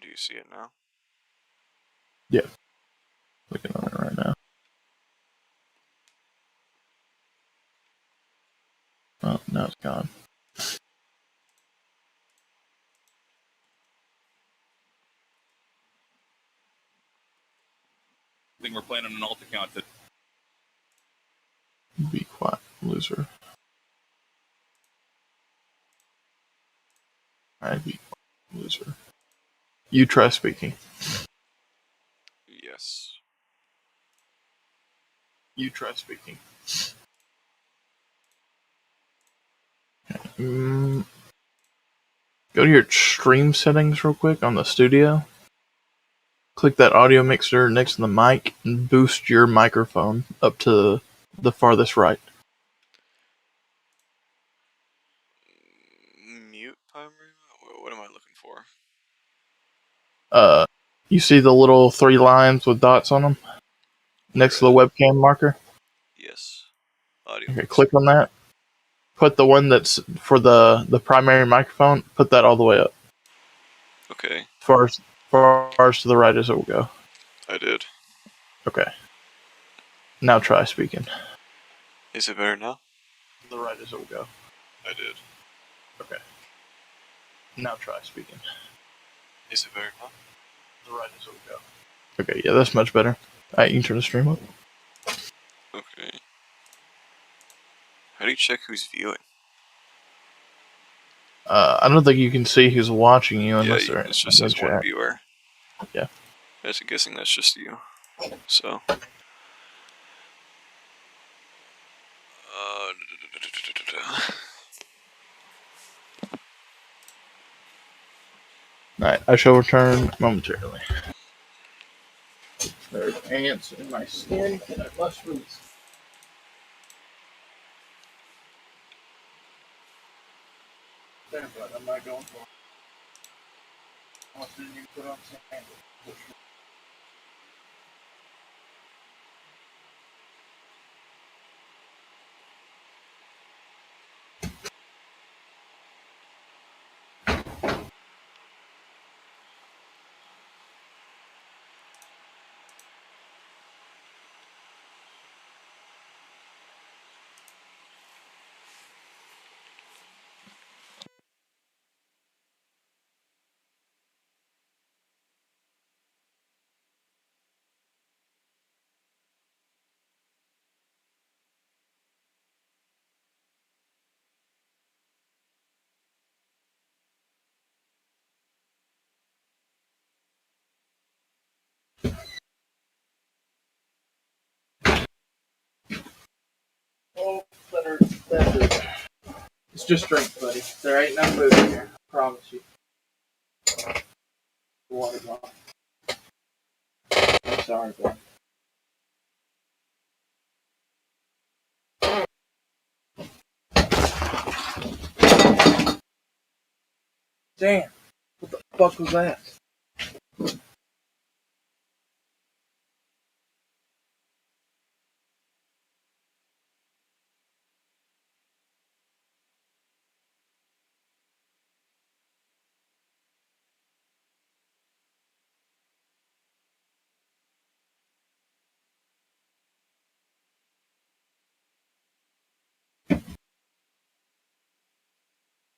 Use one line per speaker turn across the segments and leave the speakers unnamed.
Do you see it now?
Yeah. Looking on it right now. Oh, now it's gone.
I think we're playing on an alt account that.
Be quiet, loser. Alright, be quiet, loser. You try speaking.
Yes.
You try speaking. Go to your stream settings real quick on the studio. Click that audio mixer next to the mic and boost your microphone up to the farthest right.
Mute primary? What am I looking for?
You see the little 3 lines with dots on them next to the webcam marker?
Yes. Audio
Okay,
mixer.
click on that. Put the one that's for the primary microphone, put that all the way up.
Okay.
Far as to the right as it will go.
I did.
Okay. Now try speaking.
Is it better now?
The right as it will go.
I did.
Okay. Now try speaking.
Is it better now?
The right as it will go. Okay, yeah, that's much better. Alright, you can turn the stream up.
Okay. How do you check who's viewing?
I don't think you can see who's watching you unless they're
it just says one viewer.
Yeah.
I'm guessing that's just you. So.
Alright, I shall return momentarily. There's ants in my skin and I must release. There, but I'm not going for it. Unless then you put on some handles. Oh, better. It's just drink, buddy. There ain't no food in here. I promise you. Water bottle. I'm sorry, bro. Damn. What the fuck was that?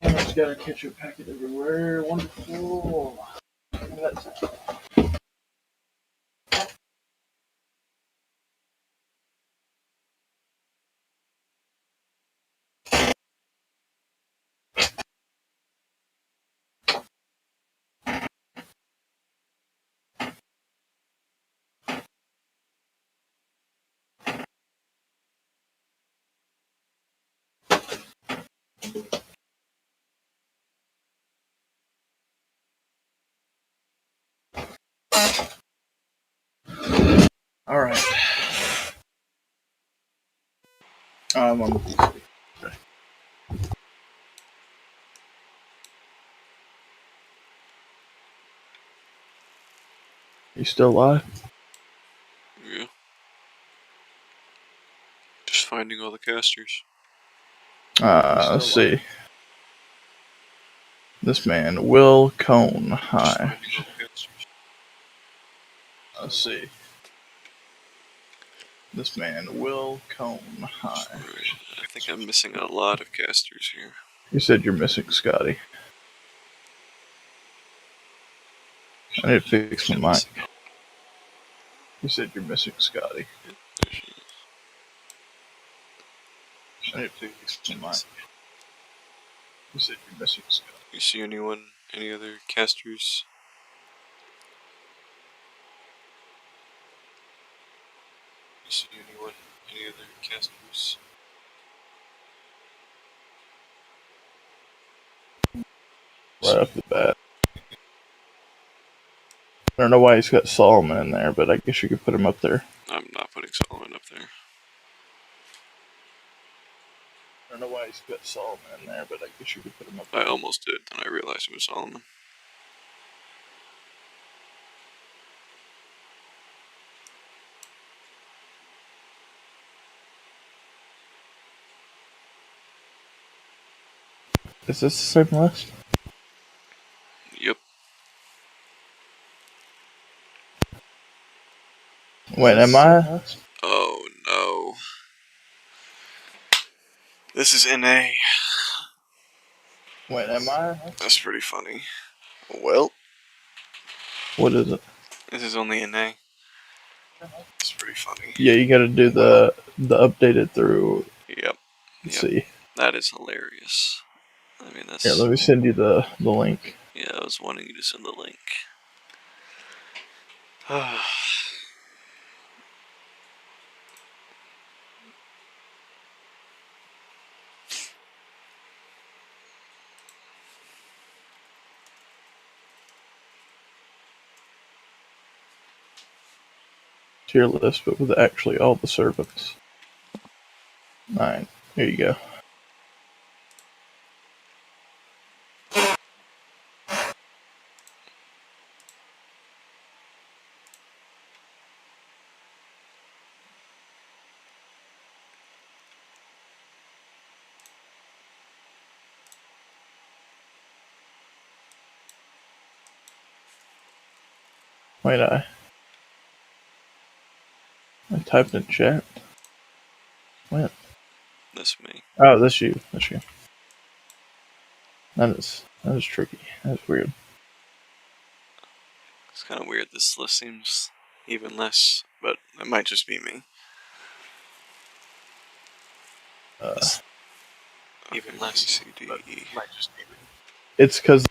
I just got a ketchup packet everywhere. Wonderful. That's all right. I'm on. Okay. You still live?
Yeah. Just finding all the casters.
Let's see. This man, Will Cone. Hi. Let's see. This man will cone high.
Right. I think I'm missing a lot of casters here.
You said you're missing Scotty. I need to fix my mic. You said you're missing Scotty. I need to fix my mic. You said you're missing Scotty.
You see anyone? Any other casters? You see anyone? Any other casters?
Right off the bat. I don't know why he's got Solomon in there, but I guess you could put him up there.
I'm not putting Solomon up there.
I don't know why he's got Solomon in there, but I guess you could put him up there.
I almost did, then I realized it was Solomon.
Is this the same list?
Yep.
Wait, am I?
Oh no. This is NA.
Wait, am I?
That's pretty funny. Well,
What is it?
this is only NA. It's pretty funny.
Yeah, you gotta do the updated through.
Yep.
Let's see.
That is hilarious. I mean, that's...
Here, let me send you the link.
Yeah, I was wanting you to send the link.
Tier list, but with actually all the servants. 9. Here you go. Wait, I typed in chat. When?
That's me.
Oh, that's you. That's you. That is tricky. That's weird.
It's kind of weird. This list seems even less, but it might just be me. Even less. C, D, E.
It's because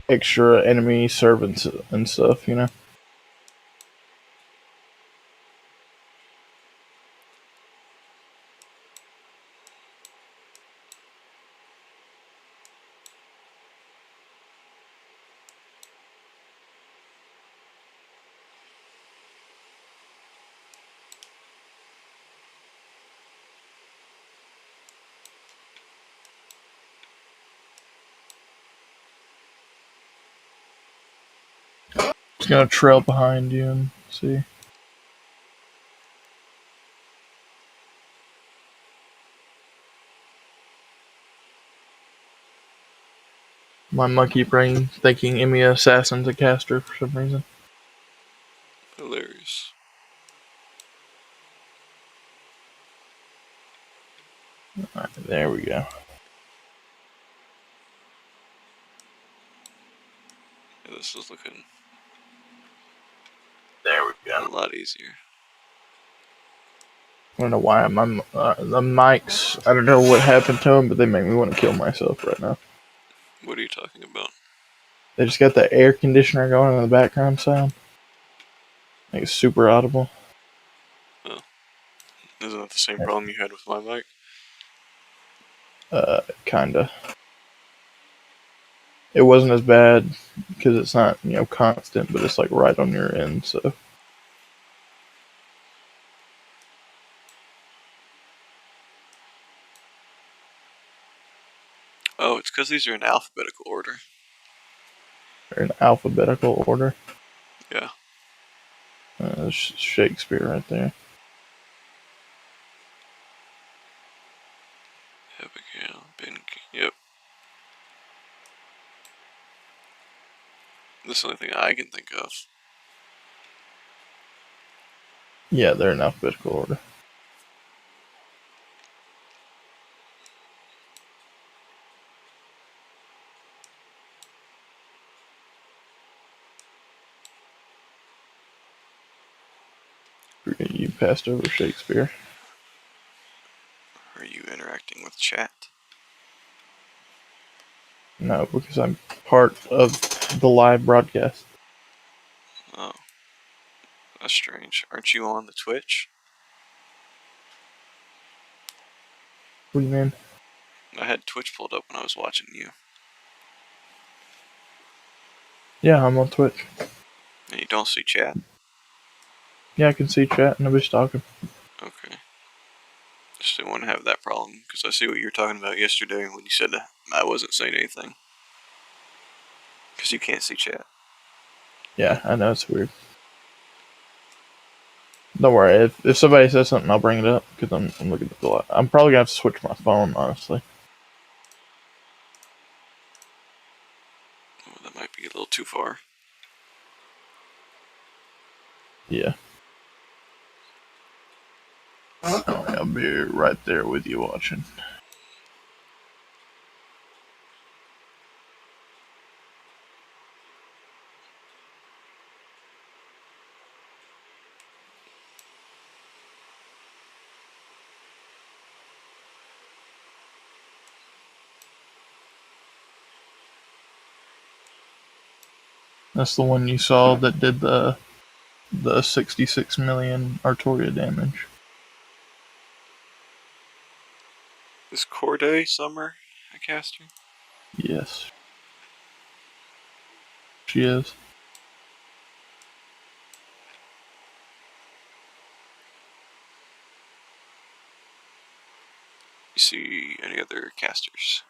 extra enemy servants and stuff, you know. It's gonna trail behind you and see. My monkey brain thinking Emia Assassin's a caster for some reason.
Hilarious.
Alright, there we go.
Yeah, this is looking
There we
a
go.
lot easier.
I don't know why the mics. I don't know what happened to them, but they make me want to kill myself right now.
What are you talking about?
They just got the air conditioner going in the background sound. Like it's super audible.
Oh. Isn't that the same problem you had with my mic?
Kinda. It wasn't as bad because it's not, constant, but it's like right on your end, so.
Oh, it's because these are in alphabetical order.
They're in alphabetical order.
Yeah.
That's Shakespeare right there.
Abigail, Ben, yep. This is the only thing I can think of.
Yeah, they're in alphabetical order. You passed over Shakespeare.
Are you interacting with chat?
No, because I'm part of the live broadcast.
Oh. That's strange. Aren't you on the Twitch?
What do you mean?
I had Twitch pulled up when I was watching you.
Yeah, I'm on Twitch.
And you don't see chat?
Yeah, I can see chat. Nobody's talking.
Okay. Just didn't want to have that problem, because I see what you were talking about yesterday when you said I wasn't saying anything. Because you can't see chat.
Yeah, I know it's weird. Don't worry. If somebody says something, I'll bring it up because I'm looking at the live. I'm probably gonna have to switch my phone, honestly.
Oh, that might be a little too far.
Yeah. I'll be right there with you watching. That's the one you saw that did the 66 million Artoria damage.
Is Corday Summer a caster?
Yes. She is.
You see any other casters?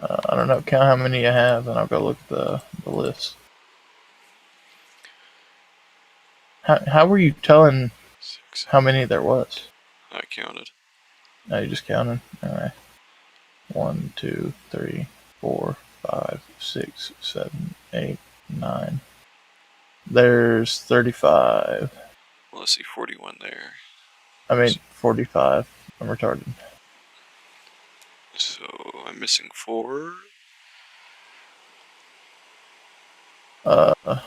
I don't know. Count how many you have, and I'll go look at the list. How were you telling
6.
how many there was?
I counted.
No, you just counted. All right. 1, 2, 3, 4, 5, 6, 7, 8, 9. There's 35.
Well, let's see, 41 there.
I mean, 45. I'm retarded.
So I'm missing 4.
Let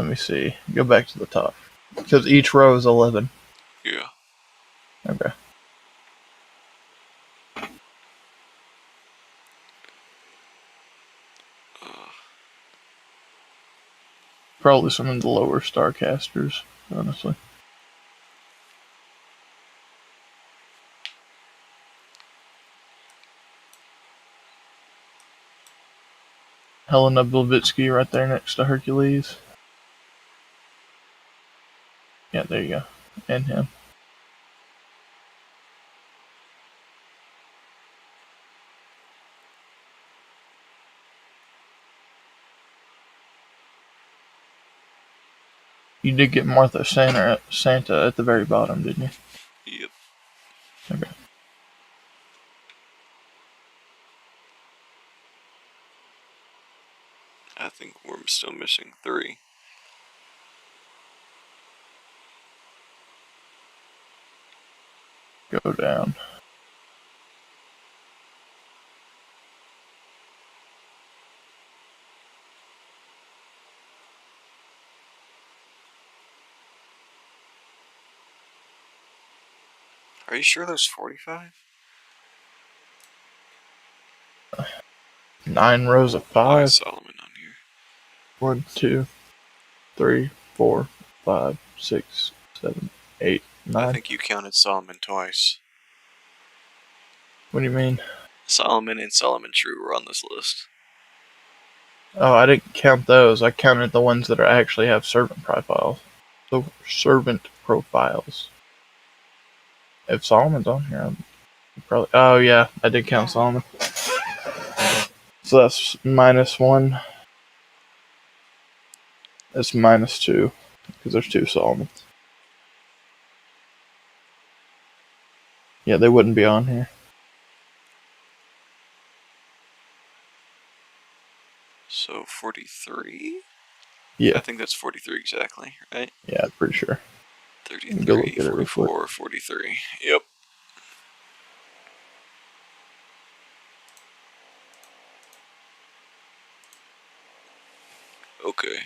me see. Go back to the top. Because each row is 11.
Yeah.
Okay. Probably some of the lower starcasters, honestly. Helena Blavatsky right there next to Hercules. Yeah, there you go. And him. You did get Martha Santa at the very bottom, didn't you?
Yep.
Okay.
I think we're still missing 3.
Go down.
Are you sure there's 45?
9 rows of
Why
5.
is Solomon on here?
1, 2, 3, 4, 5, 6, 7, 8,
I
9.
think you counted Solomon twice.
What do you mean?
Solomon and Solomon True were on this list.
Oh, I didn't count those. I counted the ones that actually have servant profiles. So servant profiles. If Solomon's on here, I'm probably. Oh yeah, I did count Solomon. So that's -1. That's -2 because there's 2 Solomons. Yeah, they wouldn't be on here.
So 43?
Yeah.
I think that's 43 exactly, right?
Yeah, I'm pretty sure. Go look
33,
at it real quick.
44, 43. Yep. Okay.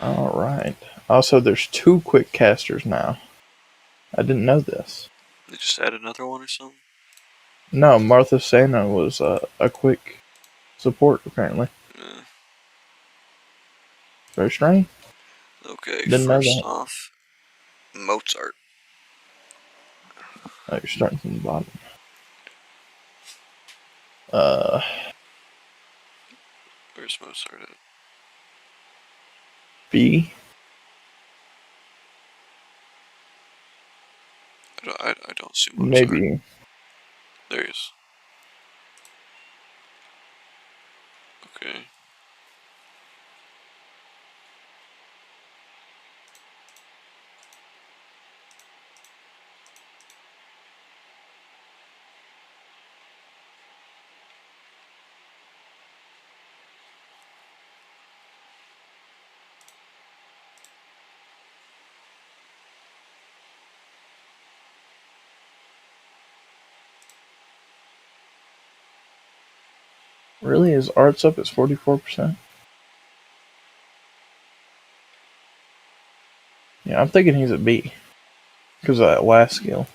Alright. Also, there's 2 quick casters now. I didn't know this.
They just add another one or something?
No, Martha Santa was a quick support, apparently. Very strange.
Okay,
Didn't know
first
that.
off, Mozart.
Oh, you're starting from the bottom. Uh,
Where's Mozart at?
B.
I don't see Mozart.
Maybe.
There he is. Okay.
Really? His art's up at 44%? Yeah, I'm thinking he's a B. Because of that last skill.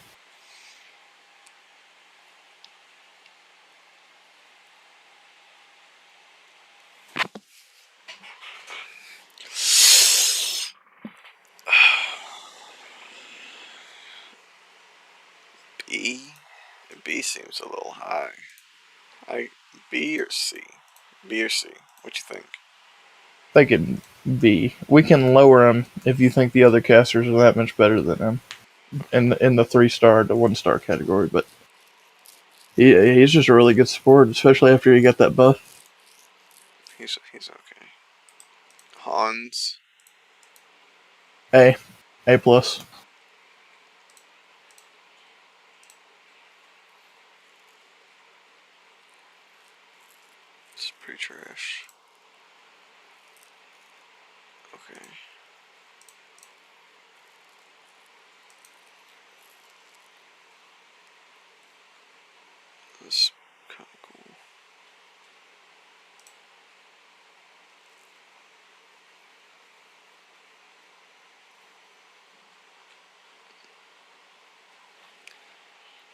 B? B seems a little high. B or C? B or C? What you think?
Thinking B. We can lower him if you think the other casters are that much better than him. In the 3-star to 1-star category, but he's just a really good support, especially after he got that buff.
He's okay. Hans.
A. A plus.
It's pretty trash. Okay. This is kind of cool.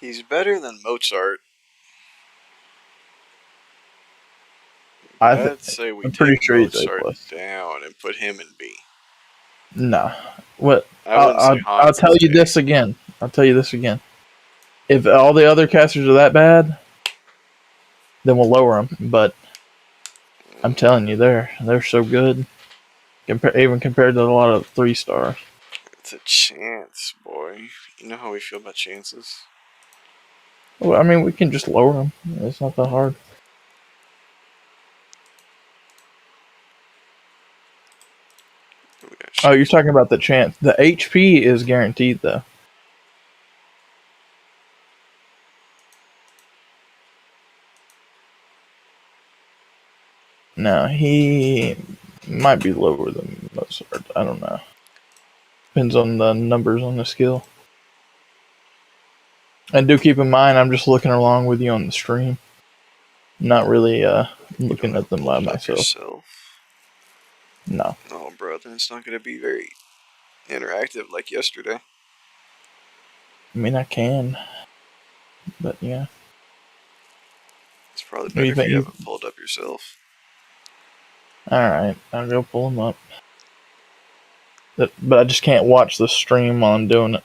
He's better than Mozart. I'd say we
I'm pretty
take
sure he's A
Mozart
plus.
down and put him in B.
Nah. What?
I wouldn't say
I'll
Hans
tell
is
you
A.
this again. I'll tell you this again. If all the other casters are that bad, then we'll lower them. But I'm telling you, they're so good. Even compared to a lot of 3-stars.
It's a chance, boy. You know how we feel about chances.
Well, I mean, we can just lower them. It's not that hard.
We got
Oh, you're
chance.
talking about the chance. The HP is guaranteed, though. No, he might be lower than Mozart. I don't know. Depends on the numbers on the skill. And do keep in mind, I'm just looking along with you on the stream. Not really
You don't
looking
have
at
it
them by
pulled up
myself.
yourself.
No.
Oh, bro, then it's not going to be very interactive like yesterday.
I mean, I can. But, yeah.
It's probably
What do
better
you
if you have
think?
it pulled up yourself.
Alright, I'll go pull them up. But I just can't watch the stream while I'm doing it.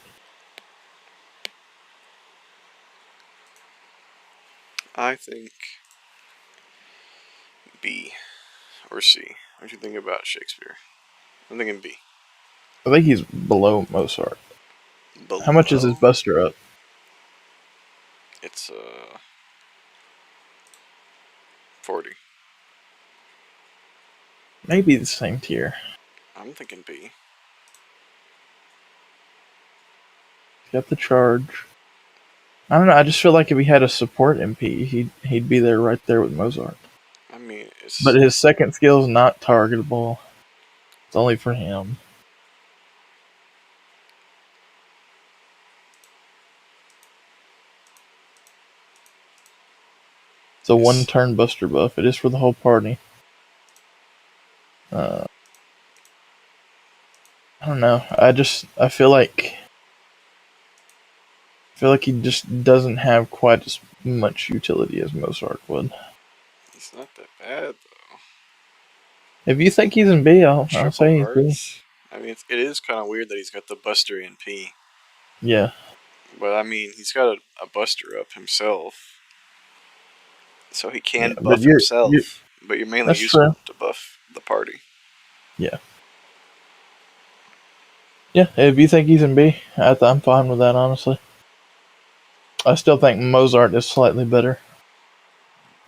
I think B or C. What do you think about Shakespeare? I'm thinking B.
I think he's below Mozart. How much is his
Below,
buster up?
it's 40.
Maybe the same tier.
I'm thinking B.
Got the charge. I don't know. I just feel like if he had a support MP, he'd be there right there with Mozart.
I mean,
But
it's
his second skill is not targetable. It's only for him. It's a one-turn Buster buff. It is for the whole party. I don't know. I feel like he just doesn't have quite as much utility as Mozart would.
he's not that bad though.
If you think he's in B, I'll
Triple
say he's B.
hearts. I mean, it is kind of weird that he's got the Buster in P.
Yeah.
But I mean, he's got a Buster up himself, so he
Yeah,
can
but
buff
you
himself. But you're mainly
that's
using
true.
him to buff the party.
Yeah. Yeah, if you think he's in B, I'm fine with that, honestly. I still think Mozart is slightly better.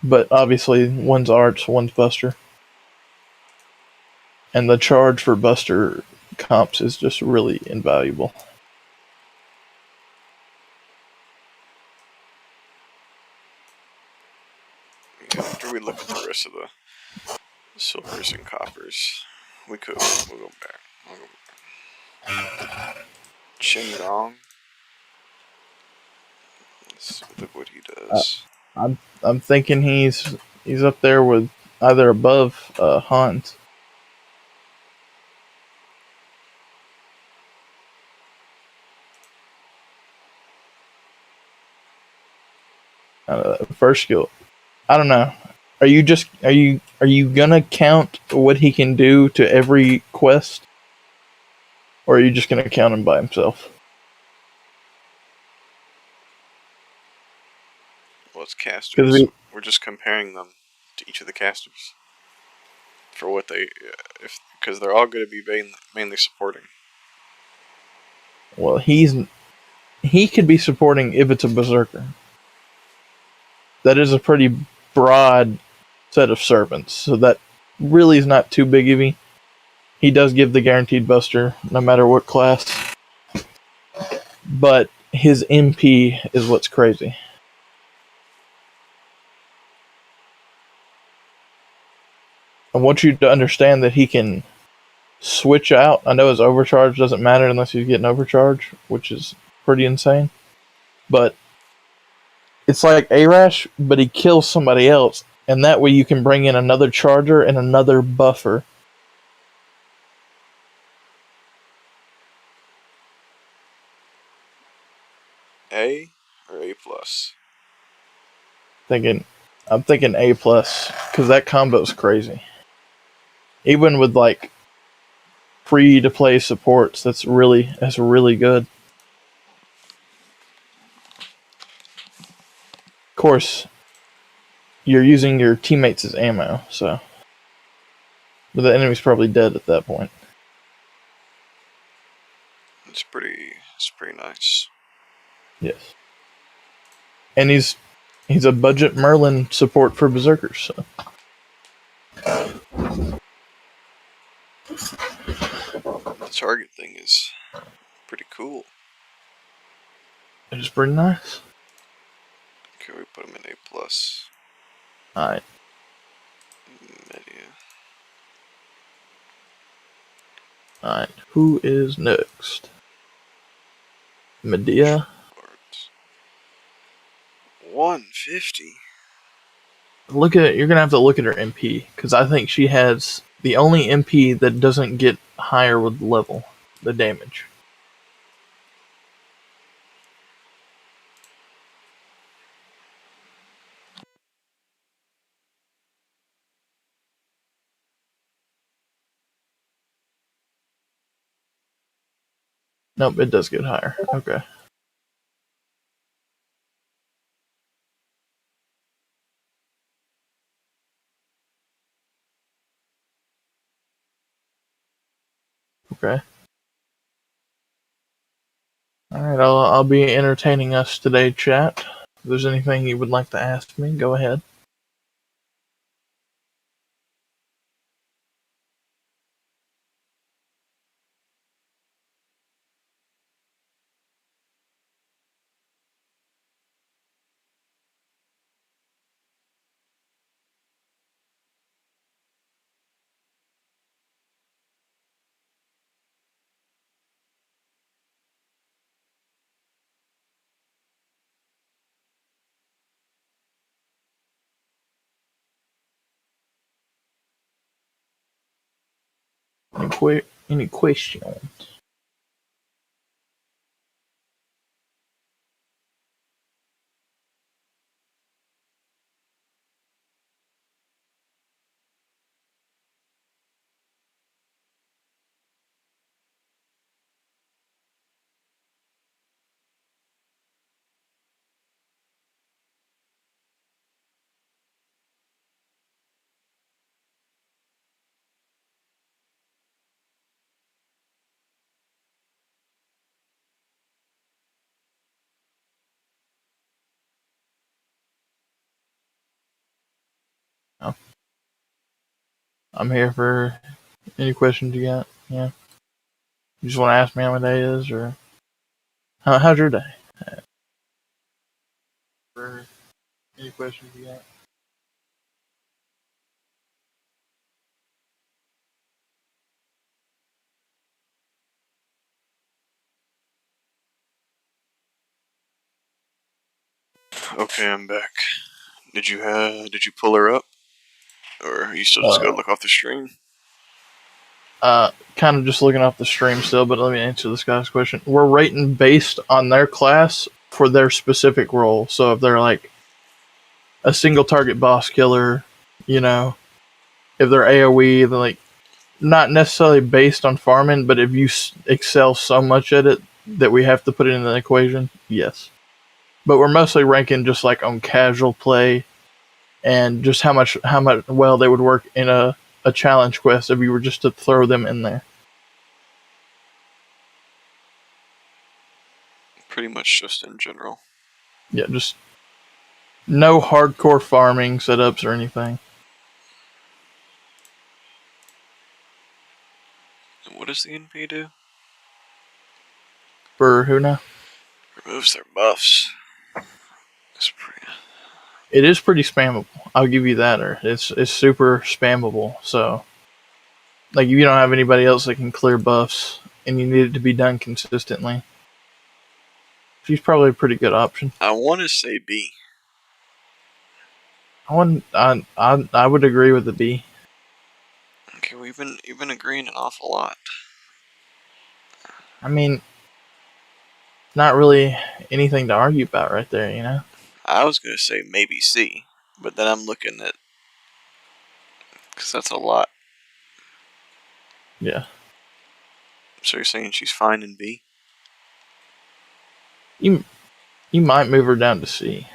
But obviously, one's Arts, one's Buster. And the charge for Buster comps is just really invaluable.
Yeah, after we look at the rest of the silvers and coppers, we'll go back. We'll go back. Qinggong. Let's look what he
Uh,
does.
I'm thinking he's up there with either above Hans. First skill. I don't know. Are you gonna count what he can do to every quest, or are you just gonna count him by himself?
Well, it's
Because
casters. We're just comparing them to each of the casters for what they, if because they're all going to be mainly supporting.
well, he could be supporting if it's a berserker. That is a pretty broad set of servants, so that really is not too big of a. He does give the guaranteed buster no matter what class, but his MP is what's crazy. I want you to understand that he can switch out. I know his overcharge doesn't matter unless he's getting overcharge, which is pretty insane. But it's like Arash, but he kills somebody else, and that way you can bring in another charger and another buffer.
A or A plus.
Thinking, I'm thinking A plus because that combo is crazy. Even with like free to play supports, that's really good. Of course, you're using your teammates as ammo, so but the enemy's probably dead at that point.
It's pretty nice.
Yes, and he's a budget Merlin support for berserkers. So
The target thing is pretty cool.
it's pretty nice.
Okay, we put him in A plus.
All right,
Media.
all right. Who is next? Medea.
150.
You're gonna have to look at her MP because I think she has the only MP that doesn't get higher with level, the damage. Nope, it does get higher. Okay. Okay. All right. I'll be entertaining us today, chat. If there's anything you would like to ask me, go ahead. any questions? No. I'm here for any questions you got. Yeah. You just want to ask me how my day is, or how's your day? For any questions you got?
Okay, I'm back. Did you pull her up, or are you still just gonna look off the stream?
Kind of just looking off the stream still, but let me answer this guy's question. We're rating based on their class for their specific role. So if they're like a single target boss killer, you know, if they're AoE, they're like not necessarily based on farming, but if you excel so much at it that we have to put it in the equation, yes. But we're mostly ranking just like on casual play and just how much well they would work in a challenge quest if you were just to throw them in there.
Pretty much just in general.
Yeah, just no hardcore farming setups or anything.
And what does the NP do?
For who now?
Removes their buffs. It's pretty.
It is pretty spammable. I'll give you that. Or it's super spammable. So, like, if you don't have anybody else that can clear buffs and you need it to be done consistently, she's probably a pretty good option.
I want to say B.
I would agree with the B.
Okay, you've been agreeing an awful lot.
I mean, not really anything to argue about right there, you know?
I was gonna say maybe C, but then I'm looking at, because that's a lot.
Yeah.
So you're saying she's fine in B?
You might move her down to C.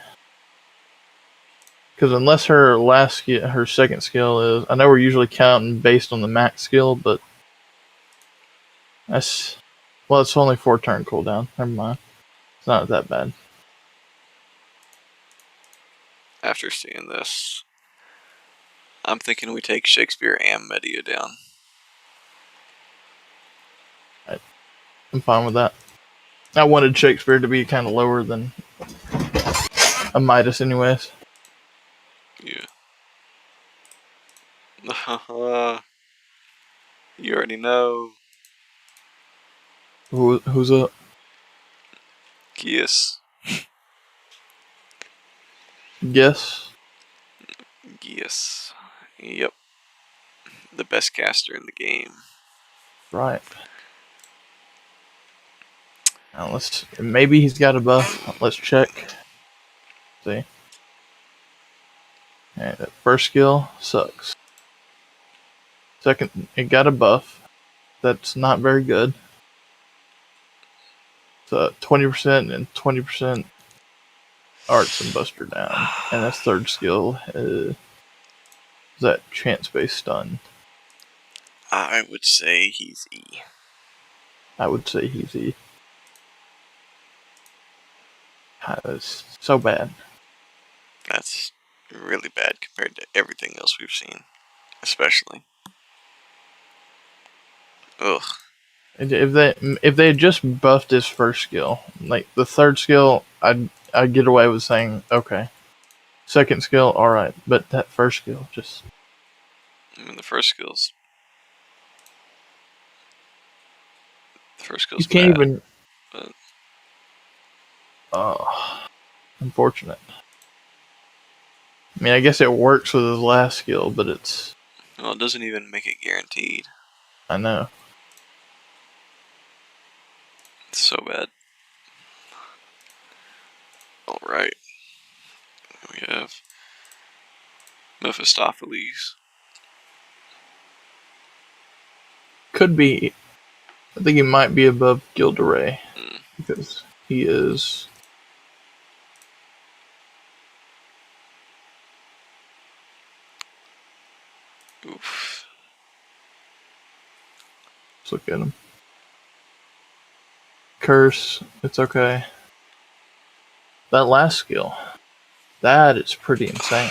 Because unless her second skill is, I know we're usually counting based on the max skill, but it's only 4 turn cooldown. Never mind. It's not that bad.
After seeing this, I'm thinking we take Shakespeare and Medea down.
I'm fine with that. I wanted Shakespeare to be kind of lower than a Midas anyways.
Yeah. You already know.
Who's up?
Gius.
Guess?
Gius. Yep. The best caster in the game.
Right. Now maybe he's got a buff. Let's check. See. Alright, that first skill sucks. Second, it got a buff. That's not very good. It's 20% and 20% arts and buster down. And that's third skill. Is that chance-based stun?
I would say he's E.
I would say he's E. That's so bad.
That's really bad compared to everything else we've seen. Especially. Ugh.
If they had just buffed his first skill, like the third skill, I'd get away with saying okay. Second skill, all right, but that first skill just.
I mean, the first skill's
You can't
bad,
even.
but
Unfortunate. I mean, I guess it works with his last skill, but it's.
well, it doesn't even make it guaranteed.
I know.
So bad. Alright. We have Mephistopheles.
Could be. I think he might be above Gilderay. Because he is.
Oof.
Let's look at him. Curse. It's okay. That last skill. That is pretty insane.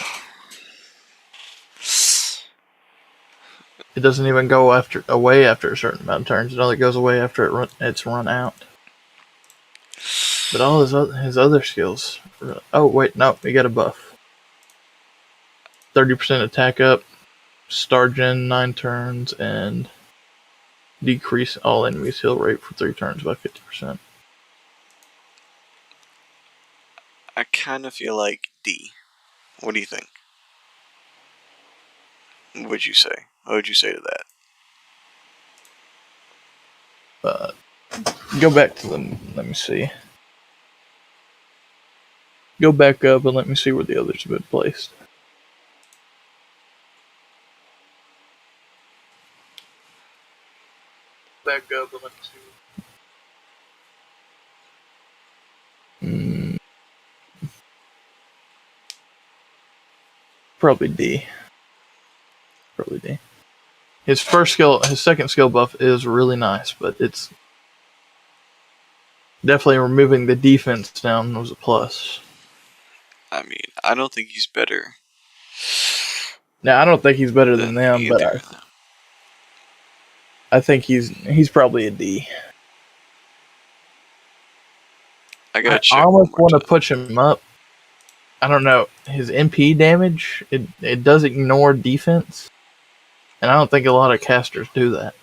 It doesn't even go away after a certain amount of turns. It only goes away after it's run out. But all his other skills. Oh wait, no, he got a buff. 30% attack up, star gen 9 turns, and decrease all enemies' heal rate for 3 turns by 50%.
I kind of feel like D. What do you think? What would you say? What would you say to that?
Go back to them. Let me see. Go back up and let me see where the others have been placed. Back up and let me see. Probably D. Probably D. His second skill buff is really nice, but it's definitely removing the defense down was a plus.
I mean, I don't think he's better.
Now I don't think he's better than them, but I think he's probably a D.
I gotta
I
check
almost
one more
want to
time.
push him up. I don't know. His MP damage, it does ignore defense. And I don't think a lot of casters do that.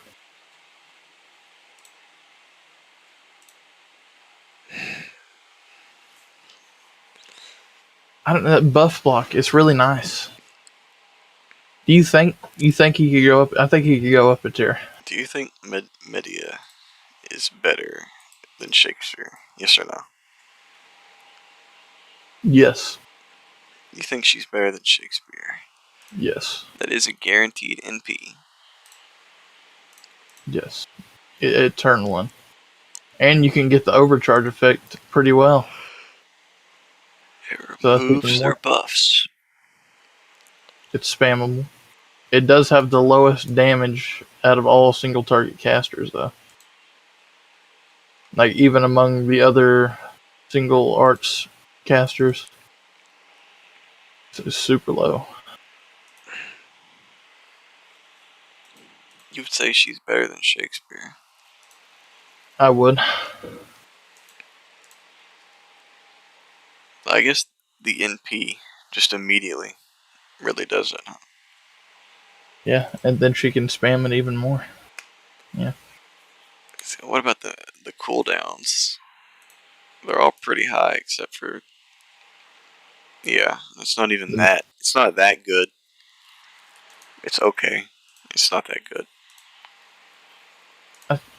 I don't know, that buff block is really nice. Do you think he could go up? I think he could go up a tier.
Do you think Medea is better than Shakespeare? Yes or no?
Yes.
You think she's better than Shakespeare?
Yes.
That is a guaranteed NP.
Yes. Turn 1. And you can get the overcharge effect pretty well.
It
So that's even
removes their
more.
buffs.
It's spammable. It does have the lowest damage out of all single target casters, though. Like, even among the other single arts casters, it's super low.
You would say she's better than Shakespeare.
I would.
I guess the NP just immediately really does it. Huh?
Yeah, and then she can spam it even more. Yeah.
So what about the cooldowns? They're all pretty high except for, yeah, it's not even that. It's not that good. It's okay. It's not that good.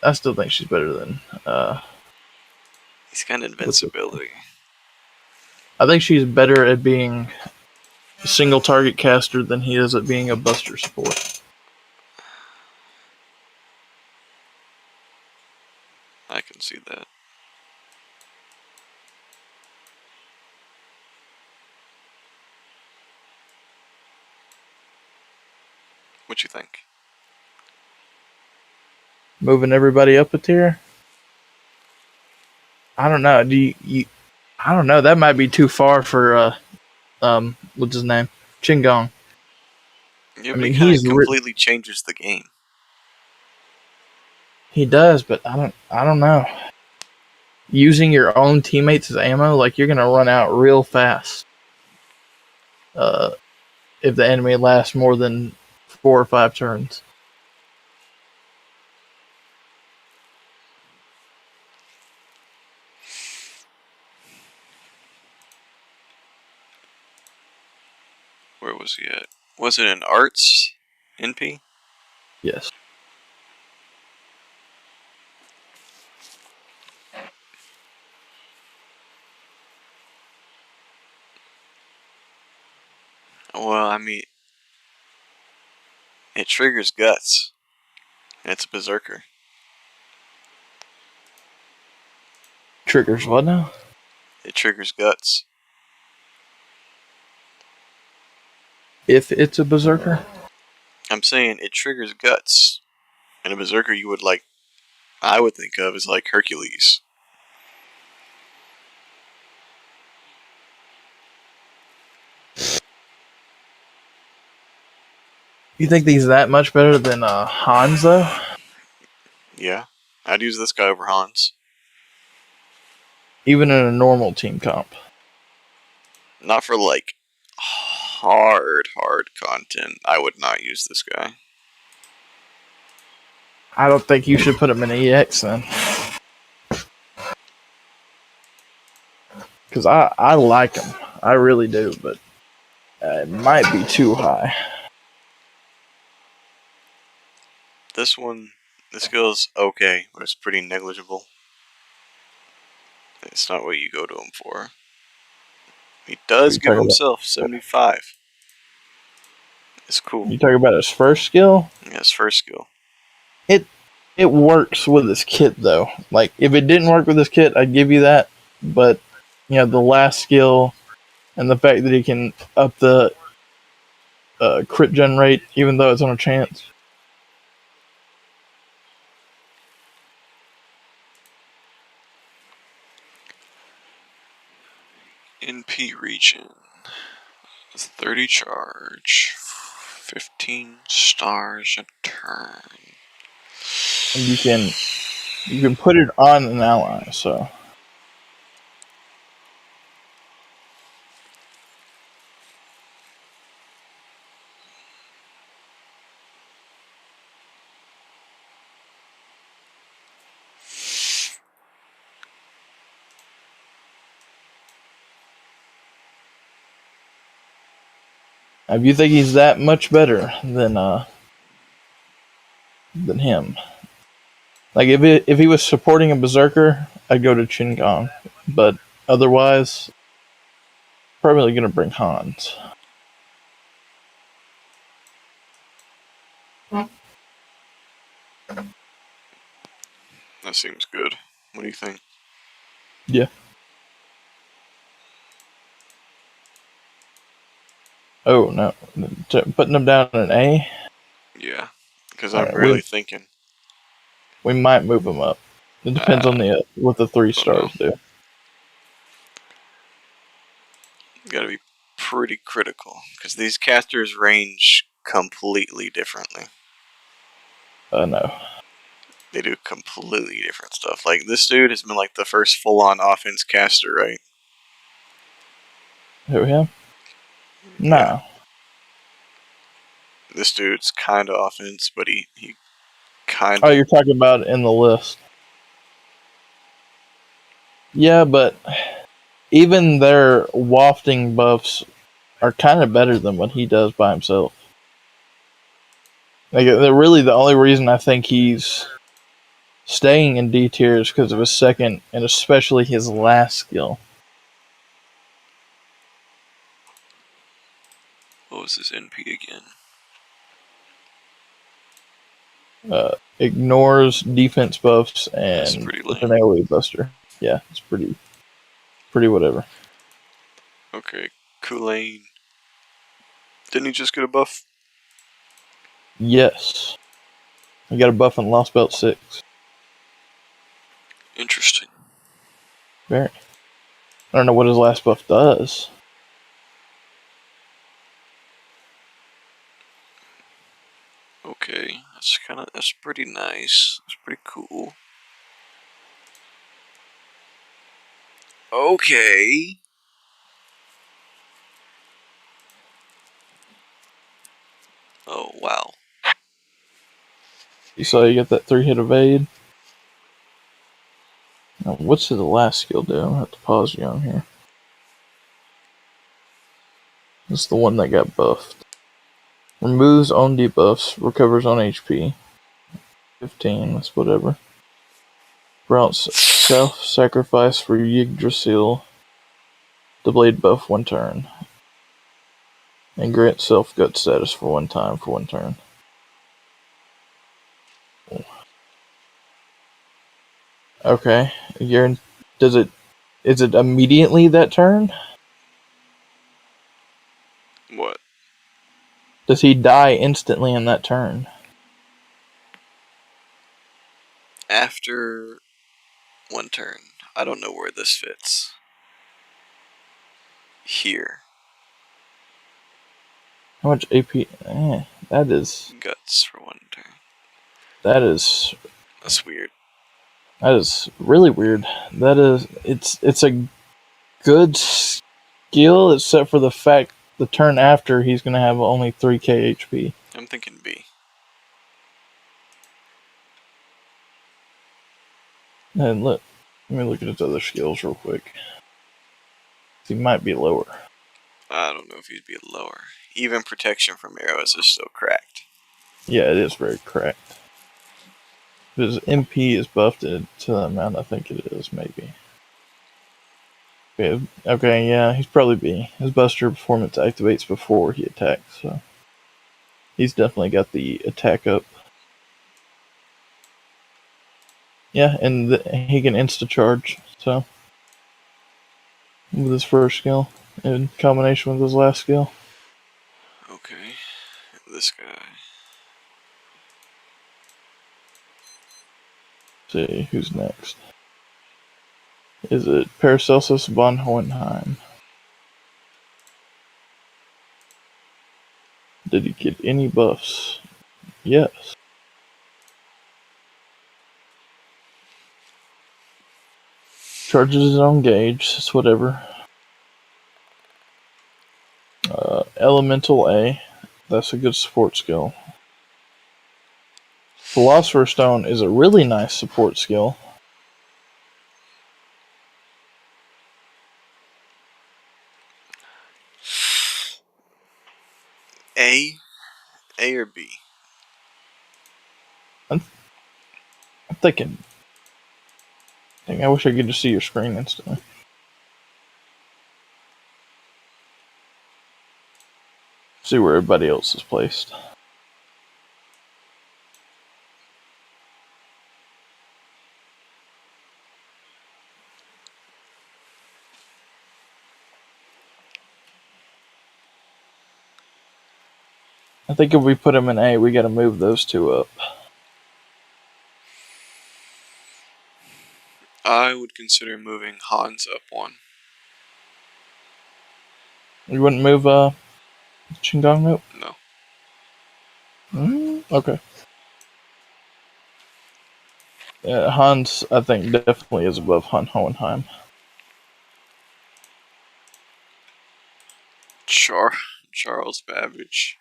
I still think she's better than.
He's got invincibility.
I think she's better at being a single target caster than he is at being a buster support.
I can see that. What you think?
Moving everybody up a tier? I don't know. I don't know. That might be too far for what's his name? Qingong.
Yeah,
I
but he
mean,
kind of completely changes the game.
he does, but I don't know. Using your own teammates as ammo, like, you're gonna run out real fast. If the enemy lasts more than 4 or 5 turns.
Where was he at? Was it in arts? NP?
Yes.
Well, I mean, it triggers guts. And it's a berserker.
Triggers what now?
It triggers guts.
If it's a berserker?
I'm saying it triggers guts. And a berserker you would like, I would think of as like Hercules.
You think he's that much better than Hans, though?
Yeah. I'd use this guy over Hans.
Even in a normal team comp.
Not for like hard content. I would not use this guy.
I don't think you should put him in EX then. Because I like him. I really do, but it might be too high.
This goes okay, but it's pretty negligible. It's not what you go to him for. He does give himself 75. It's cool.
You talk about his first skill?
Yeah, his first skill.
It works with his kit, though. Like, if it didn't work with his kit, I'd give you that. But, the last skill and the fact that he can up the crit gen rate, even though it's on a chance.
NP region. 30 charge. 15 stars a turn.
And you can put it on an ally, so. If you think he's that much better than him, like if he was supporting a berserker, I'd go to Chin Kong, but otherwise, probably gonna bring Hans.
That seems good. What do you think?
Yeah. Oh no, putting him down in A.
Yeah, because I'm really thinking.
We might move him up. It depends on what the 3 stars do.
Gotta be pretty critical because these casters range completely differently.
No.
They do completely different stuff. Like this dude has been like the first full-on offense caster, right?
Who, him? No.
Yeah. This dude's kind of offense, but he kind of.
Oh, you're talking about in the list. Yeah, but even their wafting buffs are kind of better than what he does by himself. Like, they're really the only reason I think he's staying in D tier is because of his second and especially his last skill.
What was his NP again?
Ignores defense buffs and
with
an AoE buster. Yeah, it's pretty whatever.
Okay, Kulane. Didn't he just get a buff?
Yes. He got a buff in Lost Belt 6.
Interesting.
Very. I don't know what his last buff does.
Okay, that's pretty nice. That's pretty cool. Okay. Oh wow.
You saw you get that 3-hit evade. Now, what's his last skill do? I'll have to pause you on here. This is the one that got buffed. Removes own debuffs, recovers on HP. 15, that's whatever. Grants self-sacrifice for Yggdrasil. The blade buff 1 turn. And grant self-gut status for 1 time for 1 turn. Okay. Is it immediately that turn?
What?
Does he die instantly in that turn?
After 1 turn. I don't know where this fits. Here.
How much AP? That is
Guts for 1 turn.
That's
weird.
That is really weird. It's a good skill, except for the fact the turn after he's gonna have only 3k HP.
I'm thinking B.
And let me look at his other skills real quick. He might be lower.
I don't know if he'd be lower. Even protection from arrows is still cracked.
Yeah, it is very cracked. His MP is buffed to the amount I think it is, maybe. Okay, yeah, he's probably B. His Buster performance activates before he attacks, so he's definitely got the attack up. Yeah, and he can insta-charge, so with his first skill, in combination with his last skill.
Okay. This guy.
Let's see, who's next? Is it Paracelsus von Hohenheim? Did he get any buffs? Yes. Charges his own gauge, it's whatever. Elemental A, that's a good support skill. Philosopher's Stone is a really nice support skill.
A or B?
I'm thinking. Dang, I wish I could just see your screen instantly. See where everybody else is placed. I think if we put him in A, we gotta move those 2 up.
I would consider moving Hans up 1.
You wouldn't move Qingdong up?
No.
Okay. Hans, I think, definitely is above Han Hohenheim.
Charles Babbage.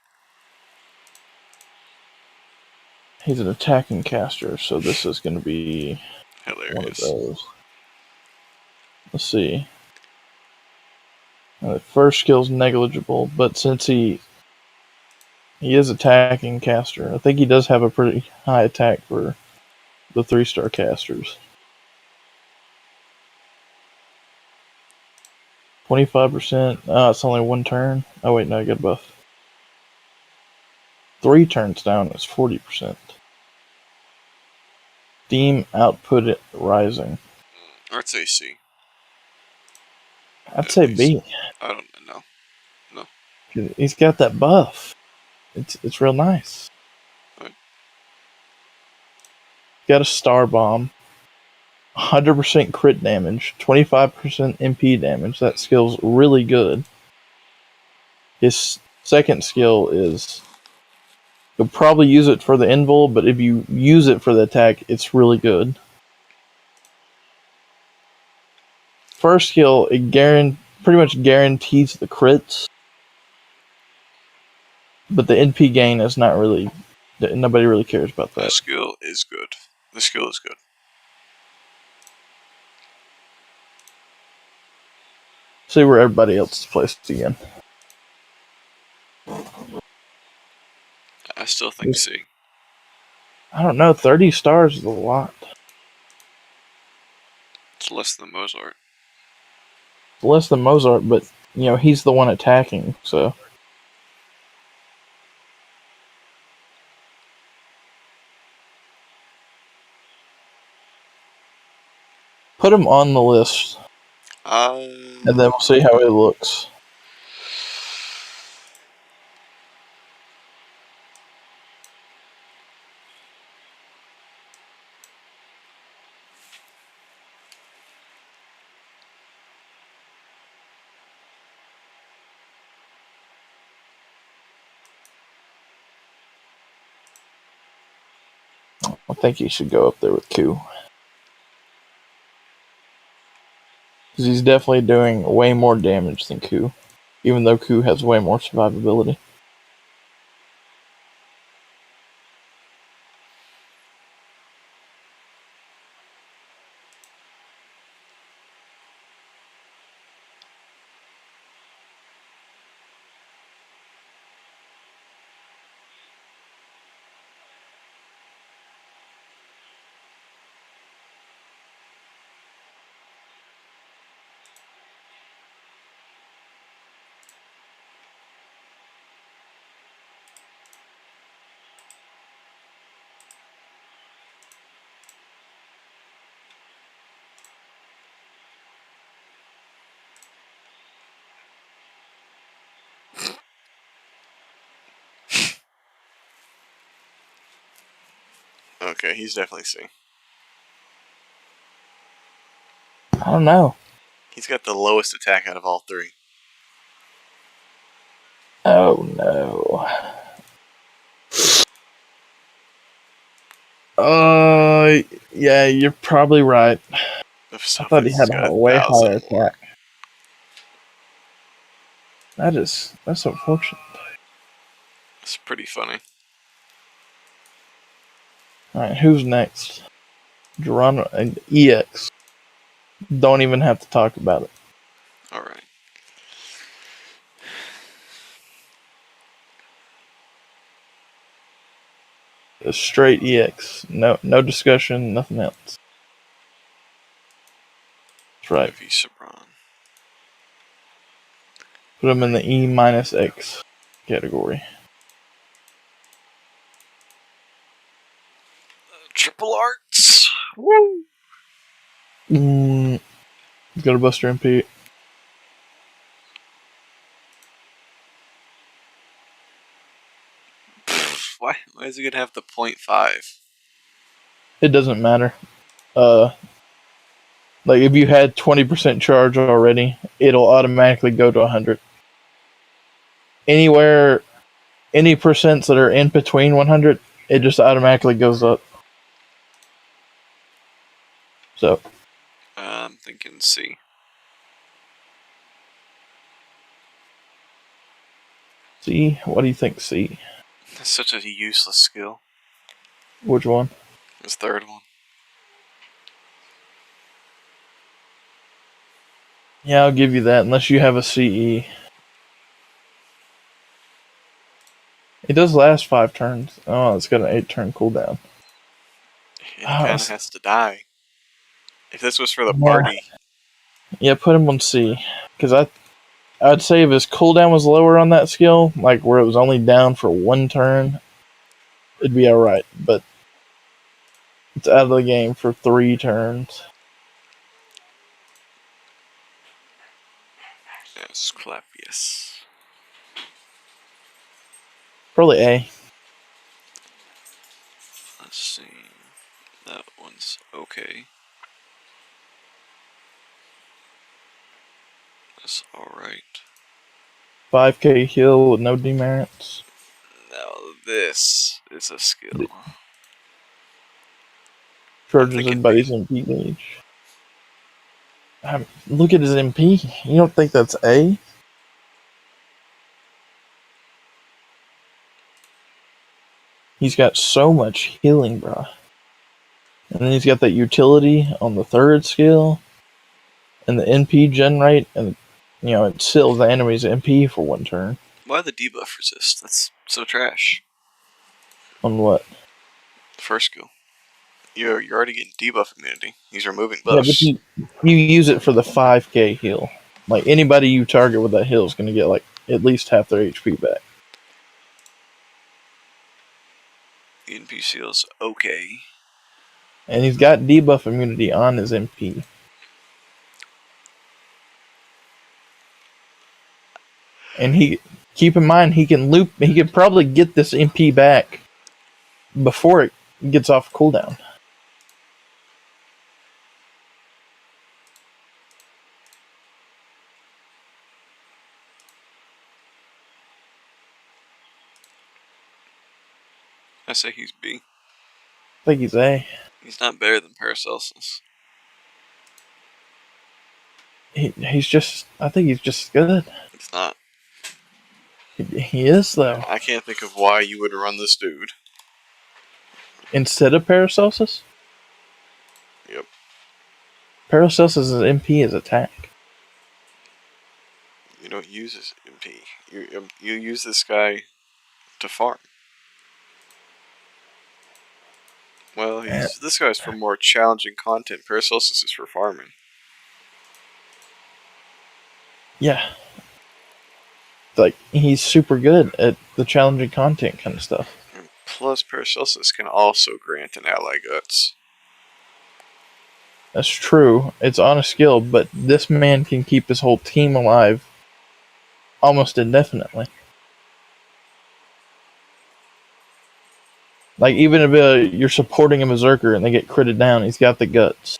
He's an attacking caster, so this is going to be
Hilarious.
one of those. Let's see. The first skill's negligible, but since he is attacking caster, I think he does have a pretty high attack for the 3-star casters. 25%. It's only 1 turn. Oh wait, no, I got a buff. 3 turns down is 40%. Steam output rising.
I'd say C.
I'd say B.
I don't know. No.
He's got that buff. It's real nice.
Right.
Got a star bomb. 100% crit damage. 25% MP damage. That skill's really good. His second skill is you'll probably use it for the invul, but if you use it for the attack, it's really good. First skill, it pretty much guarantees the crits, but the NP gain is not really. Nobody really cares about that.
The skill is good.
See where everybody else is placed again.
I still think C.
I don't know. 30 stars is a lot.
It's less than Mozart.
Less than Mozart, but he's the one attacking, so Put him on the list, and then we'll see how it looks. I think he should go up there with Q. Because he's definitely doing way more damage than Q. Even though Q has way more survivability.
Okay, he's definitely C.
I don't know.
He's got the lowest attack out of all three.
Oh no. Yeah, you're probably right.
If
I thought he
Sophia's
had
got
a way
1,000
higher
more.
attack. That's unfortunate.
It's pretty funny.
Alright, who's next? Geronimo and EX. Don't even have to talk about it.
Alright.
A straight EX. No discussion, nothing else. That's right.
Heavy Sabron.
Put him in the E-X category.
Triple Arts!
Woo! He's got a Buster MP.
Why is he gonna have the 0.5?
It doesn't matter. Like if you had 20% charge already, it'll automatically go to 100. Anywhere, any percents that are in between 100, it just automatically goes up. So,
I'm thinking C.
C, what do you think, C?
That's such a useless skill.
Which one?
His third one.
Yeah, I'll give you that, unless you have a CE. It does last 5 turns. Oh, it's got an 8-turn cooldown.
And he kind of has to die. If this was for the party.
Yeah, put him on C. Because I'd say if his cooldown was lower on that skill, like where it was only down for 1 turn, it'd be alright. But it's out of the game for 3 turns.
Yes, clap, yes.
Probably A.
Let's see. That one's okay. That's alright.
5k heal with no demerits.
Now this is a skill.
Charges everybody's MP gauge. Look at his MP. You don't think that's A? He's got so much healing, bro. And then he's got that utility on the 3rd skill. And the NP generate. And, it seals the enemy's MP for 1 turn.
Why the debuff resist? That's so trash.
On what?
The first skill. You're already getting debuff immunity. He's removing
Yeah,
buffs.
but you use it for the 5k heal. Like, anybody you target with that heal is going to get, like, at least half their HP back.
The NP seal's okay.
And he's got debuff immunity on his MP. And keep in mind he can loop. He could probably get this MP back before it gets off cooldown.
I say he's B.
I think he's A.
He's not better than Paracelsus.
He's just. I think he's just good.
He's not.
He is though.
I can't think of why you would run this dude.
Instead of Paracelsus.
Yep.
Paracelsus' MP is attack.
You don't use his MP. You use this guy to farm. Well, this guy's for more challenging content. Paracelsus is for farming.
Yeah. Like, he's super good at the challenging content kind of stuff.
And plus, Paracelsus can also grant an ally guts.
That's true. It's on a skill, but this man can keep his whole team alive almost indefinitely. Like, even if you're supporting a Berserker and they get critted down, he's got the guts.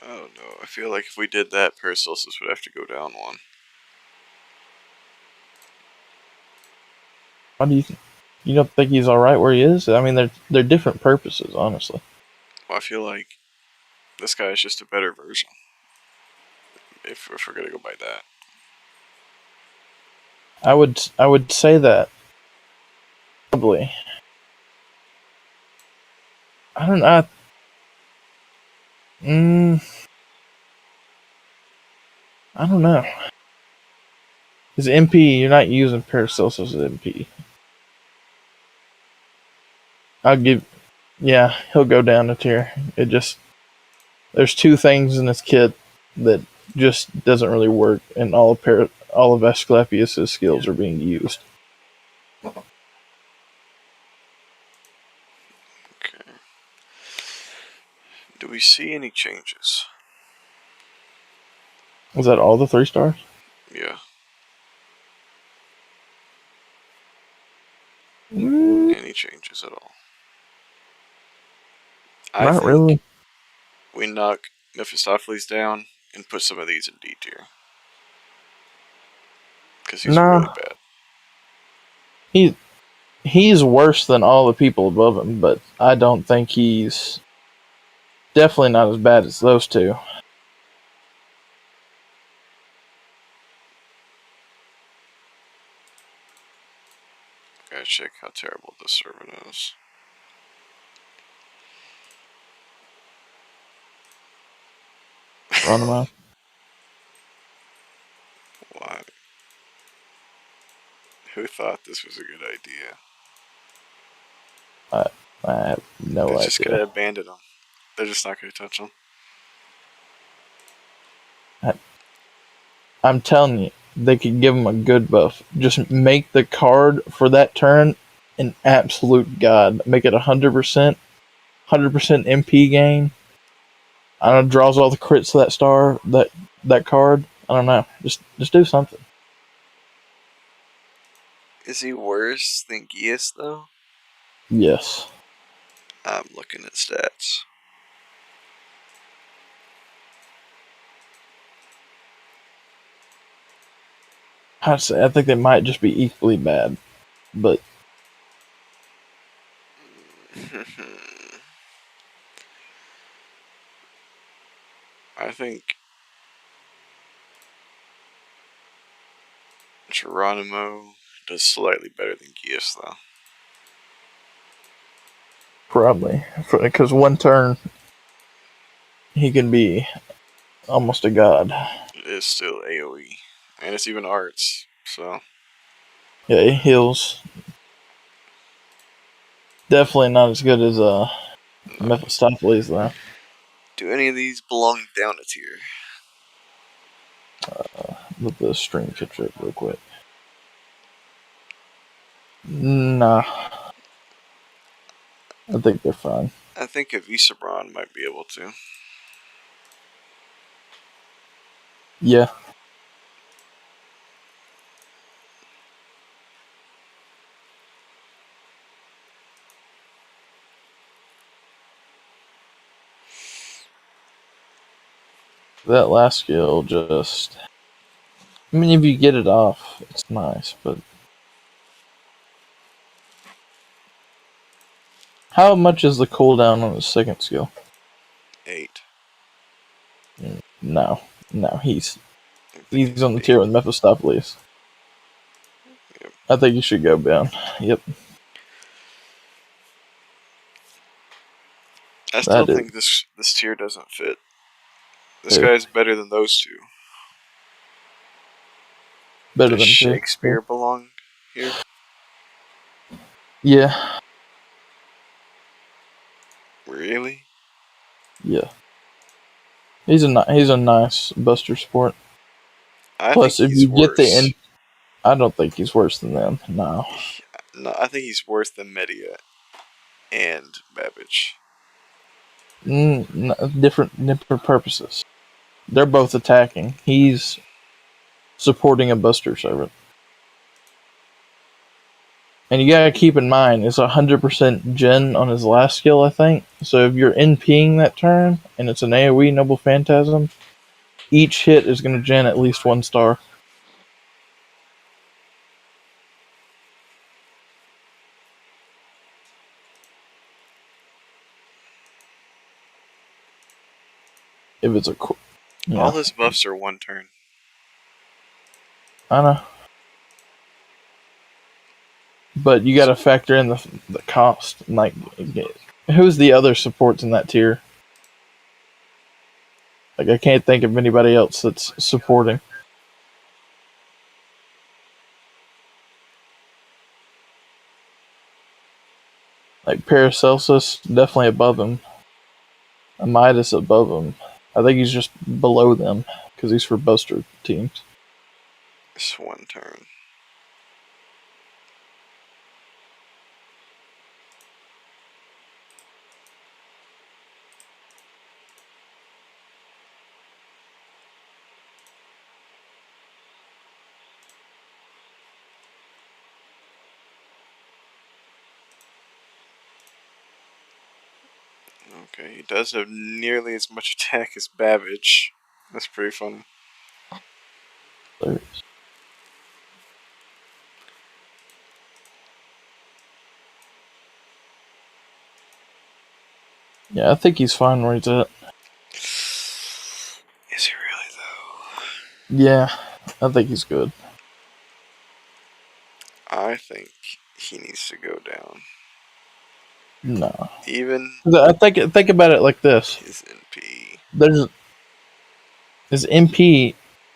Oh no, I feel like if we did that, Paracelsus would have to go down one.
Why do you don't think he's alright where he is? I mean, they're different purposes, honestly.
Well, I feel like this guy is just a better version. If we're gonna go by that.
I would say that. Probably. I don't know. I don't know. His MP, you're not using Paracelsus' MP. Yeah, he'll go down a tier. There's two things in this kit that just doesn't really work, and all of Asclepius' skills are being used.
Okay. Do we see any changes?
Was that all the 3 stars?
Yeah.
Mm,
Any changes at all?
not really.
We knock Mephistopheles down and put some of these in D tier. Because he's really bad.
He's worse than all the people above him, but I don't think he's definitely not as bad as those two.
Gotta check how terrible this servant is.
Run him out.
Why? Who thought this was a good idea?
I have no
They're
idea.
just gonna abandon him. They're just not gonna touch him.
I'm telling you, they could give him a good buff. Just make the card for that turn an absolute god. Make it 100%, 100% MP gain. I don't know, draws all the crits to that star, that card. I don't know. Just do something.
Is he worse than Geas though?
Yes.
I'm looking at stats.
I'd say I think they might just be equally bad, but
I think Geronimo does slightly better than Geas though.
probably because one turn he can be almost a god.
It is still AoE. And it's even arts, so.
Yeah, he heals. Definitely not as good as Mephistopheles though.
Do any of these belong down a tier?
Let the stream catch up real quick. Nah. I think they're fine.
I think a Visabron might be able to.
Yeah. That last skill just... I mean, if you get it off, it's nice, but... How much is the cooldown on the second skill?
8.
No. No, he's
I think
on
it's
the
8.
tier with Mephistopheles.
Yep.
I think you should go down. Yep.
I still
That is...
think this tier doesn't fit. This
Who?
guy's better than those two.
Better
Does
than who?
Shakespeare belong here?
Yeah.
Really?
Yeah. He's a nice Buster Sport.
I think
Plus, if
he's
you get the
worse.
in... I don't think he's worse than them. No.
No, I think he's worse than Media and Babbage.
Different purposes. They're both attacking. He's supporting a Buster Servant. And you gotta keep in mind, it's 100% gen on his last skill, I think. So if you're NPing that turn, and it's an AoE Noble Phantasm, each hit is gonna gen at least 1 star. If it's a...
All
Yeah,
his buffs are 1 turn.
I know. But you gotta factor in the cost. Like, who's the other supports in that tier? Like, I can't think of anybody else that's supporting. Like, Paracelsus, definitely above him. Midas above him. I think he's just below them, because he's for Buster teams.
It's 1 turn. Okay, he does have nearly as much attack as Babbage. That's pretty funny.
There. Yeah, I think he's fine where he's at.
Is he really, though?
Yeah, I think he's good.
I think he needs to go down.
No.
Even
I think about it like this.
his NP
There's his MP,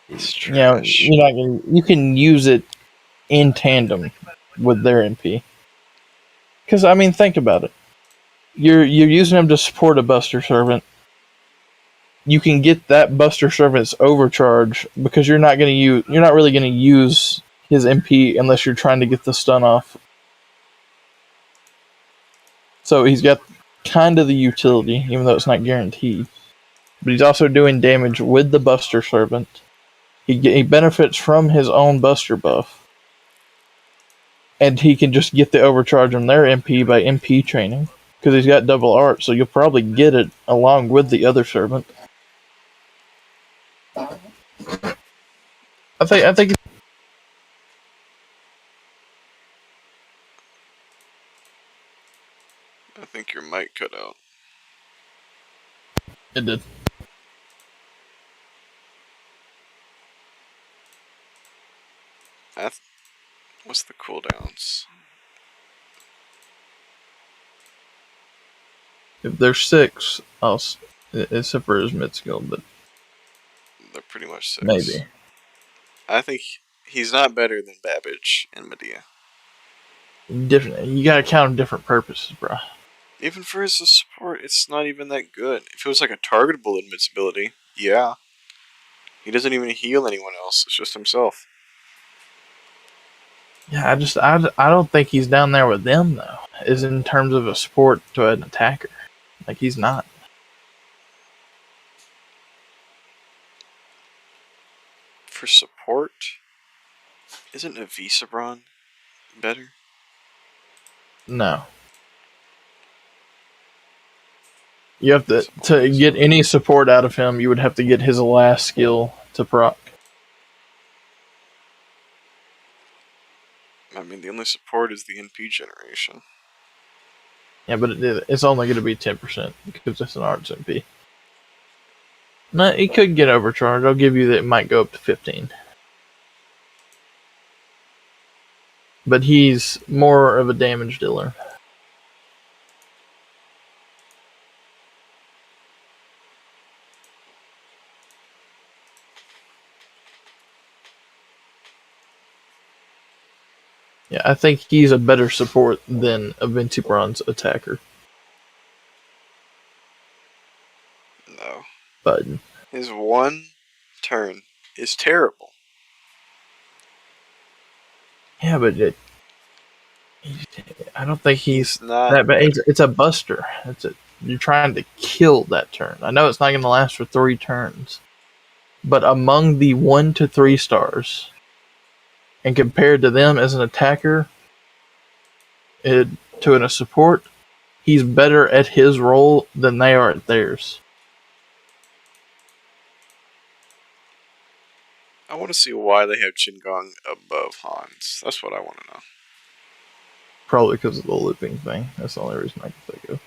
is trash.
you're not gonna, you can use it in tandem with their MP. Because, I mean, think about it. You're using him to support a Buster Servant. You can get that Buster Servant's overcharge because you're not really gonna use his MP unless you're trying to get the stun off. So he's got kind of the utility, even though it's not guaranteed. But he's also doing damage with the Buster Servant. He benefits from his own Buster buff. And he can just get the overcharge on their MP by MP training. Because he's got double art, so you'll probably get it along with the other servant. I think
I think your mic cut out.
it did.
What's the cooldowns?
If there's 6, except for his mid skill, but
They're pretty much 6.
maybe.
I think he's not better than Babbage and Medea.
Different. You gotta count different purposes, bro.
Even for his support, it's not even that good. If it was like a targetable invincibility, yeah. He doesn't even heal anyone else, it's just himself.
Yeah, I don't think he's down there with them though. Is in terms of a support to an attacker, like he's not.
For support, isn't a Visabron better?
No, you have to get any support out of him. You would have to get his last skill to proc.
I mean, the only support is the NP generation.
Yeah, but it's only going to be 10% because it's an arts MP. No, it could get overcharged. I'll give you that it might go up to 15. But he's more of a damage dealer. Yeah, I think he's a better support than a Vincibron's attacker.
No.
But
His one turn is terrible.
yeah, but I don't think he's
not
that bad.
better.
It's a buster. You're trying to kill that turn. I know it's not going to last for 3 turns, but among the 1 to 3 stars, and compared to them as an attacker, to a support, he's better at his role than they are at theirs.
I want to see why they have Qingong above Hans. That's what I want to know.
Probably because of the looping thing. That's the only reason I can think of.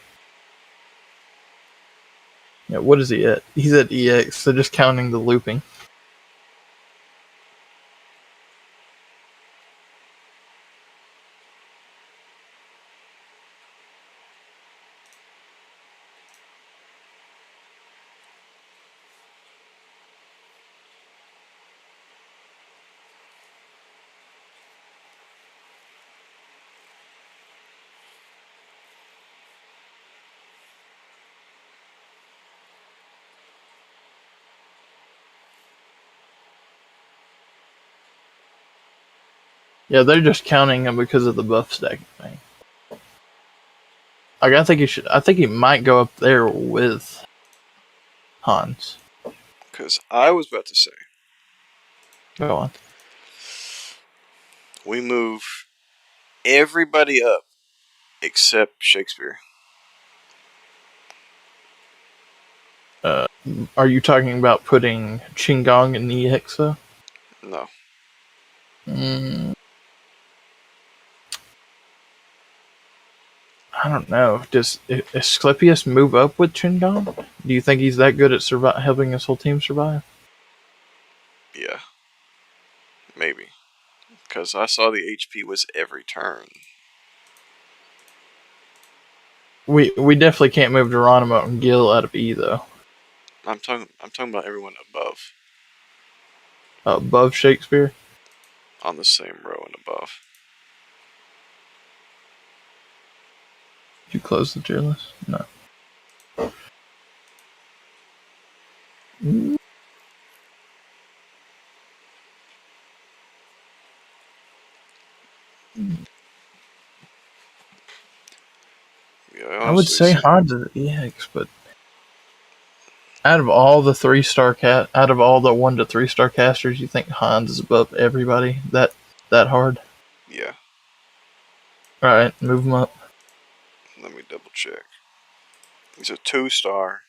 Yeah, what is he at? He's at EX, so just counting the looping. Yeah, they're just counting him because of the buff stacking thing. Like, I think he might go up there with Hans.
Because I was about to say,
Go on.
we move everybody up except Shakespeare.
Are you talking about putting Qingong in the EXO?
No.
I don't know. Does Asclepius move up with Qingong? Do you think he's that good at helping his whole team survive?
Yeah. Maybe. Because I saw the HP was every turn.
We definitely can't move Geronimo and Gil out of E though.
I'm talking about everyone above.
Above Shakespeare?
On the same row and above.
Did you close the tier list? No.
Yeah,
I would say Hans is EX, but out of all the 3-star out of all the 1 to 3-star casters, you think Hans is above everybody that hard?
Yeah.
All right, move him up.
Let me double check. He's a 2-star.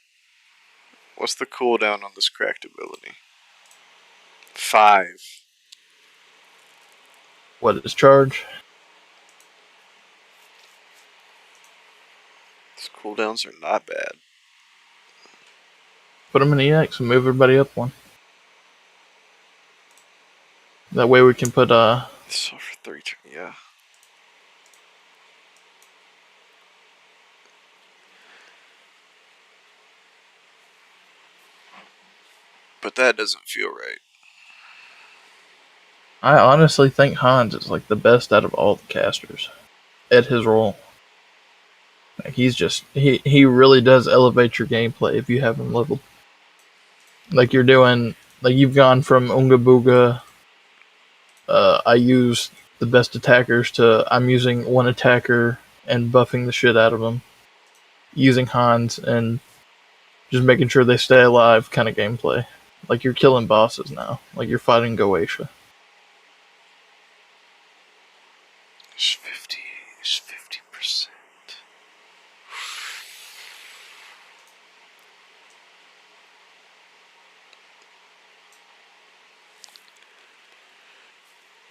What's the cooldown on this cracked ability? 5.
What is charge?
These cooldowns are not bad.
Put him in EX and move everybody up 1. That way we can put
So for 3 turns, yeah. But that doesn't feel right.
I honestly think Hans is like the best out of all the casters at his role. Like he's just he really does elevate your gameplay if you have him leveled. Like you're doing, like you've gone from Unga Booga. I used the best attackers to I'm using one attacker and buffing the shit out of them, using Hans and just making sure they stay alive kind of gameplay. Like you're killing bosses now. Like you're fighting Goetia.
It's 50. It's 50%.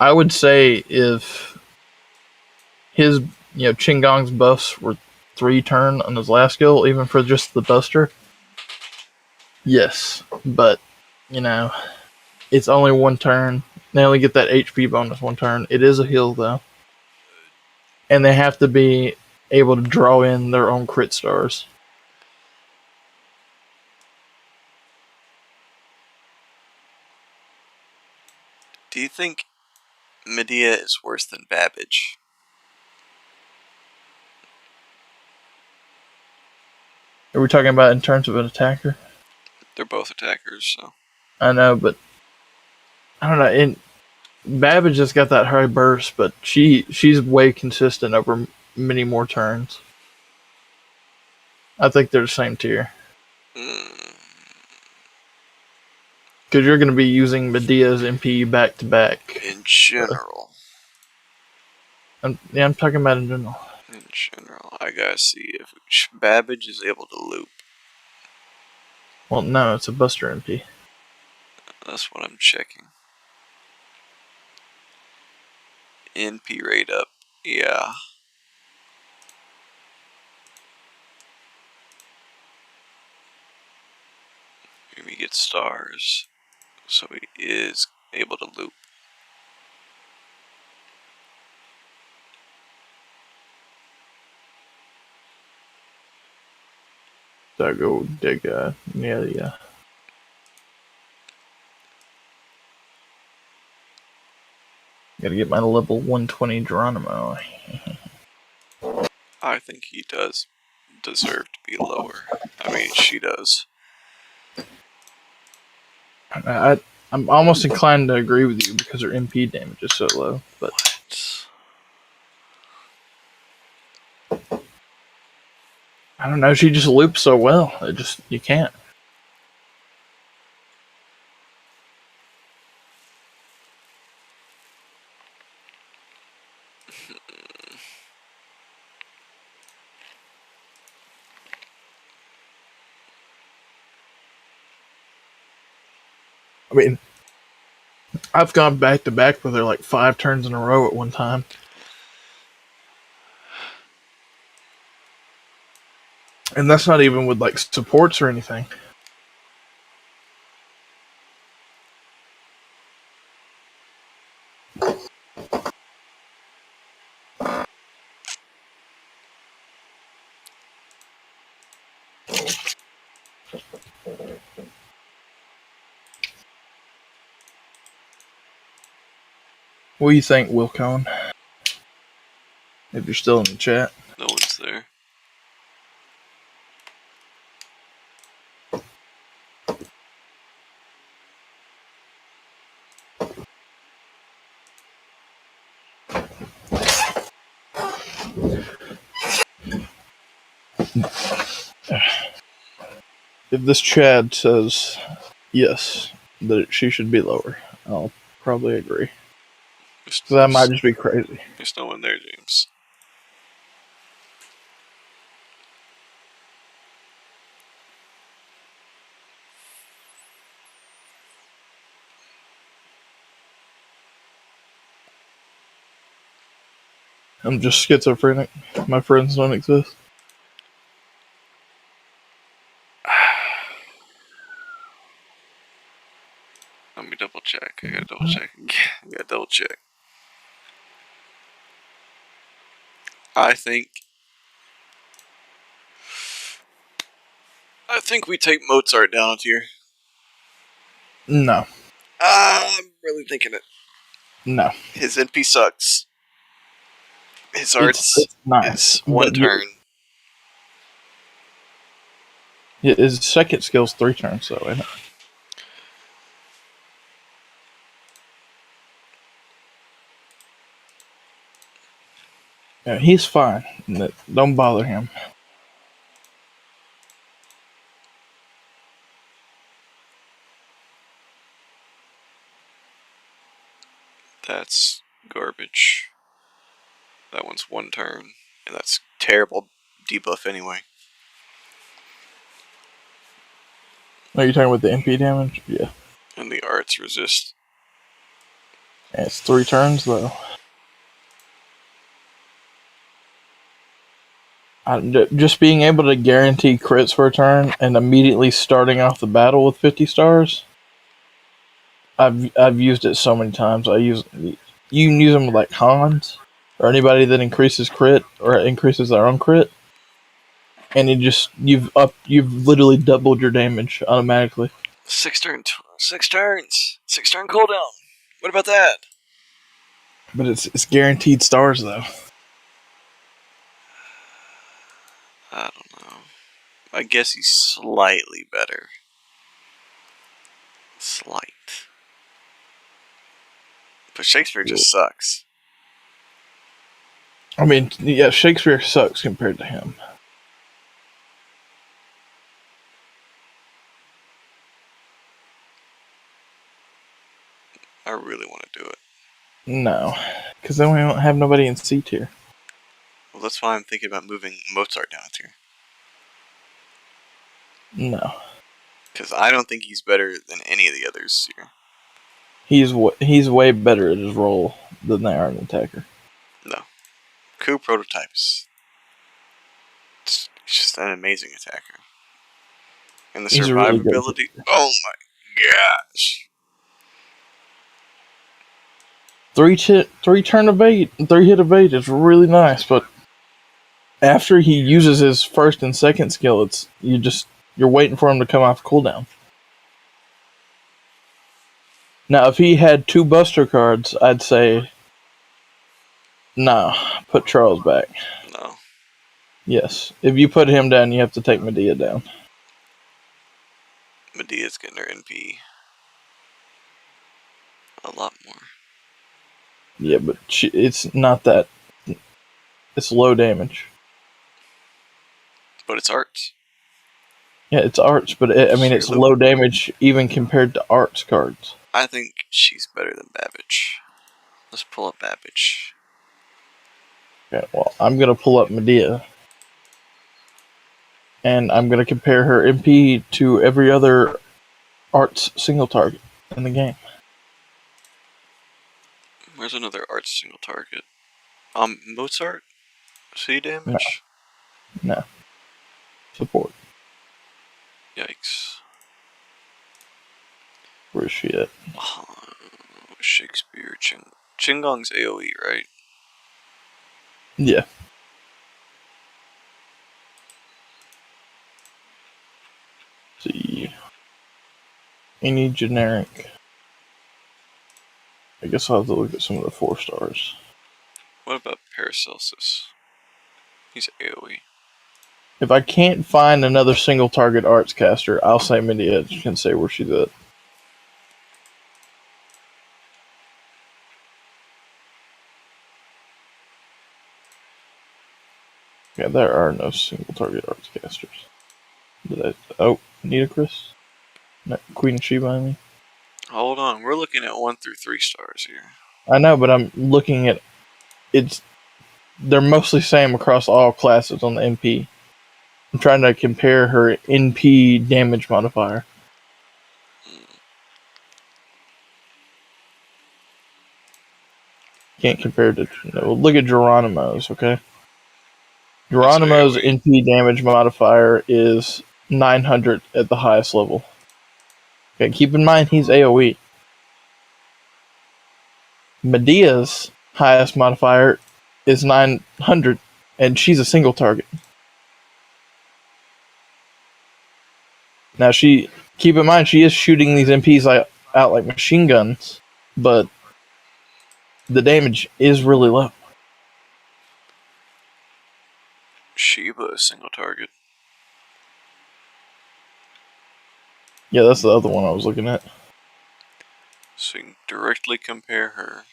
I would say if his, Qinggong's buffs were 3 turn on his last skill, even for just the Buster, yes. But, you know, it's only 1 turn. They only get that HP bonus 1 turn. It is a heal, though. And they have to be able to draw in their own crit stars.
Do you think Medea is worse than Babbage?
Are we talking about in terms of an attacker?
They're both attackers, so.
I know, but I don't know. Babbage just got that high burst, but she's way consistent over many more turns. I think they're the same tier.
Mm.
Because you're going to be using Medea's MP back to back.
In general.
I'm talking about in general.
In general, I gotta see if Babbage is able to loop.
Well, no, it's a Buster MP.
That's what I'm checking. NP rate up. Yeah. Here we get stars. So he is able to loop.
So I go dig, yeah. Gotta get my level 120 Geronimo.
I think he does deserve to be lower. I mean, she does.
I'm almost inclined to agree with you because her MP damage is so low. But
What?
I don't know. She just loops so well. You can't. I mean, I've gone back to back with her like 5 turns in a row at one time. And that's not even with like supports or anything. What do you think, Wilcone? If you're still in the chat.
No one's there.
If this Chad says yes, that she should be lower, I'll probably agree. So that might just be crazy.
There's no one there, James.
I'm just schizophrenic. My friends don't exist.
Let me double check. I gotta double check. I gotta double check. I think we take Mozart down a tier.
No.
I'm really thinking it.
No.
His NP sucks. His arts
It's nice.
is 1 turn.
His second skill's 3 turns, though, isn't it? Yeah, he's fine. Don't bother him.
That's garbage. That one's one turn, and that's terrible debuff anyway.
Are you talking about the MP damage? Yeah.
And the arts resist.
Yeah, it's 3 turns though. Just being able to guarantee crits for a turn and immediately starting off the battle with 50 stars. I've used it so many times. You can use them with like Hans or anybody that increases crit or increases their own crit, and you've literally doubled your damage automatically.
6 turns. 6 turns. 6 turn cooldown. What about that?
But it's guaranteed stars though.
I don't know. I guess he's slightly better. Slight. But Shakespeare just sucks.
I mean, yeah, Shakespeare sucks compared to him.
I really want to do it.
No, because then we won't have nobody in C tier.
Well, that's why I'm thinking about moving Mozart down a tier.
No,
Because I don't think he's better than any of the others here.
he's way better at his role than they are an attacker.
No. Coup prototypes. He's just an amazing attacker. And the
He's a really good
survivability. Oh my gosh.
3 turn evade, 3 hit evade is really nice, but after he uses his first and second skill, you're waiting for him to come off cooldown. Now, if he had 2 Buster cards, I'd say, nah, put Charles back.
No.
Yes, if you put him down, you have to take Medea down.
Medea's getting her NP a lot more.
Yeah, but it's not that. It's low damage.
But it's arts.
Yeah, it's arts, but it's low damage even compared to arts cards.
I think she's better than Babbage. Let's pull up Babbage.
Okay, well, I'm gonna pull up Medea, and I'm gonna compare her MP to every other arts single target in the game.
Where's another arts single target? Mozart? C damage?
No. Support.
Yikes.
Where is she at?
Shakespeare. Chingong's AoE, right?
Yeah. Let's see. Any generic. I guess I'll have to look at some of the 4 stars.
What about Paracelsus? He's AoE.
If I can't find another single target arts caster, I'll say Medea. You can say where she's at. Yeah, there are no single target arts casters. Nitocris? No, Queen of Sheba, I mean.
Hold on, we're looking at 1 through 3 stars here.
I know, but I'm looking at they're mostly same across all classes on the MP. I'm trying to compare her NP damage modifier. Can't compare to look at Geronimo's, okay? Geronimo's NP damage modifier is 900 at the highest level. Okay, keep in mind he's AoE. Medea's highest modifier is 900, and she's a single target. Now keep in mind she is shooting these MPs out like machine guns, but the damage is really low.
Sheba is single target.
Yeah, that's the other one I was looking at.
So you can directly compare her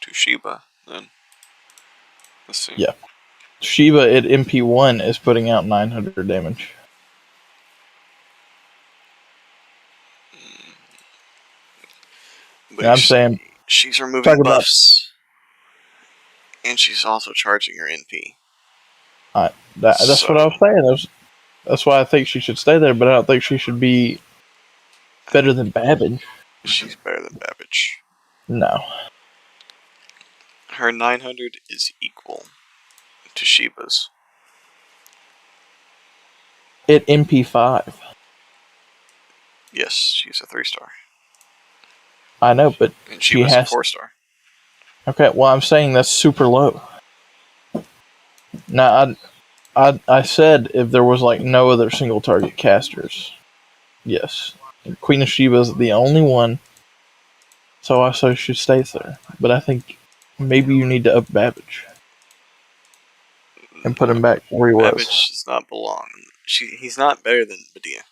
to Sheba, then. Let's see.
Yeah. Shiva at MP1 is putting out 900 damage.
But
And I'm saying,
she's removing
talk about
buffs, and she's also charging her NP.
that's what I was saying. That's why I think she should stay there, but I don't think she should be better than Babbage.
She's better than Babbage.
No.
Her 900 is equal to Shiva's.
At MP5.
Yes, she's a 3-star.
I know, but
And
she
Shiva's a
has
4-star.
Okay, well, I'm saying that's super low. Now, I said if there was like no other single target casters, yes, Queen of Sheba is the only one, so I say she stays there. But I think maybe you need to up Babbage and put him back where he was.
Babbage does not belong. He's not better than Medea.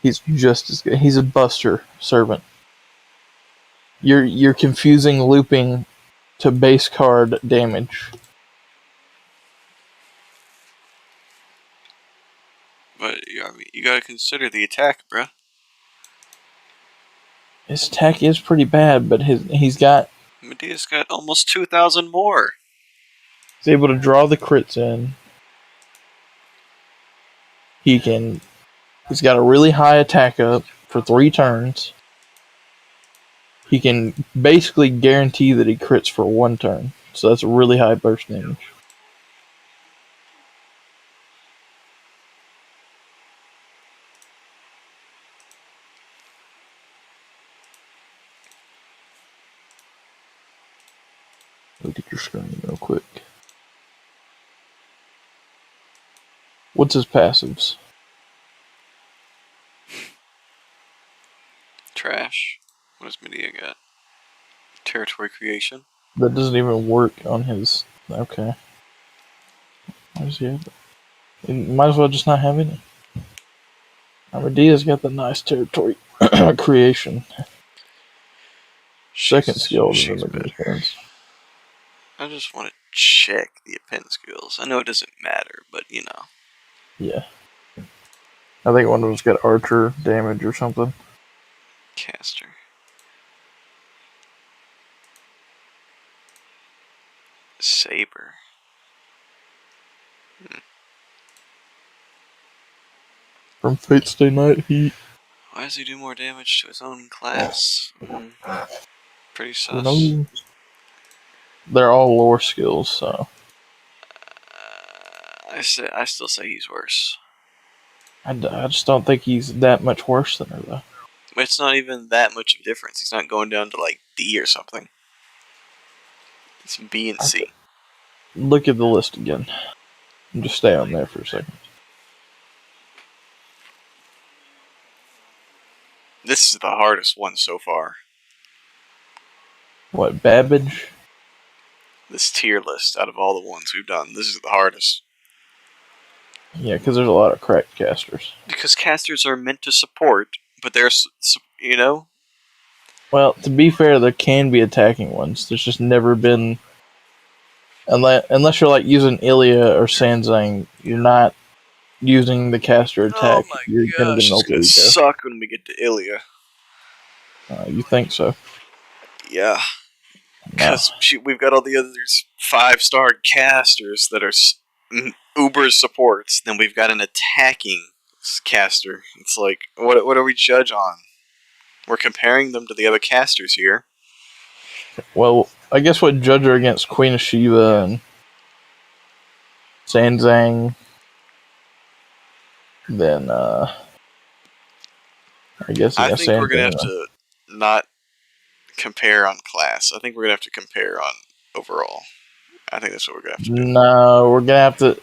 He's just as good. He's a buster servant. You're confusing looping to base card damage.
But I mean, you gotta consider the attack, bruh.
His attack is pretty bad, but he's got.
Medea's got almost 2,000 more.
He's able to draw the crits in. He's got a really high attack up for 3 turns. He can basically guarantee that he crits for 1 turn. So that's a really high burst damage. Look at your screen real quick. What's his passives?
Trash. What does Medea got? Territory creation.
That doesn't even work on his. Okay. Why does he have it? He might as well just not have any. Medea's got the nice territory creation. Second skill doesn't make any sense.
I just want to check the append skills. I know it doesn't matter, but you know.
Yeah. I think one of them's got archer damage or something.
Caster. Saber.
From Fate Stay Night Heat.
Why does he do more damage to his own class? Pretty sus.
No. They're all lore skills, so.
I still say he's worse.
I just don't think he's that much worse than her, though.
It's not even that much of a difference. He's not going down to like D or something. It's B and C.
Look at the list again. And just stay on there for a second.
This is the hardest one so far.
What, Babbage?
This tier list, out of all the ones we've done, this is the hardest.
Yeah, because there's a lot of cracked casters.
Because casters are meant to support, but they're, you know?
Well, to be fair, there can be attacking ones. There's just never been... Unless you're like using Ilya or Sanzang, you're not using the caster attack.
Oh my
you're
gosh,
get an
it's gonna suck when we get to Ilya.
You think so?
Yeah. Because we've got all the other 5-star casters that are uber supports. Then we've got an attacking caster. It's like, what do we judge on? We're comparing them to the other casters here.
Well, I guess what judge her against Queen of Sheba and Sanzang, then I guess
I think we're gonna have
Sanzang,
to not compare on class. I think we're gonna have to compare on overall. I think that's what we're gonna have to do.
No, we're gonna have to.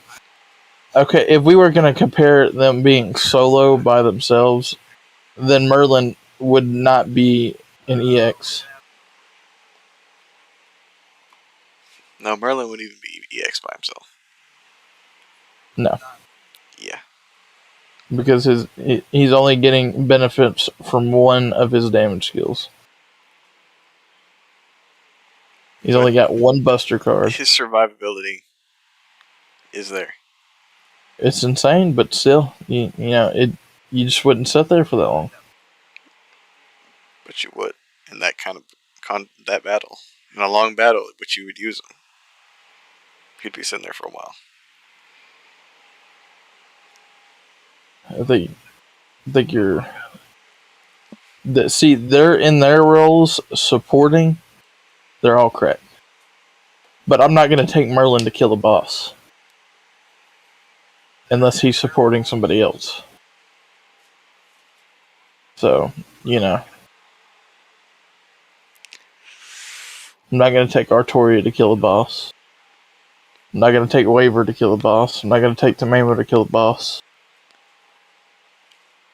Okay, if we were gonna compare them being solo by themselves, then Merlin would not be an EX.
No, Merlin wouldn't even be EX by himself.
No.
Yeah.
Because he's only getting benefits from one of his damage skills. He's only got one buster card.
His survivability is there?
It's insane, but still, you just wouldn't sit there for that long.
But you would in that kind of that battle. In a long battle, but you would use them. You'd be sitting there for a while.
I think you're. See, they're in their roles supporting. They're all correct. But I'm not going to take Merlin to kill a boss unless he's supporting somebody else. So, you know, I'm not going to take Artoria to kill a boss. I'm not going to take Waver to kill a boss. I'm not going to take Tamamo to kill a boss.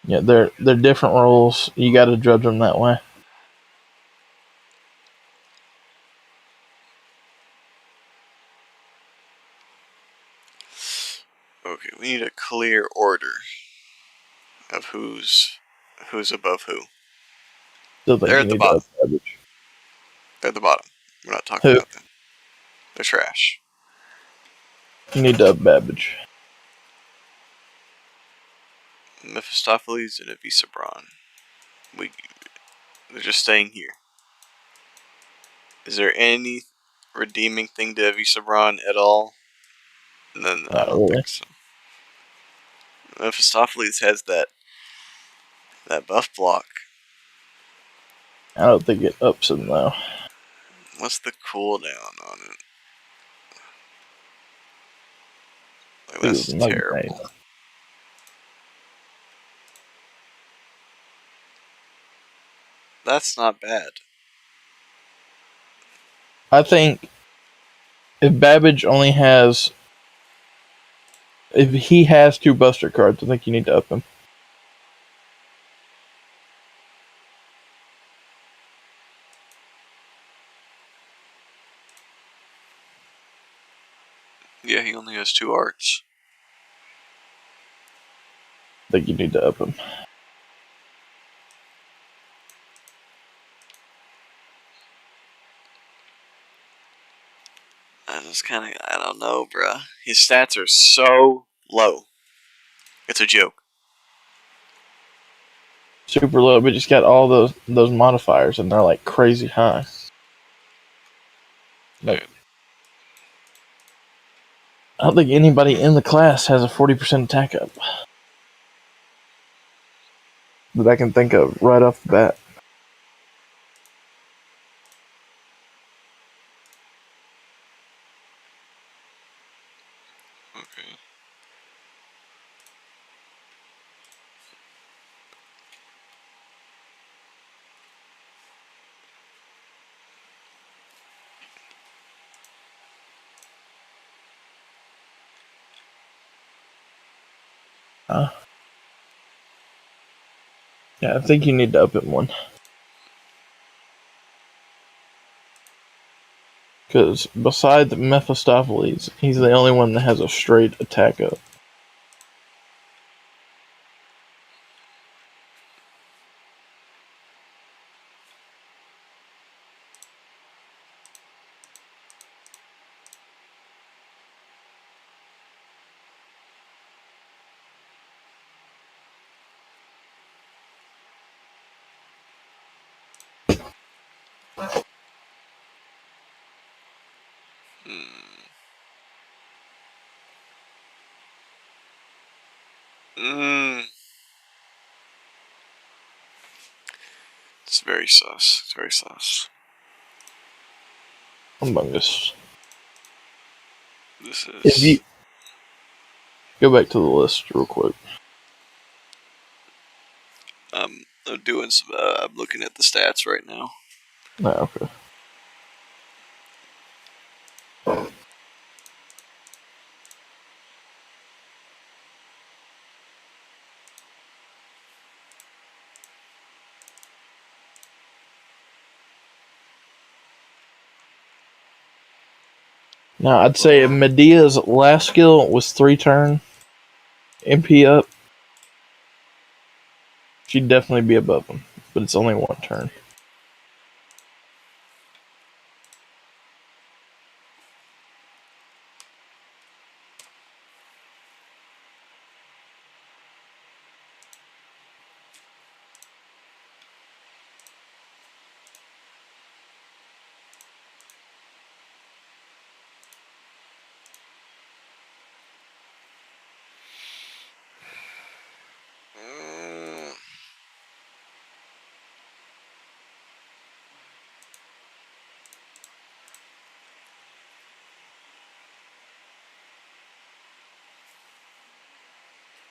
Yeah, they're different roles. You got to judge them that way.
Okay, we need a clear order of who's above who.
Still think
They're
you
at the
need to
bottom.
up Babbage.
They're at the bottom. We're not talking
Who?
about them. They're trash.
You need to up Babbage.
Mephistopheles and Avisa Braun. They're just staying here. Is there any redeeming thing to Avisa Braun at all? And then I
Not
don't
really.
think so. Mephistopheles has that buff block.
I don't think it ups him though.
What's the cooldown on it? Like,
Ooh,
that's
Mug Knight.
terrible. That's not bad.
I think if Babbage only has, if he has 2 Buster cards, I think you need to up him.
Yeah, he only has 2 arts.
I think you need to up him.
I don't know, bruh. His stats are so low. It's a joke.
Super low, but just got all those modifiers, and they're like crazy high. Like, I don't think anybody in the class has a 40% attack up that I can think of right off the bat.
Okay.
Yeah, I think you need to up it one. Because besides Mephistopheles, he's the only one that has a straight attack up.
It's very sus. It's very sus.
Among Us.
This
If
is.
you go back to the list real quick.
I'm doing some. I'm looking at the stats right now.
No, okay. Now, I'd say if Medea's last skill was 3 turn MP up, she'd definitely be above him. But it's only 1 turn.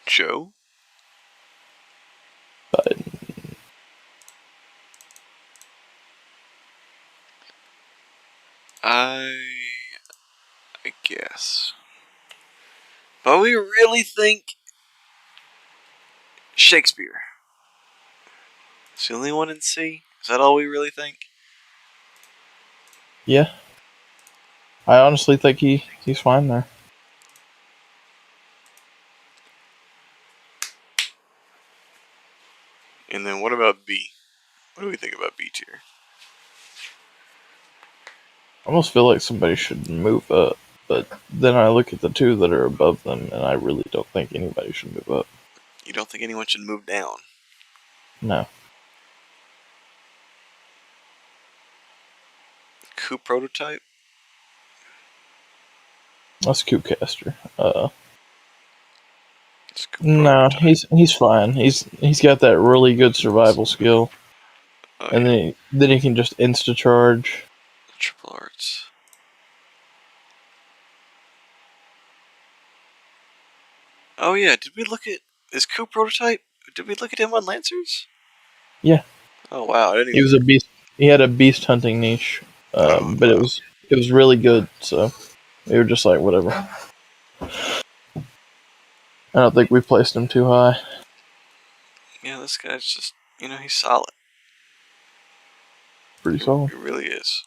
Joe? I guess. But we really think Shakespeare. It's the only one in C? Is that all we really think?
Yeah. I honestly think he's fine there.
And then what about B? What do we think about B tier?
I almost feel like somebody should move up, but then I look at the two that are above them, and I really don't think anybody should move up.
You don't think anyone should move down?
No.
Coupe prototype?
That's Coopcaster.
It's Coupe
No,
prototype.
he's fine. He's got that really good survival skill,
Oh,
and
yeah.
then he can just insta charge.
Triple arts. Oh yeah, did we look at his Coupe prototype? Did we look at him on Lancers?
Yeah.
Oh wow, I didn't
He
even.
was a beast. He had a beast hunting niche,
Oh
but
wow.
it was really good. So we were just like, whatever. I don't think we placed him too high.
Yeah, this guy's just, he's solid.
Pretty solid.
He really is.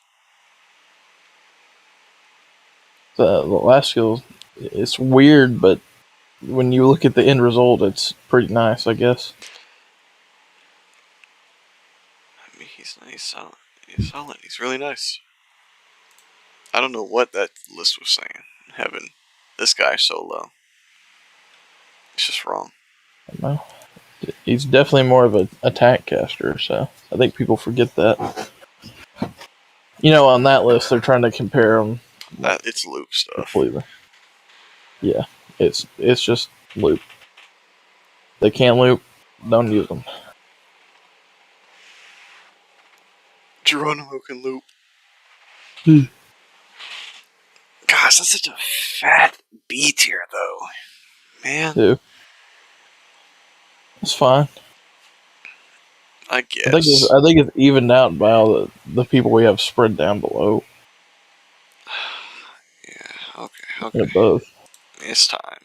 The last skill, it's weird, but when you look at the end result, it's pretty nice, I guess.
I mean, he's solid. He's solid. He's really nice. I don't know what that list was saying. Having this guy so low. It's just wrong.
No. He's definitely more of an attack caster, so I think people forget that. On that list, they're trying to compare them
It's loop stuff.
completely. Yeah, it's just loop. They can't loop, don't use them.
Geronimo can loop.
Hmm.
Gosh, that's such a fat B tier, though. Man,
Too. It's fine.
I guess.
I think it's evened out by all the people we have spread down below
Yeah, okay.
and above.
It's time.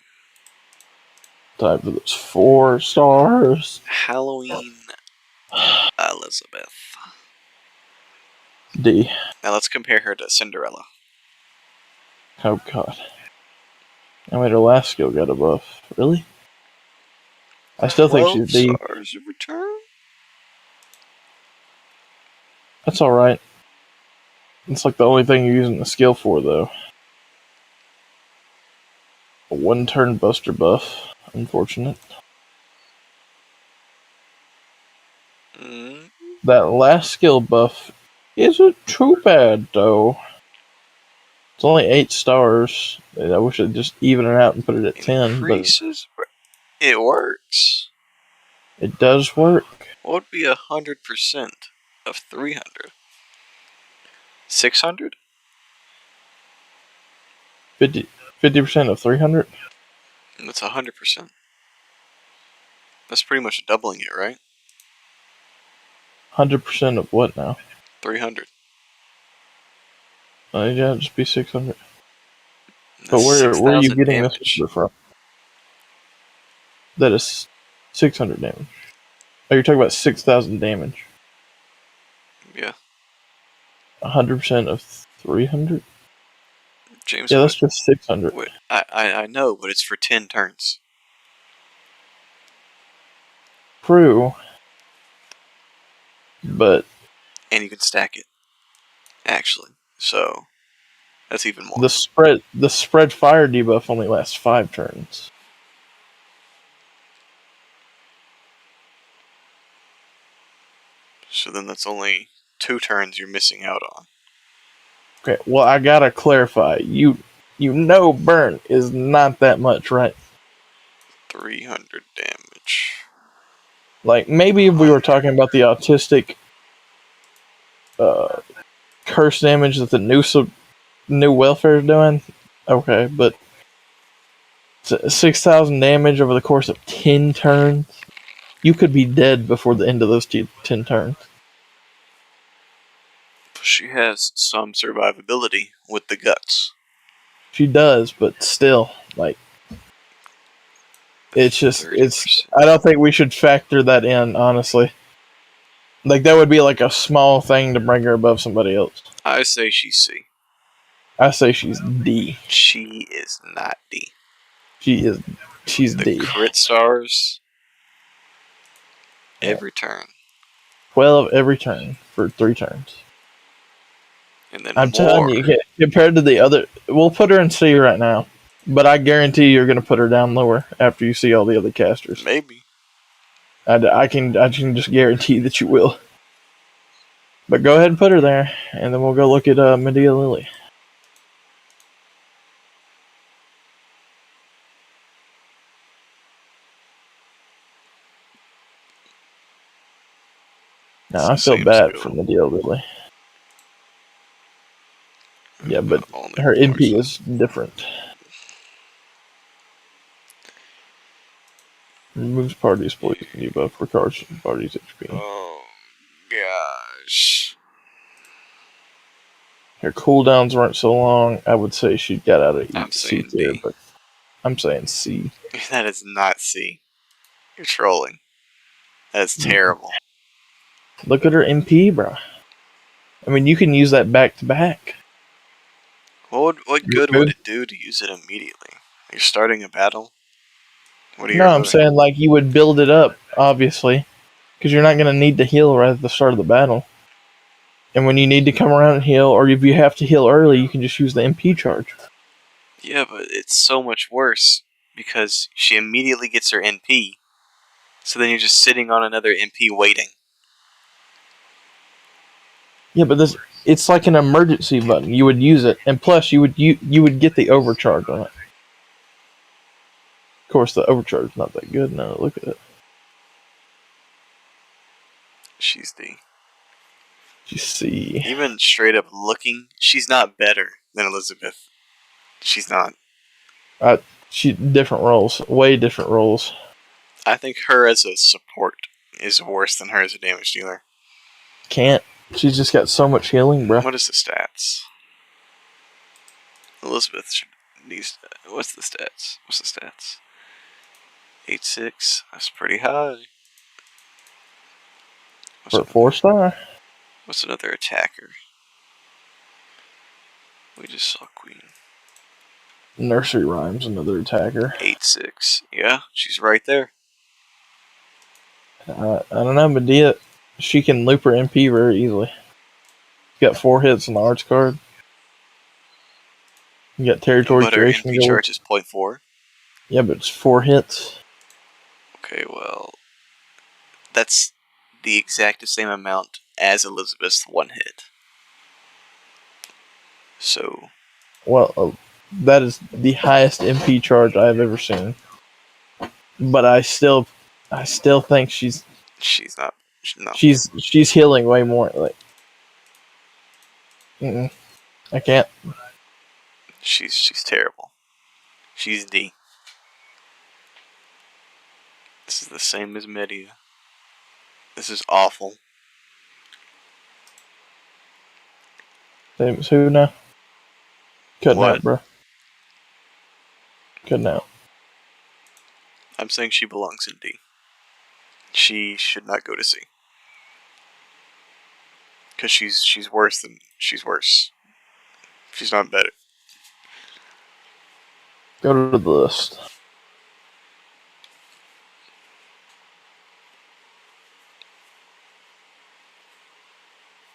Time for those 4 stars.
Halloween Elizabeth.
D.
Now let's compare her to Cinderella.
Oh god. I mean, her last skill got a buff. Really? I still think
12
she's D.
stars of return?
That's alright. It's like the only thing you're using the skill for, though. A 1-turn buster buff. Unfortunate.
Mm.
That last skill buff isn't too bad, though. It's only 8 stars. I wish I'd just even it out and put it at 10, but
Increases? It works.
it does work.
What would be 100% of 300? 600?
50% of 300?
That's 100%. That's pretty much doubling it, right?
100% of what now?
300.
Yeah, it'd just be 600.
That's
But where are you
6,000
getting this
damage.
number from? That is 600 damage. Oh, you're talking about 6,000 damage.
Yeah.
100% of 300?
James,
Yeah, that's just 600.
I know, but it's for 10 turns.
True. But
And you can stack it. Actually. So, that's even more.
the spread fire debuff only lasts 5 turns.
So then that's only 2 turns you're missing out on.
Okay, well, I gotta clarify. You know burn is not that much, right?
300 damage.
Like, maybe if we were talking about the autistic curse damage that the new welfare is doing, okay, but 6,000 damage over the course of 10 turns. You could be dead before the end of those 10 turns.
She has some survivability with the guts.
She does, but still, like, it's just,
30%.
I don't think we should factor that in, honestly. Like, that would be like a small thing to bring her above somebody else.
I say she's C.
I say she's D.
She is not D.
She's
The
D.
crit stars every turn.
12 every turn for 3 turns.
And then
I'm telling you, compared to the other, we'll put her in C right now. But I guarantee you're going to put her down lower after you see all the other casters.
Maybe.
I can just guarantee that you will. But go ahead and put her there, and then we'll go look at Medea Lily. Now, I feel bad for Medea Lily. Yeah, but her MP is different. Removes parties poison debuff for cards and parties HP.
Oh, gosh.
Her cooldowns weren't so long. I would say she got out of C tier,
D.
but I'm saying C.
That is not C. You're trolling. That's terrible.
Look at her MP, bro. I mean, you can use that back to back.
What good would it do to use it immediately? You're starting a battle?
No, I'm saying like you would build it up, obviously, because you're not going to need to heal right at the start of the battle. And when you need to come around and heal, or if you have to heal early, you can just use the MP charge.
Yeah, but it's so much worse because she immediately gets her NP. So then you're just sitting on another MP waiting.
Yeah, but it's like an emergency button. You would use it, and plus you would get the overcharge on it. Of course, the overcharge is not that good now. Look at it.
She's D.
You see,
even straight up looking, she's not better than Elizabeth. She's not.
She different roles, way different roles.
I think her as a support is worse than her as a damage dealer.
Can't. She's just got so much healing, bro.
What is the stats? Elizabeth needs. What's the stats? 8-6. That's pretty high.
For a 4-star?
What's another attacker? We just saw Queen.
Nursery Rhymes, another attacker.
8-6. Yeah, she's right there.
I don't know, Medea, she can loop her MP very easily. Got 4 hits on the arts card. You got territory creation.
But her MP charge is 0.4.
Yeah, but it's 4 hits.
Okay, well, that's the exact same amount as Elizabeth's 1 hit. So.
Well, that is the highest MP charge I have ever seen. But I still think she's
not. No.
She's healing way more. Like, I can't.
She's terrible. She's D. This is the same as Medea. This is awful.
Same as who now? Cutting
What?
out, bro. Cutting out.
I'm saying she belongs in D. She should not go to C. Because she's worse than she's worse. She's not better.
Go to the list.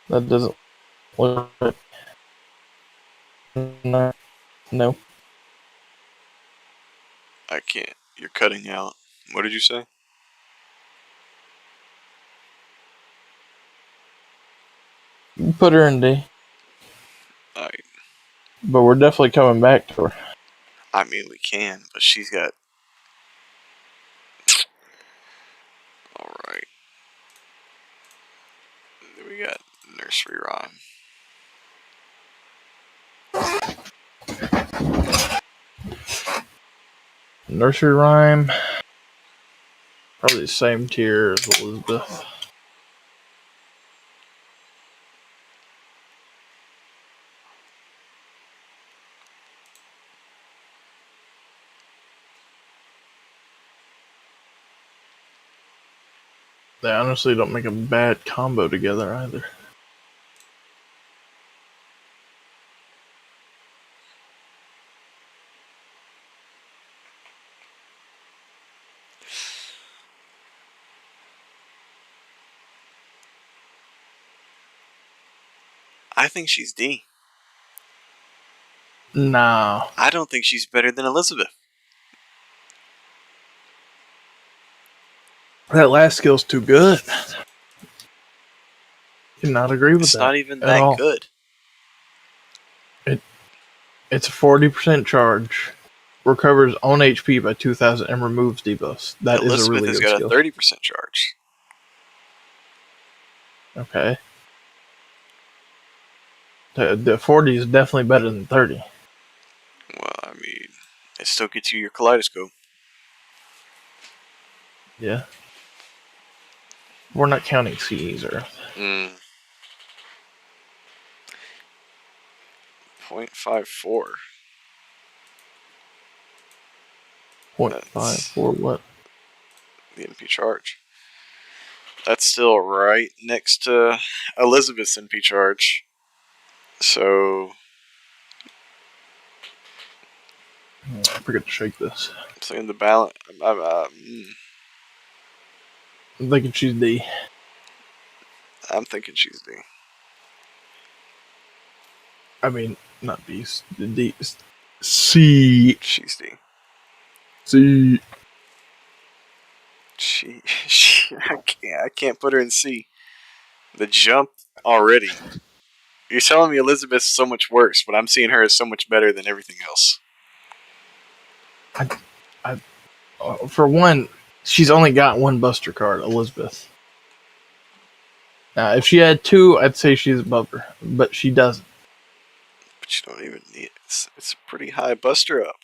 That doesn't look right. No.
I can't. You're cutting out. What did you say?
Put her in D.
Alright.
But we're definitely coming back to her.
I mean, we can, but she's got. Alright. We got Nursery Rhyme.
Nursery Rhyme, probably the same tier as Elizabeth. They honestly don't make a bad combo together either.
I think she's D.
Nah.
I don't think she's better than Elizabeth.
That last skill's too good. Cannot agree with
It's
that.
not even
at
that
all.
good.
It's a 40% charge. Recovers own HP by 2,000 and removes debuffs. That is a
Elizabeth
really
has
good
got
skill.
a 30% charge.
Okay. The 40 is definitely better than 30.
Well, I mean, it still gets you your kaleidoscope.
Yeah. We're not counting CEs, Earth.
0.54.
0.5 for what?
The NP charge. That's still right next to Elizabeth's NP charge. So,
I forget to shake this.
I'm saying the balance.
I'm thinking she's D.
I'm thinking she's D.
I mean, not B. D. C.
She's D.
C.
I can't put her in C. The jump already. You're telling me Elizabeth's so much worse, but I'm seeing her as so much better than everything else.
For one, she's only got one Buster card, Elizabeth. Now, if she had two, I'd say she's above her, but she doesn't.
But you don't even need it. It's a pretty high Buster up.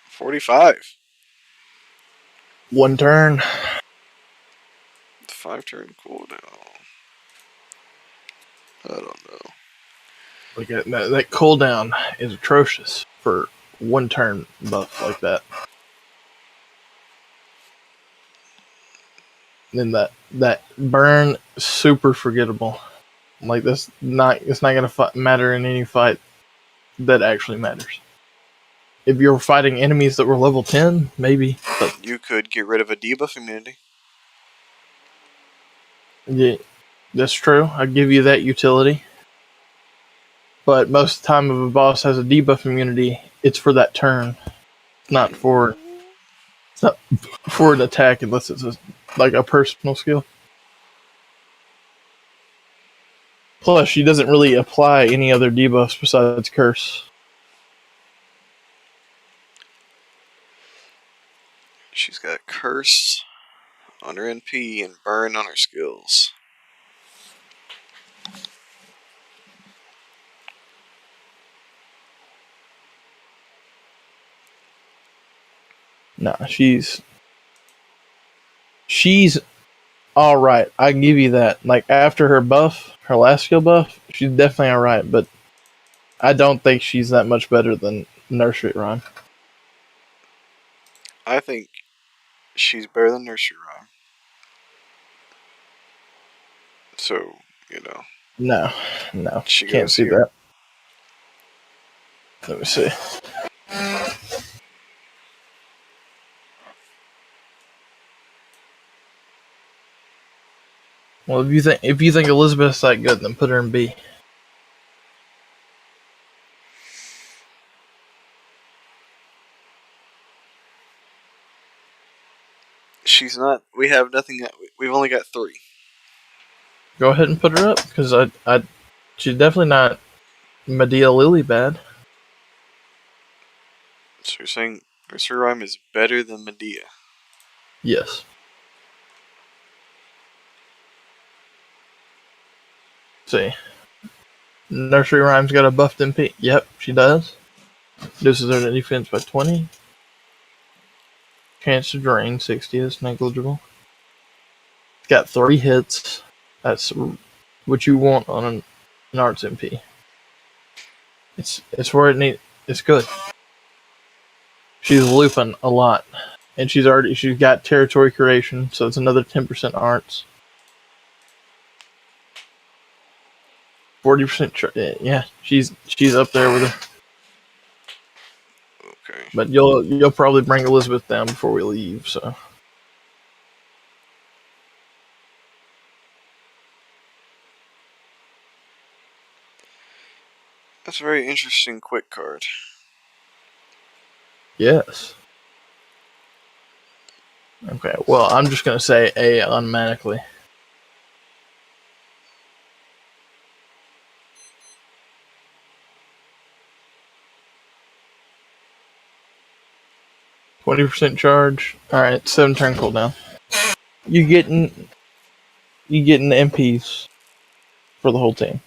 45.
One turn.
5-turn cooldown. I don't know.
Like that cooldown is atrocious for one turn buff like that. And then that burn, super forgettable. Like it's not gonna matter in any fight that actually matters. If you're fighting enemies that were level 10, maybe. But
You could get rid of a debuff immunity.
yeah, that's true. I give you that utility. But most of the time, if a boss has a debuff immunity, it's for that turn, not for an attack, unless it's like a personal skill. Plus, she doesn't really apply any other debuffs besides Curse.
She's got Curse on her NP and Burn on her skills.
Nah, she's all right. I give you that. Like after her buff, her last skill buff, she's definitely all right. But I don't think she's that much better than Nursery Rhyme.
I think she's better than Nursery Rhyme. So,
No,
she
can't
goes
see
here.
that. Let me see. Well, if you think Elizabeth's that good, then put her in B.
She's not. We have nothing. We've only got 3.
Go ahead and put her up because she's definitely not Medea Lily bad.
So you're saying Nursery Rhyme is better than Medea?
Yes. See, Nursery Rhyme's got a buffed MP. Yep, she does. Reduces her defense by 20. Chance to drain 60 is negligible. It's got 3 hits. That's what you want on an Arts MP. It's where it need. It's good. She's looping a lot, and she's got territory creation, so it's another 10% Arts. 40%. Yeah, she's up there with her.
Okay.
But you'll probably bring Elizabeth down before we leave. So
That's a very interesting quick card.
yes. Okay. Well, I'm just gonna say A automatically. %20 charge. All right, 7-turn cooldown. You getting the MPs for the whole team.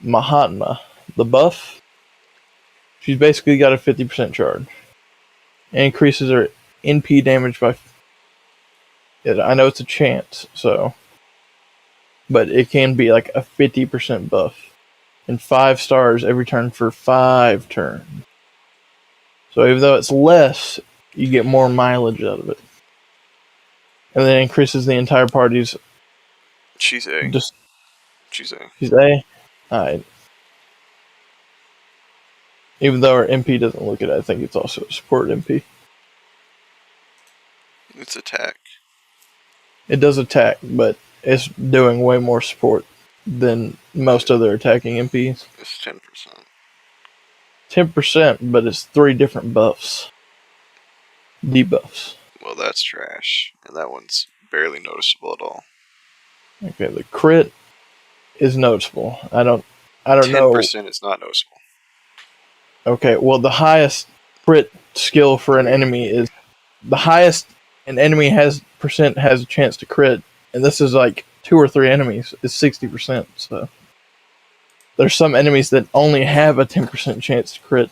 Mahatma, the buff. She's basically got a 50% charge. It increases her NP damage by. I know it's a chance, so, but it can be like a 50% buff, and 5 stars every turn for 5 turns. So even though it's less, you get more mileage out of it. And then it increases the entire party's.
She's A.
Just
She's A.
she's A. Alright. Even though her MP doesn't look it, I think it's also a support MP.
It's attack.
It does attack, but it's doing way more support than most other attacking MPs.
It's 10%.
10%, but it's 3 different buffs. Debuffs.
Well, that's trash. And that one's barely noticeable at all.
Okay, the crit is noticeable. I don't
10%
know.
is not noticeable.
Okay, well, the highest crit skill for an enemy is the highest an enemy has a chance to crit, and this is like 2 or 3 enemies is 60%. So there's some enemies that only have a 10% chance to crit.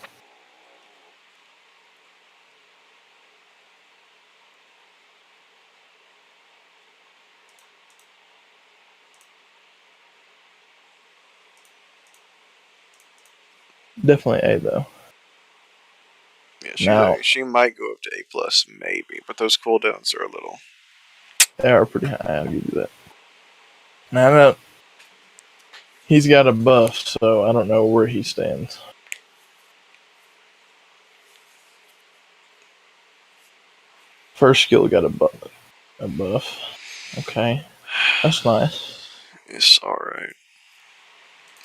Definitely A though.
Yeah, she might go up to A plus, maybe, but those cooldowns are a little.
They are pretty high. I'll give you that. Now he's got a buff, so I don't know where he stands. First skill got a buff. Okay, that's nice.
It's alright.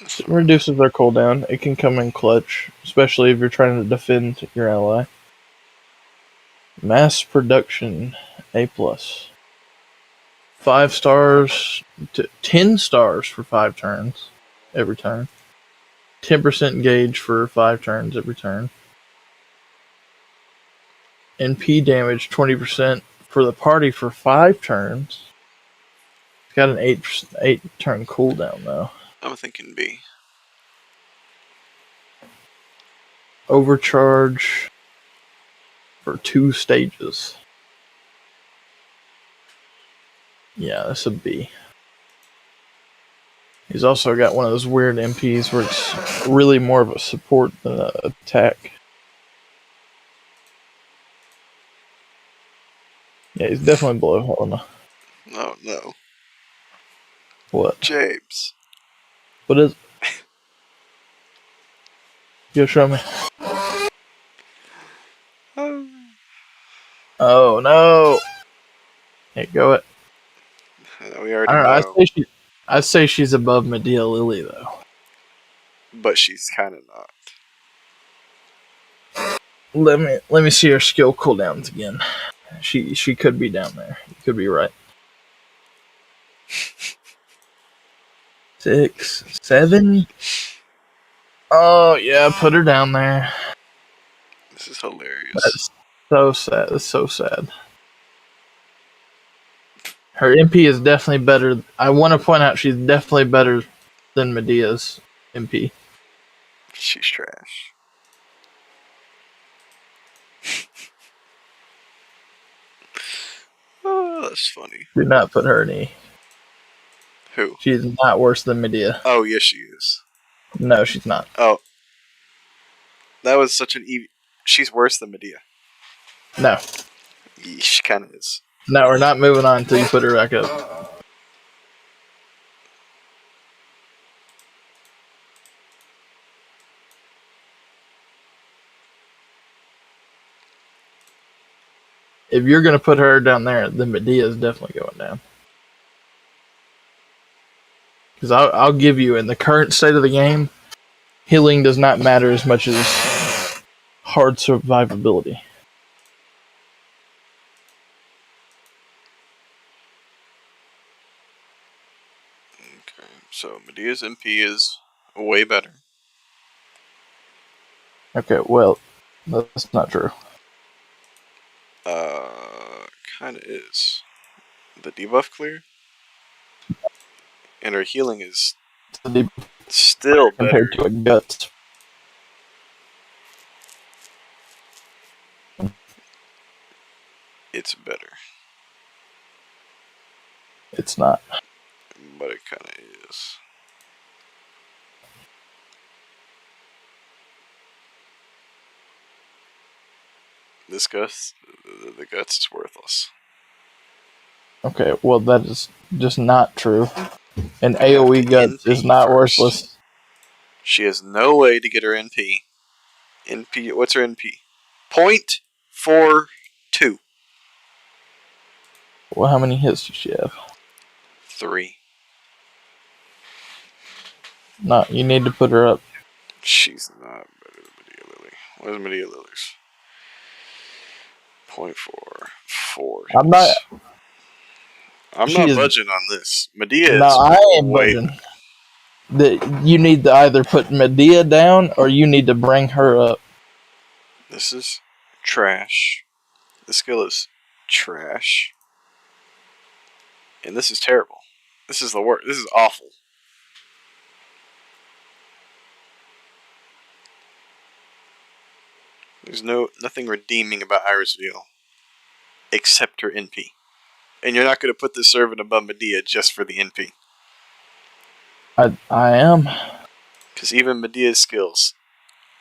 It reduces their cooldown. It can come in clutch, especially if you're trying to defend your ally. Mass production, A+. 5 stars to 10 stars for 5 turns every turn. 10% gauge for 5 turns every turn. NP damage 20% for the party for 5 turns. It's got an 8 turn cooldown though.
I'm thinking B.
Overcharge for 2 stages. Yeah, that's a B. He's also got one of those weird MPs where it's really more of a support than an attack. Yeah, he's definitely below Helena.
Oh no.
What?
James.
What is it? Go show me. Oh no! Hey, go it.
We already know.
I'd say she's above Medea Lily though.
But she's kind of not.
Let me see her skill cooldowns again. She could be down there. You could be right. 6, 7. Oh yeah, put her down there.
This is hilarious.
That's so sad. That's so sad. Her MP is definitely better. I want to point out she's definitely better than Medea's MP.
She's trash. Oh, that's funny.
Do not put her in E.
Who?
She is not worse than Medea.
Oh, yes, she is.
No, she's not.
Oh, that was such an E. She's worse than Medea.
No.
She kind of is.
No, we're not moving on until you put her back up. If you're going to put her down there, then Medea is definitely going down. Because I'll give you, in the current state of the game, healing does not matter as much as hard survivability.
Okay, so Medea's MP is way better.
Okay, well, that's not true.
Kind of is. The debuff clear? And her healing is still better.
Compared to a guts.
It's better.
It's not.
But it kind of is. This guts, the guts is worthless.
Okay, well, that is just not true. And AoE guts is not
first.
worthless.
She has no way to get her NP. NP, what's her NP? 0.42.
Well, how many hits does she have?
3.
No, you need to put her up.
She's not better than Medea Lily. What is Medea Lily's? 0.44. I'm not budging on this. Medea
no,
is
I am budging. You need to either put Medea down or you need to bring her up.
This is trash. The skill is trash. And this is terrible. This is the worst. This is awful. There's nothing redeeming about Iris Veil. Except her NP. And you're not going to put this servant above Medea just for the NP.
I am.
Because even Medea's skills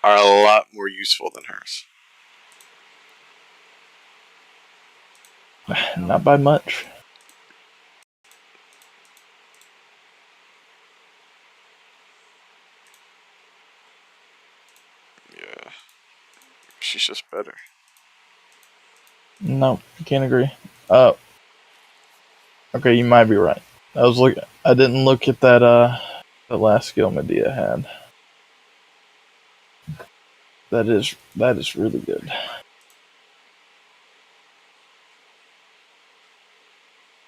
are a lot more useful than hers.
Not by much.
Yeah. She's just better.
No, I can't agree. Okay, you might be right. I didn't look at that last skill Medea had. That is really good.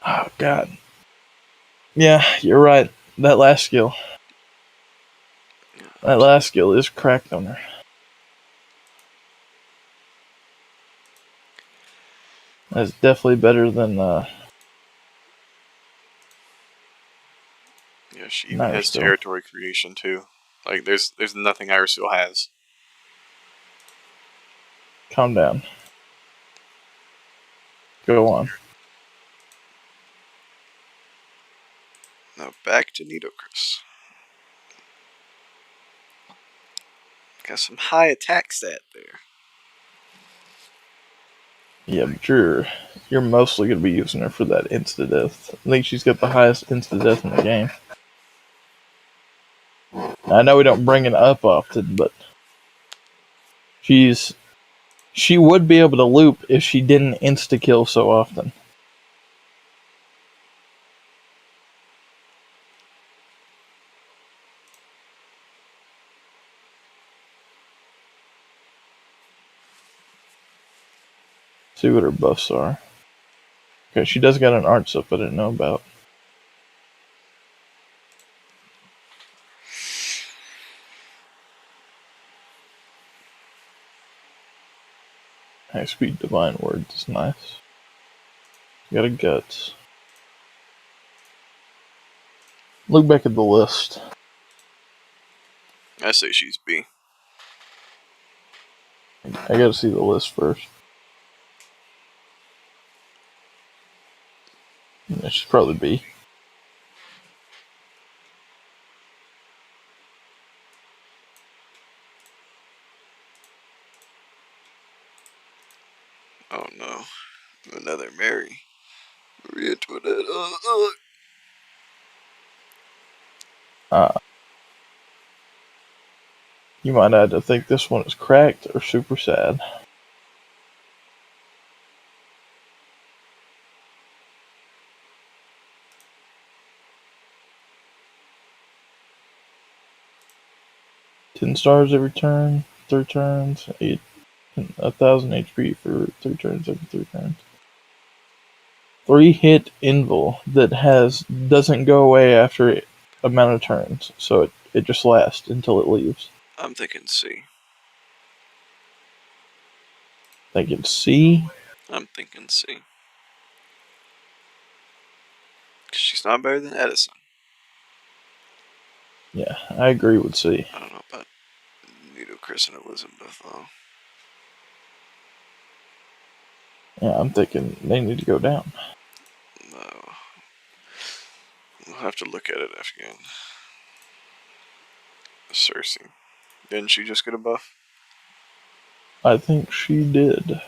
Oh god. Yeah, you're right. That last skill is cracked on her. That's definitely better than
Yeah, she even has territory creation too. Like there's nothing Iris Veil has.
Calm down. Go on.
Now back to Nidocris. Got some high attack stat there.
Yeah, but you're mostly going to be using her for that insta-death. I think she's got the highest insta-death in the game. Now, I know we don't bring it up often, but she would be able to loop if she didn't insta-kill so often. See what her buffs are. Okay, she does got an art stuff I didn't know about. High speed divine words is nice. Got a guts. Look back at the list.
I say she's B.
I gotta see the list first. It should probably be.
Oh no. Another Mary. Marie Antoinette.
You might either think this one is cracked or super sad. $10 every turn, 3 turns, 1,000 HP for 3 turns every 3 turns. 3-hit invul that doesn't go away after amount of turns, so it just lasts until it leaves.
I'm thinking C.
Thinking C.
I'm thinking C. Cause she's not better than Edison.
Yeah, I agree with C.
I don't know about Nito, Chris, and Elizabeth though.
Yeah, I'm thinking they need to go down.
No. We'll have to look at it again. Cersei. Didn't she just get a buff?
I think she did.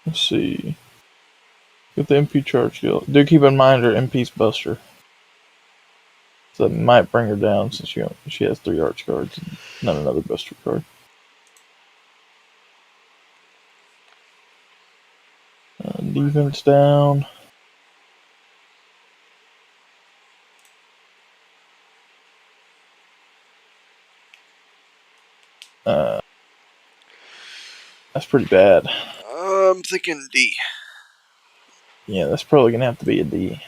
Let's see. Get the MP charge deal. Do keep in mind her MP's Buster. So that might bring her down since she has 3 arch cards and not another Buster card. Defense down. That's pretty bad.
I'm thinking D.
Yeah, that's probably gonna have to be a D.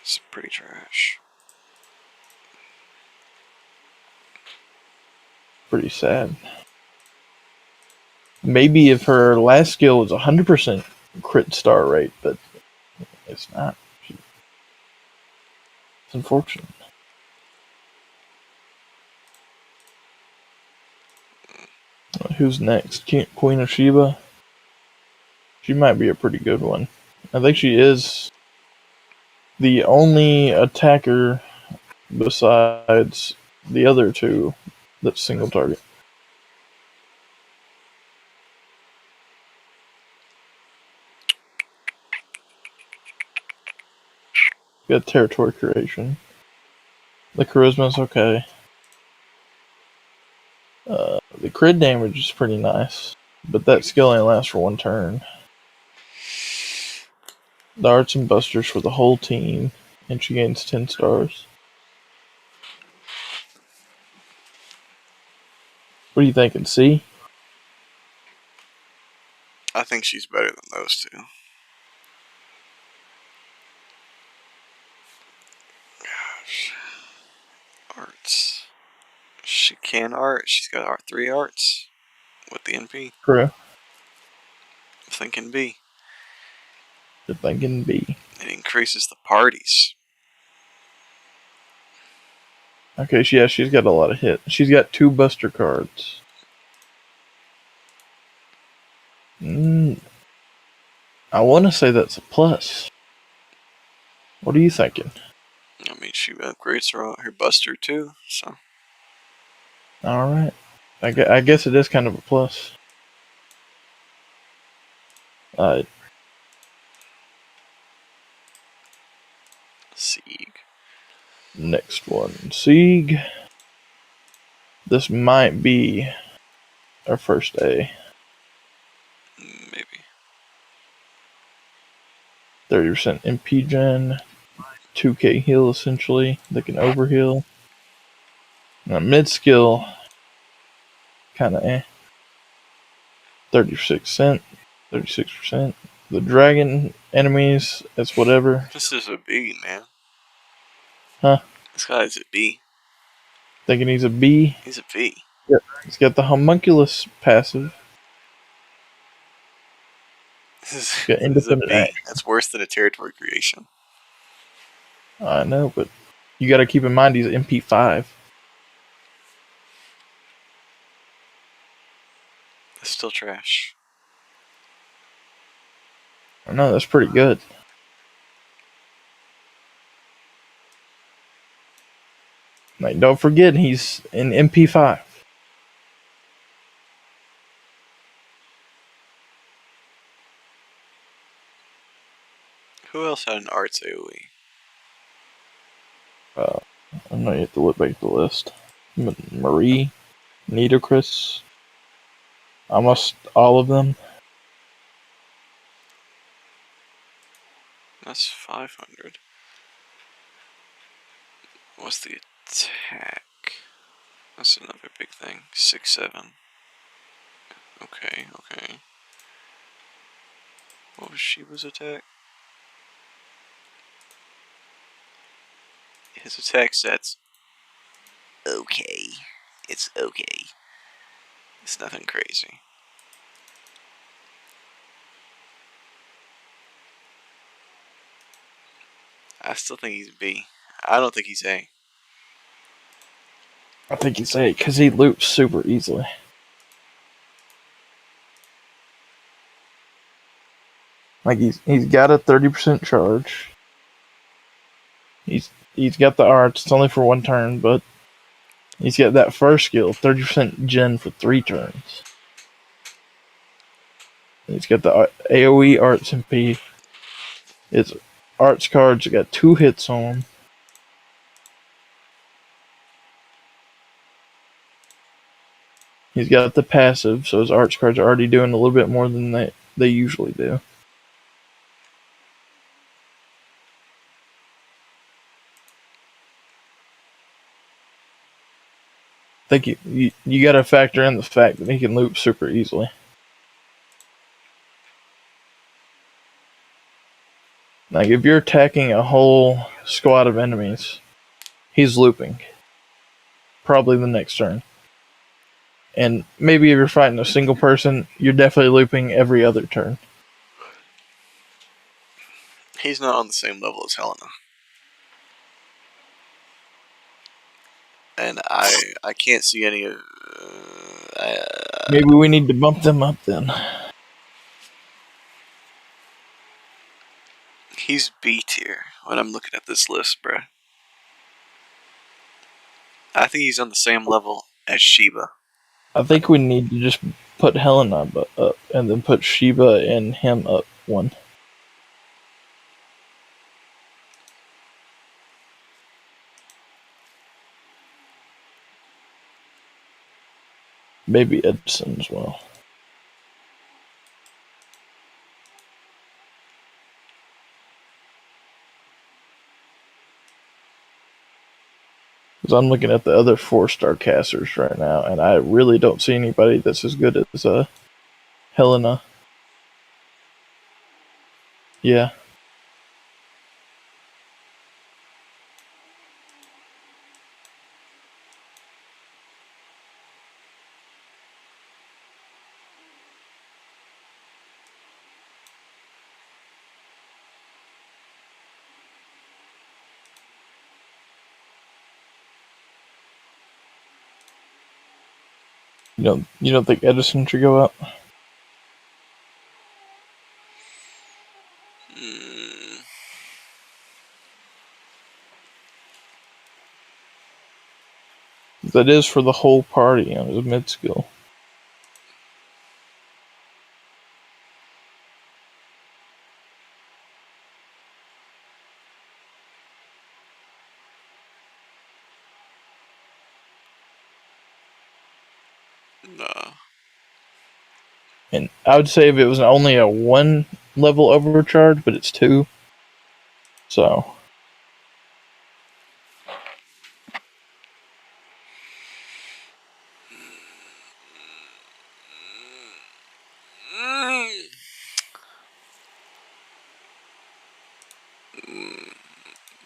It's pretty trash.
Pretty sad. Maybe if her last skill was 100% crit star rate, but it's not. It's unfortunate. Who's next? Queen of Sheba? She might be a pretty good one. I think she is the only attacker besides the other two that's single target. Got territory creation. The charisma's okay. The crit damage is pretty nice, but that skill only lasts for 1 turn. The arts and busters for the whole team, and she gains 10 stars. What are you thinking, C?
I think she's better than those two. Gosh. Arts. She can art. She's got 3 arts with the NP.
True.
I'm thinking B.
You're thinking B.
It increases the parties.
Okay, she's got a lot of hit. She's got 2 buster cards. I want to say that's a plus. What are you thinking?
I mean, she upgrades her buster too, so.
Alright. I guess it is kind of a plus.
Sieg.
Next one. Sieg. This might be our first A.
Maybe.
30% MP gen. 2k heal essentially. They can overheal. Now mid skill. Kinda eh. 36%. 36%. The dragon enemies, it's whatever.
This is a B, man.
Huh?
This guy's a B.
Thinking he's a B.
He's a B.
Yep. He's got the homunculus passive.
This
Got
is a
independent
B.
action.
That's worse than a territory creation.
I know, but you got to keep in mind he's MP5.
That's still trash.
I know, that's pretty good. Like, don't forget he's an MP5.
Who else had an arts AoE?
I know you have to look back at the list. Marie, Nitocris, almost all of them.
That's 500. What's the attack? That's another big thing. 6-7. Okay, okay. What was Shiba's attack? His attack set's okay. It's okay. It's nothing crazy. I still think he's B. I don't think he's A.
I think he's 8 because he loops super easily. Like he's got a 30% charge. He's got the arts. It's only for one turn, but he's got that first skill, 30% gen for 3 turns. He's got the AoE arts MP. His arts cards got 2 hits on them. He's got the passive, so his arts cards are already doing a little bit more than they usually do. I think you got to factor in the fact that he can loop super easily. Like if you're attacking a whole squad of enemies, he's looping. Probably the next turn. And maybe if you're fighting a single person, you're definitely looping every other turn.
He's not on the same level as Helena. And I can't see any of.
Maybe we need to bump them up then.
He's B tier when I'm looking at this list, bruh. I think he's on the same level as Shiba.
I think we need to just put Helena up and then put Shiba and him up one. Maybe Edson as well. Because I'm looking at the other 4-star casters right now, and I really don't see anybody that's as good as Helena. Yeah. You don't think Edison should go up? That is for the whole party on his mid skill.
Nah.
And I would say if it was only a 1 level overcharge, but it's 2. So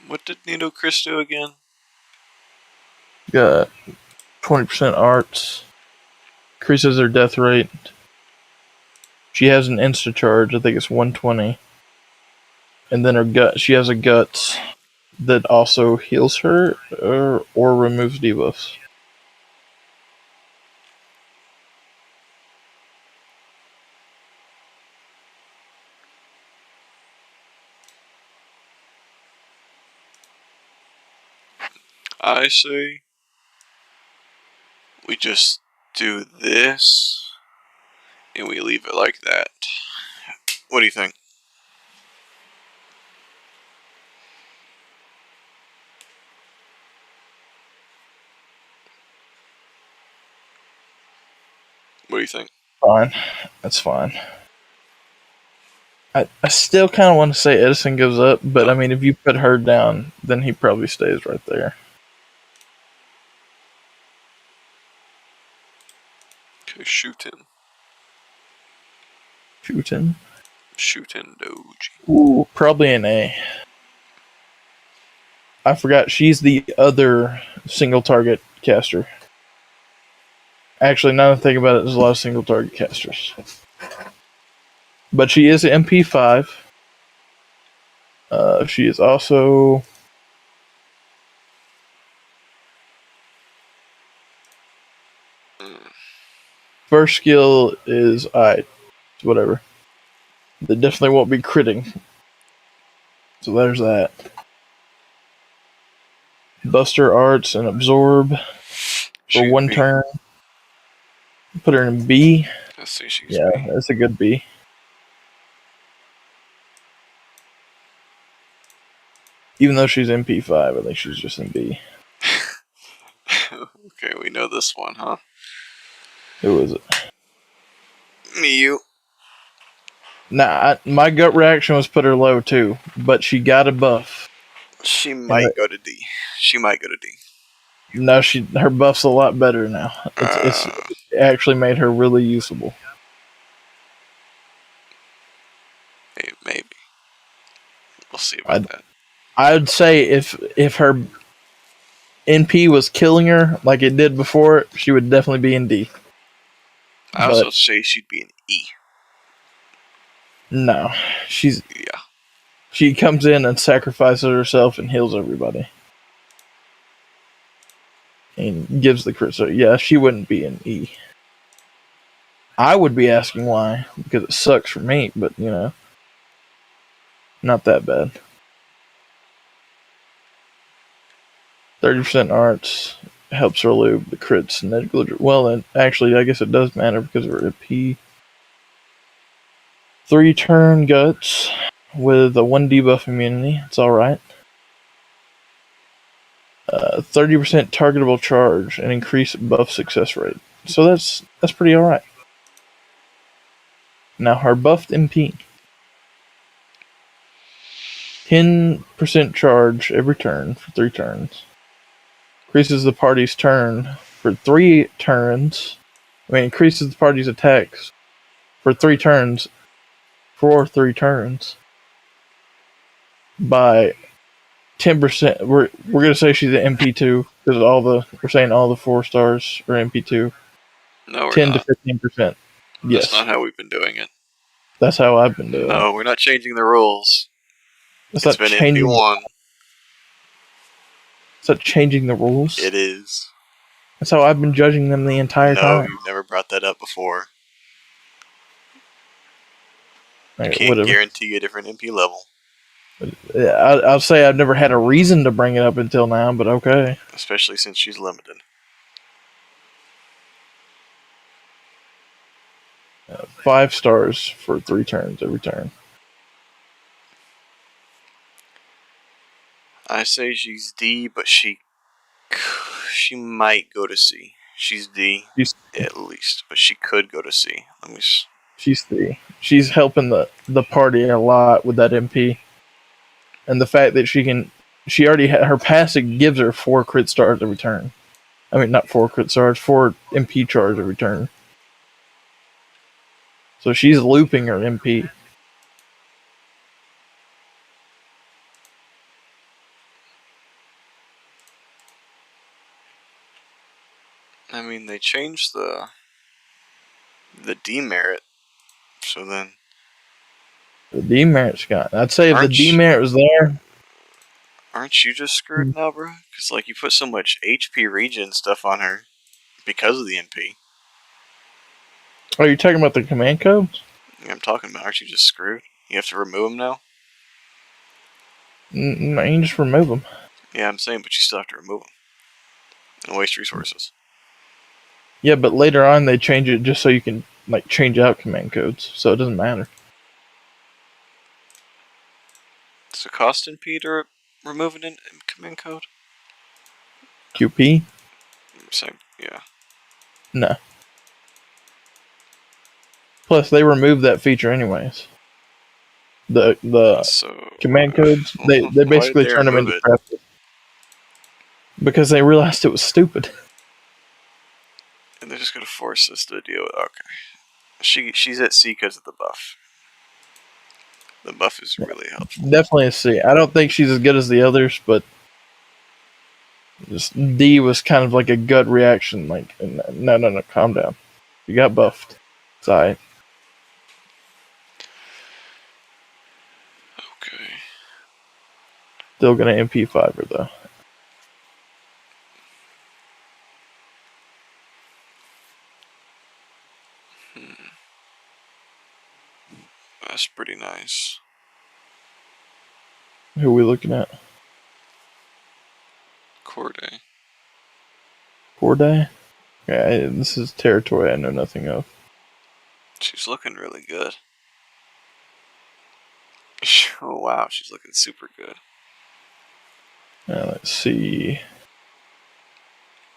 What did Nitocris do again?
got 20% arts. Increases her death rate. She has an insta charge, I think it's 120. And then her gut, she has a guts that also heals her or removes debuffs.
I say we just do this and we leave it like that. What do you think? What do you think?
Fine. That's fine. I still kind of want to say Edison goes up, but I mean, if you put her down, then he probably stays right there.
Okay, shooting.
Shooting.
Shooting Doge.
Ooh, probably an A. I forgot she's the other single target caster. Actually, now that I think about it, there's a lot of single target casters. But she is MP5. She is also first skill is whatever. They definitely won't be critting. So there's that. Buster Arts and Absorb for
She's
one
B.
turn. Put her in B.
Let's see, she's
Yeah,
B.
that's a good B. Even though she's MP5, I think she's just in B.
Okay, we know this one, huh?
Who is it?
You.
Nah, my gut reaction was put her low too, but she got a buff.
She might go to D. She might go to D.
No, her buff's a lot better now. It's
Uh,
actually made her really usable.
maybe. We'll see about that.
I'd say if her NP was killing her like it did before, she would definitely be in D.
I also say she'd be an E.
No,
Yeah.
she comes in and sacrifices herself and heals everybody. And gives the crit. So yeah, she wouldn't be an E. I would be asking why, because it sucks for me, but you know, not that bad. 30% arts helps relieve the crits negligible. Well, and actually, I guess it does matter because of her P. 3-turn guts with a 1 debuff immunity. It's alright. 30% targetable charge and increased buff success rate. So that's pretty alright. Now her buffed MP. 10% charge every turn for 3 turns. Increases the party's turn for 3 turns. Increases the party's attacks for 3 turns for 3 turns by 10%. We're gonna say she's an MP2 because we're saying all the 4 stars are MP2.
No, we're
10 to
not.
15%.
That's
Yes,
not how we've been doing it.
that's how I've been doing it.
No, we're not changing the rules.
It's
It's
not
been
changing.
MP1.
It's not changing the rules.
It is.
That's how I've been judging them the entire
No,
time.
you've never brought that up before. You
Right,
can't
whatever.
guarantee a different MP level.
I'll say I've never had a reason to bring it up until now, but okay.
Especially since she's limited.
5 stars for 3 turns every turn.
I say she's D, but she might go to C. She's D at least, but she could go to C.
She's C. She's helping the party a lot with that MP, and the fact that she already her passive gives her 4 crit stars every turn. I mean, not 4 crit stars, 4 MP charge every turn. So she's looping her MP.
I mean, they changed the demerit, so then
The demerit's gone. I'd say if the
Aren't
demerit was there,
Aren't you just screwed now, bro? Because, like, you put so much HP regen stuff on her because of the NP.
Are you talking about the command codes?
Yeah, I'm talking about, aren't you just screwed? You have to remove them now?
No, you can just remove them.
Yeah, I'm saying, but you still have to remove them. And waste resources.
Yeah, but later on they change it just so you can like change out command codes, so it doesn't matter.
Does it cost NP to remove an command code?
QP?
I'm saying, yeah.
No. Plus, they removed that feature anyways. The
So,
command codes, they
why did
basically
they
turn them
remove
into
it?
crap because they realized it was stupid.
And they're just gonna force us to deal with. Okay, she's at C because of the buff. The buff is really helpful.
Definitely a C. I don't think she's as good as the others, but just D was kind of like a gut reaction. Like, no, calm down. You got buffed. It's alright.
Okay.
Still gonna MP5 her though.
That's pretty nice.
Who are we looking at?
Corday.
Corday? Yeah, this is territory I know nothing of.
She's looking really good. Oh wow, she's looking super good.
Let's see.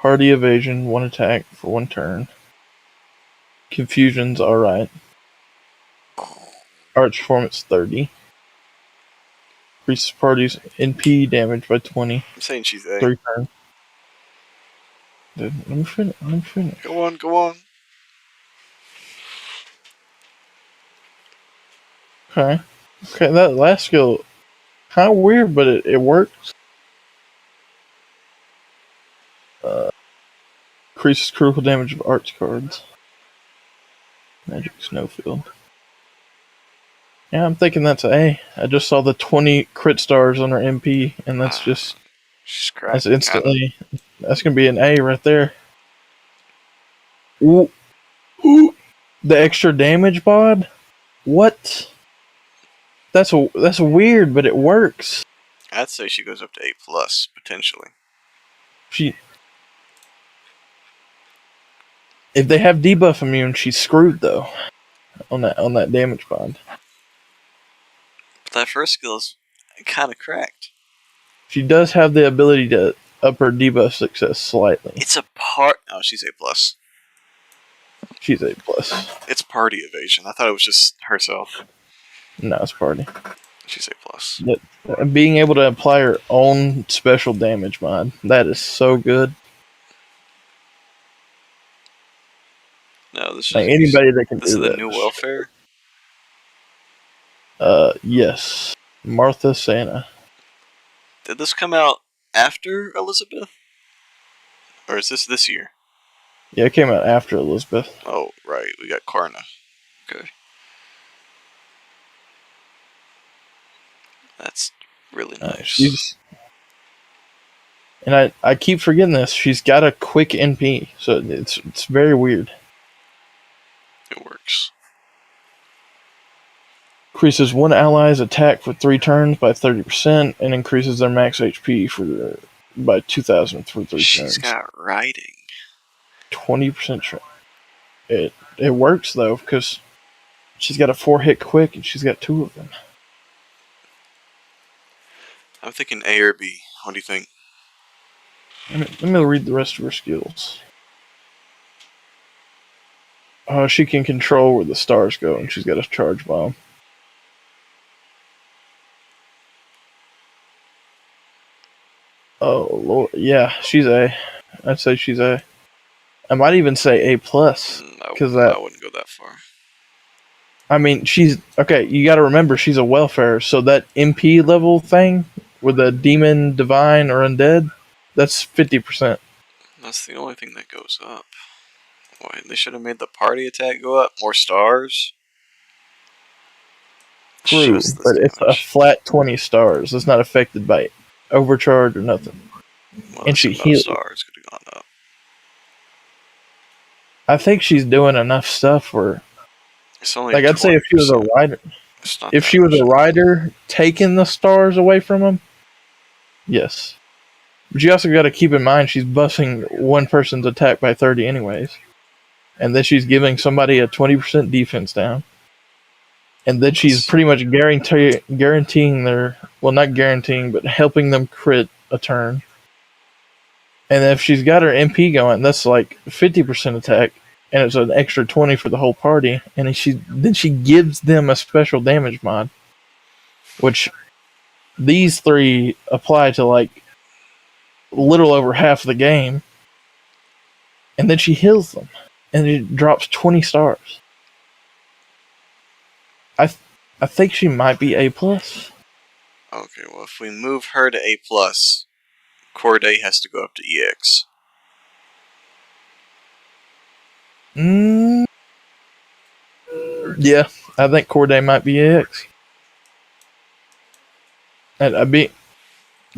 Hardy evasion, 1 attack for 1 turn. Confusion's alright. Arch performance 30. Increases party's NP damage by 20.
I'm saying she's A.
3 turns. Let me finish.
Go on, go on.
Okay. Okay, that last skill, kind of weird, but it works. Increases critical damage of arch cards. Magic Snowfield. Yeah, I'm thinking that's A. I just saw the 20 crit stars on her MP, and that's just...
She's
That's
cracking.
instantly... That's going to be an A right there. Ooh. Ooh. The extra damage bod? What? That's weird, but it works.
I'd say she goes up to A plus potentially.
If they have debuff immune, she's screwed though. On that damage bod.
But that first skill is kind of cracked.
She does have the ability to up her debuff success slightly.
It's a part. Oh, she's A plus.
She's A plus.
It's party evasion. I thought it was just herself.
No, it's party.
She's A plus.
Being able to apply her own special damage mod, that is so good.
No, this is
like anybody that can
this
do
is the
that.
new welfare.
Yes, Martha Santa.
Did this come out after Elizabeth, or is this year?
Yeah, it came out after Elizabeth.
Oh, right. We got Karna. Okay. That's really nice.
And I keep forgetting this. She's got a quick NP, so it's very weird.
It works.
Increases one ally's attack for 3 turns by 30%, and increases their max HP by 2,000 for 3 turns.
She's got riding.
20% chance. It works though, because she's got a 4-hit quick, and she's got 2 of them.
I'm thinking A or B. What do you think?
Let me read the rest of her skills. She can control where the stars go, and she's got a charge bomb. Oh Lord, yeah, she's A. I'd say she's A. I might even say A plus, because
I wouldn't go that far.
I mean, she's okay. You got to remember, she's a welfare, so that MP level thing with a demon, divine, or undead, that's 50%.
That's the only thing that goes up. Why, they should have made the party attack go up. More stars.
True, but it's a flat 20 stars. It's not affected by overcharge or nothing.
Well,
And
this
she
enough
healed.
stars could have gone up.
I think she's doing enough stuff where,
It's only
like, I'd say if she was a
20%.
rider,
It's not
if
that
she was
much.
a rider taking the stars away from him, yes. But you also got to keep in mind she's buffing one person's attack by 30 anyways. And then she's giving somebody a 20% defense down. And then she's
That's,
pretty much guaranteeing their, well, not guaranteeing, but helping them crit a turn. And if she's got her MP going, that's like 50% attack, and it's an extra 20 for the whole party. And then she gives them a special damage mod, which these three apply to like a little over half the game. And then she heals them, and it drops 20 stars. I think she might be A+.
okay, well, if we move her to A+, Corday has to go up to EX.
Yeah, I think Corday might be AX. And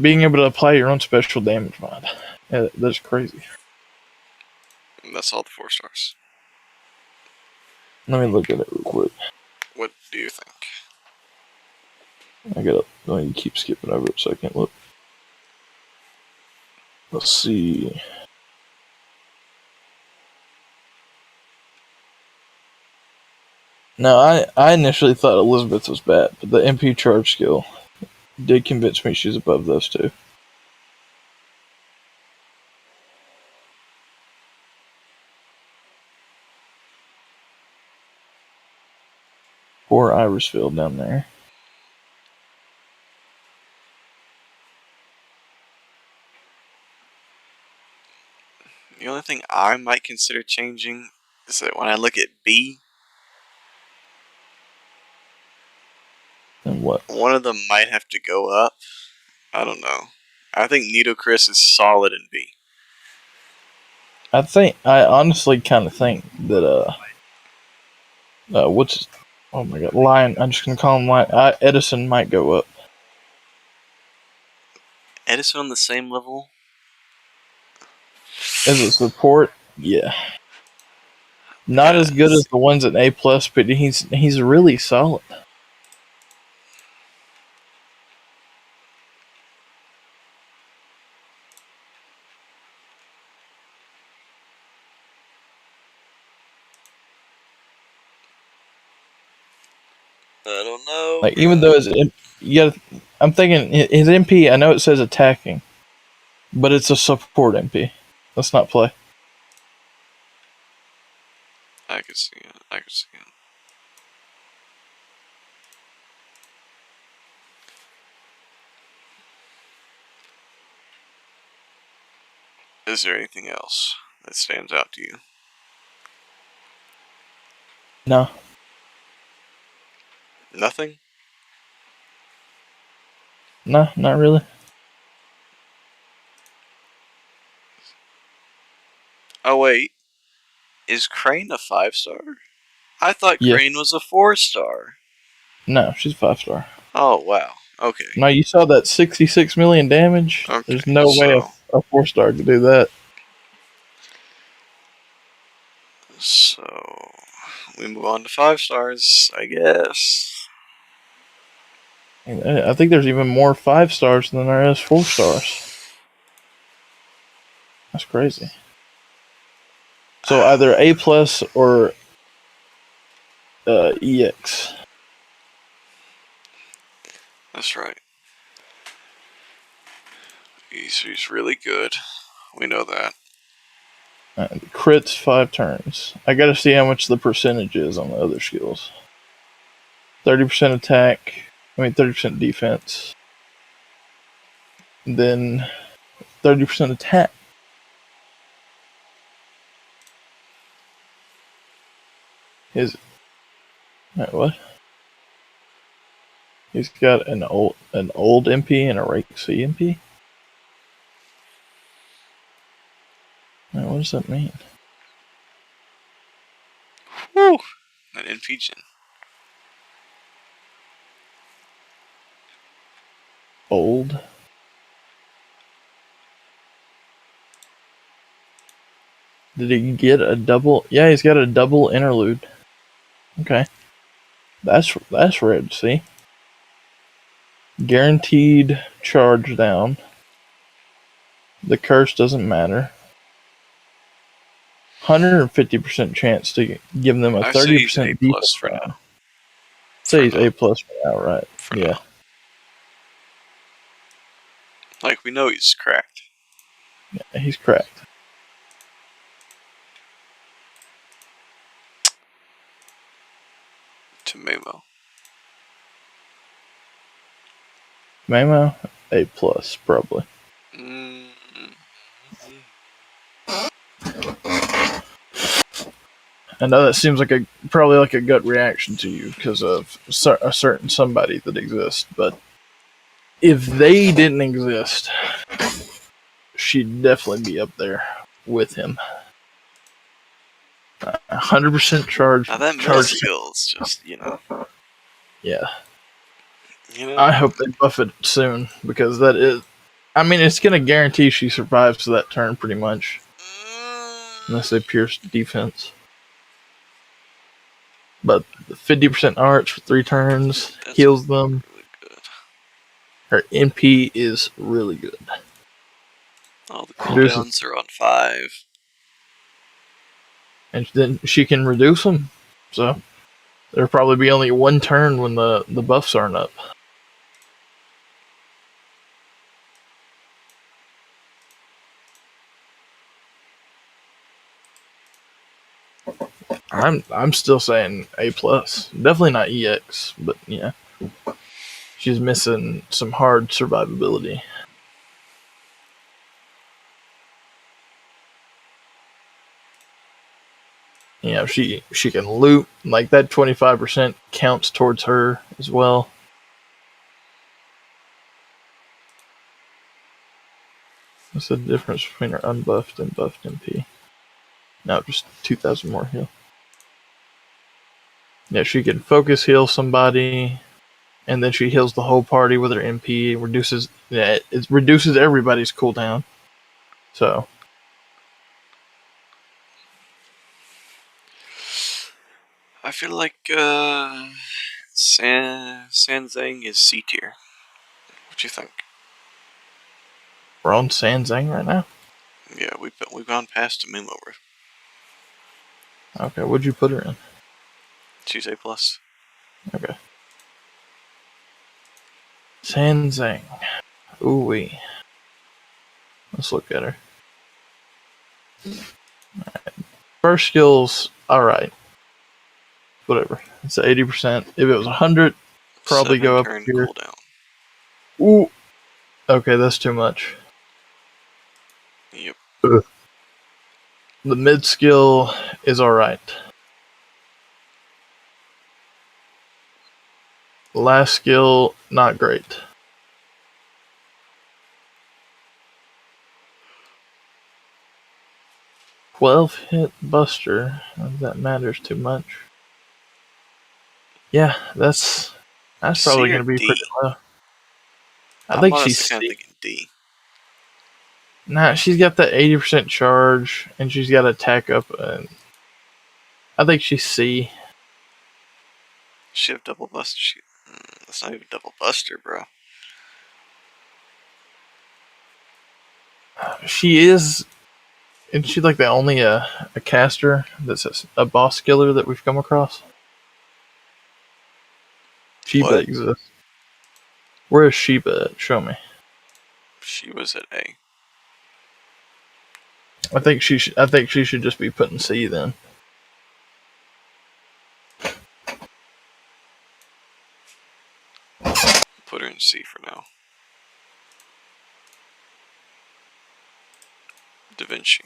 being able to apply your own special damage mod, that's crazy.
And that's all the 4 stars.
Let me look at it real quick.
What do you think?
I gotta. Let me keep skipping over it so I can't look. Let's see. Now, I initially thought Elizabeth was bad, but the MP charge skill did convince me she's above those two. Poor Irisville down there.
The only thing I might consider changing is that when I look at B,
And what?
one of them might have to go up. I don't know. I think Nitocris is solid in B.
I honestly kind of think that what's, oh my god, Lion. I'm just gonna call him Lion. Edison might go up.
Edison on the same level?
As a support, yeah. Not as good as the ones at A+, but he's really solid.
I don't know.
Like, even though I'm thinking his MP. I know it says attacking, but it's a support MP. Let's not play.
I could see it. I could see it. Is there anything else that stands out to you?
No,
Nothing?
not really.
Oh, wait. Is Crane a 5-star? I thought
Yeah,
Crane was a 4-star.
no, she's 5-star.
Oh, wow. Okay.
Now you saw that 66 million damage.
Okay,
There's no way
so
a 4-star could do that.
we move on to 5 stars, I guess.
I think there's even more 5-stars than there is 4-stars. That's crazy. So either A+ or EX.
That's right. He's really good. We know that.
Crits 5 turns. I gotta see how much the percentage is on the other skills. 30% attack. 30% defense. Then 30% attack. Wait, what? He's got an old MP and a Rexy MP? Wait, what does that mean?
Whew! An infusion.
Old? Did he get a double? Yeah, he's got a double interlude. Okay. That's rare to see. Guaranteed charge down. The curse doesn't matter. 150% chance to give them a
I say he's A
30%
plus
defense
for
round.
now.
Say he's A plus for now, right?
For
Yeah.
now. Like, we know he's cracked.
Yeah, he's cracked.
To Mamo.
Mamo, A plus probably. I know that seems like probably like a gut reaction to you because of a certain somebody that exists, but if they didn't exist, she'd definitely be up there with him. 100% charge.
Now that middle skill is just,
Yeah.
You know?
I hope they buff it soon because that is. I mean, it's going to guarantee she survives that turn pretty much. Unless they pierce defense. But 50% arch for 3 turns heals them.
Really good.
Her NP is really good.
All the cooldowns are on 5.
And then she can reduce them. So there'll probably be only 1 turn when the buffs aren't up. I'm still saying A plus. Definitely not EX, but yeah. She's missing some hard survivability. You know, she can loot, like that 25% counts towards her as well. What's the difference between her unbuffed and buffed MP? No, just 2,000 more heal. Yeah, she can focus heal somebody, and then she heals the whole party with her MP. It reduces everybody's cooldown. So
I feel like Sanzang is C tier. What you think?
we're on Sanzang right now.
Yeah, we've gone past Mimo.
Okay, what'd you put her in?
She's A plus.
Okay. Sanzang. Ooh wee. Let's look at her. Right. First skill's alright. Whatever. It's 80%. If it was 100, probably go up here.
Cooldown.
Ooh. Okay, that's too much.
Yep.
The mid skill is alright. Last skill, not great. Hit Buster. That matters too much. Yeah, that's probably going to be pretty low. I think she's
kind of thinking D.
Nah, she's got that 80% charge, and she's got attack up. And I think she's C.
She have double buster. That's not even double buster, bro.
She is. Isn't she like the only a caster that's a boss killer that we've come across? Sheba exists. Where is Sheba at? Show me.
She was at A.
I think she should just be put in C then.
Put her in C for now. Da Vinci.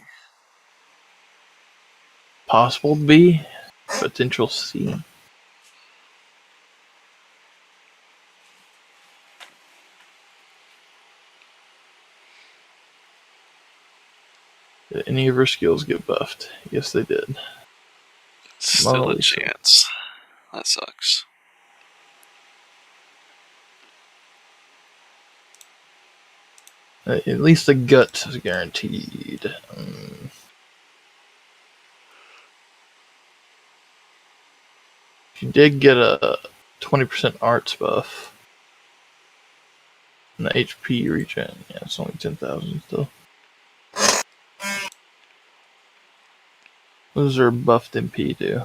Possible B, potential C. Did any of her skills get buffed? Yes, they did.
Still a chance. That sucks.
At least the gut is guaranteed. She did get a 20% arts buff. And the HP regen, yeah, it's only 10,000 still. What does her buffed MP do?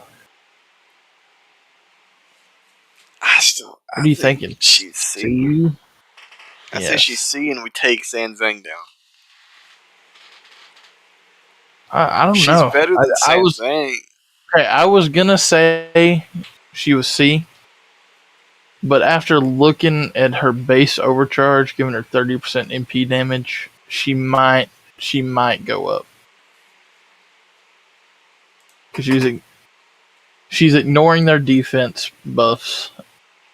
What are you
think
thinking?
she's C.
C?
I say she's C and we take Sanzang down.
I don't
She's
know.
better than
I was
Sanzang.
okay. I was gonna say she was C, but after looking at her base overcharge, giving her 30% MP damage, she might go up because she's ignoring their defense buffs,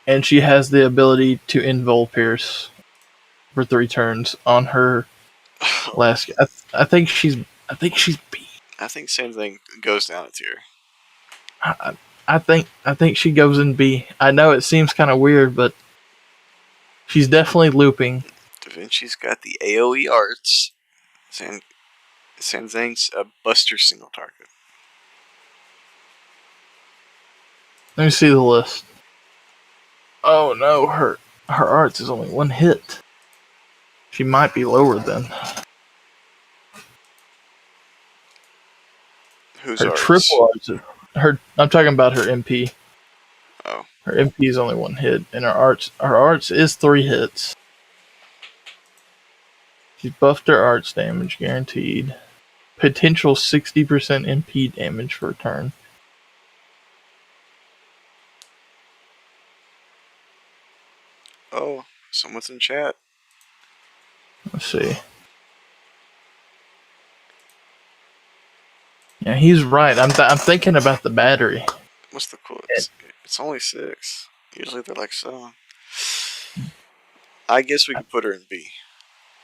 and she has the ability to invul pierce for 3 turns on her last. I think she's B.
I think Sanzang goes down a tier.
I think she goes in B. I know it seems kind of weird, but she's definitely looping.
Da Vinci's got the AoE arts. Sanzang's a buster single target.
Let me see the list. Oh no, her arts is only 1 hit. She might be lower then.
Who's
Her
arts?
triple arts. I'm talking about her MP.
Oh.
Her MP is only 1 hit, and her arts is 3 hits. She's buffed her arts damage guaranteed. Potential 60% MP damage for a turn.
Oh, someone's in chat.
Let's see. Yeah, he's right. I'm thinking about the battery.
What's the cool? It's only 6. Usually they're like 7. I guess we could put her in B.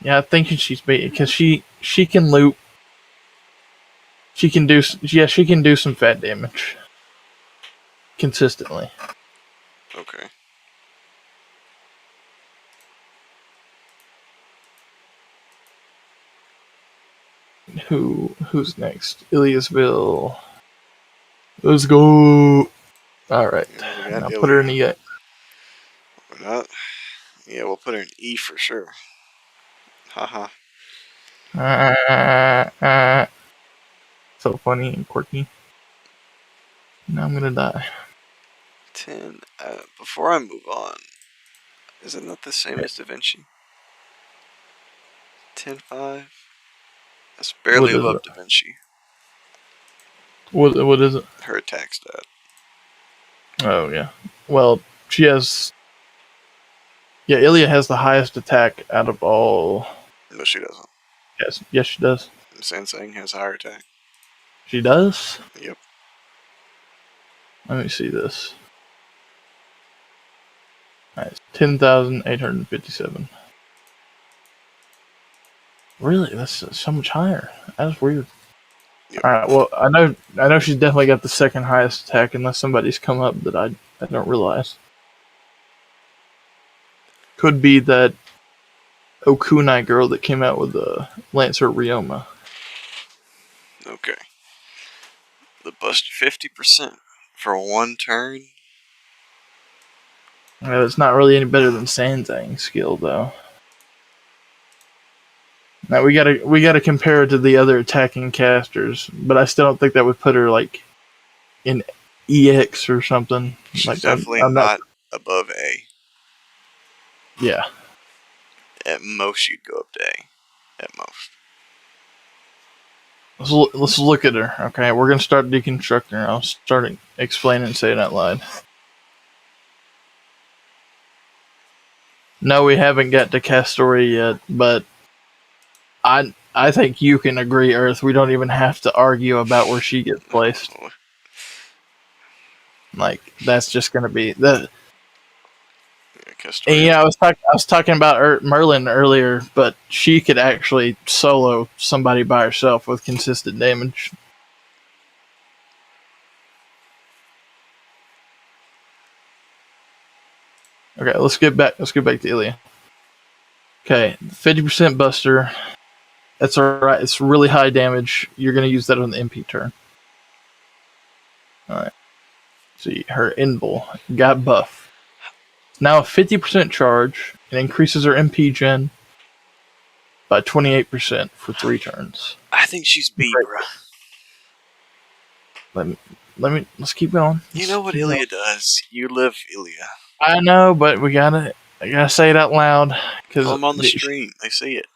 Yeah, I'm thinking she's B because she can loop. She can do some fat damage consistently.
Okay.
Who's next? Iliasville. Let's go. All right.
Yeah,
Now put her in EX.
We're not. Yeah, we'll put her in E for sure. Haha.
So funny and quirky. Now I'm gonna die.
10. Before I move on, is it not the same as Da Vinci? 10-5. That's barely above Da Vinci.
What is it?
Her attack stat.
Oh yeah. Well, she has. Yeah, Ilya has the highest attack out of all.
No, she doesn't.
Yes, she does.
Sansang has higher attack.
She does?
Yep.
Let me see this. Nice. 10,857. Really? That's so much higher. That's weird.
Yep.
Alright, well, I know she's definitely got the second highest attack unless somebody's come up that I don't realize. Could be that Okunai girl that came out with the Lancer Ryoma.
Okay. The bust 50% for 1 turn.
It's not really any better than Sanzang's skill though. Now we gotta compare it to the other attacking casters, but I still don't think that would put her like in EX or something.
She's
like
definitely
I'm
not above A.
Yeah.
At most, you'd go up to A. At most.
Let's look at her. Okay, we're gonna start deconstructing her. I'll start explaining and saying it out loud. No, we haven't got to Castoria yet, but I think you can agree, Earth. We don't even have to argue about where she gets placed. Like that's just gonna be the. And, yeah, I was talking about Merlin earlier, but she could actually solo somebody by herself with consistent damage. Okay, let's get back to Ilya. Okay, 50% Buster. That's alright. It's really high damage. You're gonna use that on the MP turn. Alright. See, her Invul got buff. Now a 50% charge and increases her MP gen by 28% for 3 turns.
I think she's B,
Great.
bro.
Let's keep going.
You know what Ilya does? You live Ilya.
I know, but I gotta say it out loud because
Tell them on the stream. They see it.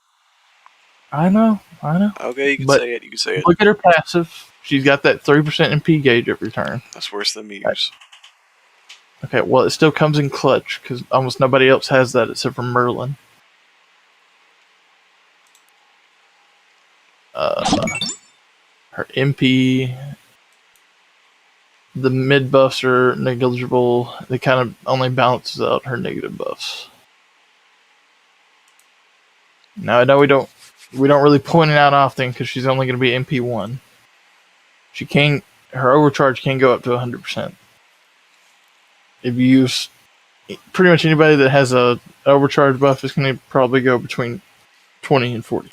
I know.
Okay, you can
But
say it. You can say it.
look at her passive. She's got that 3% MP gauge every turn.
That's worse than Muse.
Okay, well, it still comes in clutch because almost nobody else has that except for Merlin. Her MP, the mid buffs are negligible. They kind of only balances out her negative buffs. Now I know we don't really point it out often because she's only going to be MP 1. Her overcharge can go up to 100%. If you use pretty much anybody that has a overcharge buff, is going to probably go between 20 and 40.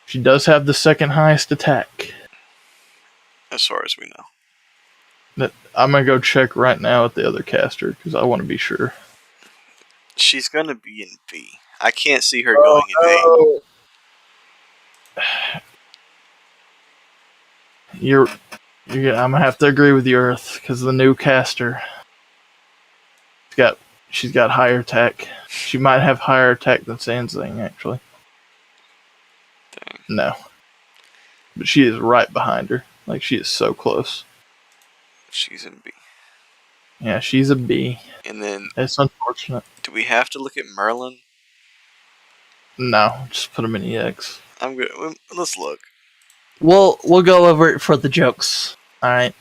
She does have the second highest attack.
As far as we know.
I'm going to go check right now at the other caster because I want to be sure.
She's going to be in B. I can't see her going in A.
I'm gonna have to agree with you, Earth, because the new caster, she's got higher attack. She might have higher attack than Sanzing, actually.
Dang.
No, but she is right behind her. Like, she is so close.
She's in B.
Yeah, she's a B.
And then,
It's unfortunate.
do we have to look at Merlin?
No, just put him in EX.
I'm good. Let's look.
We'll go over it for the jokes. All right.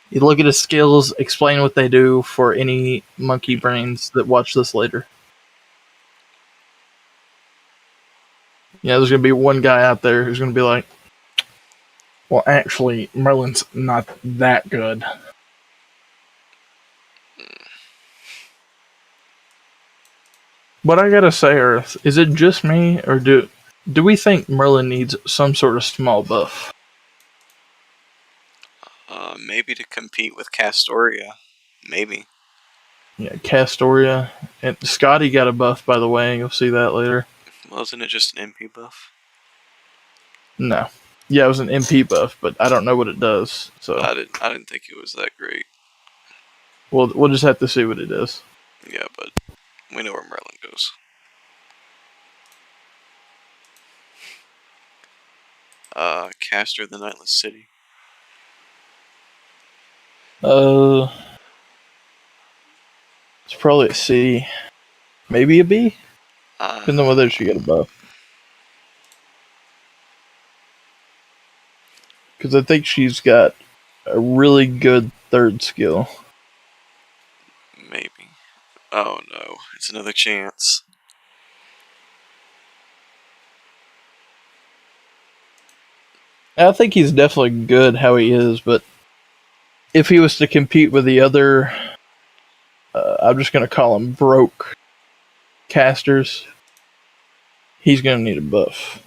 You look at his skills, explain what they do for any monkey brains that watch this later. Yeah, there's going to be one guy out there who's going to be like, well, actually, Merlin's not that good. But I gotta say, Earth, is it just me, or do we think Merlin needs some sort of small buff?
Maybe to compete with Castoria. Maybe.
Yeah, Castoria. And Scotty got a buff, by the way. You'll see that later.
Wasn't it just an MP buff?
No. Yeah, it was an MP buff, but I don't know what it does. So
I didn't think it was that great.
we'll just have to see what it is.
Yeah, but we know where Merlin goes. Caster of the Nightless City.
It's probably a C. Maybe a B? Depends on
Uh,
whether she got a buff. Because I think she's got a really good third skill.
maybe. Oh no, it's another chance.
I think he's definitely good how he is, but if he was to compete with the other, I'm just going to call them broke casters, he's going to need a buff.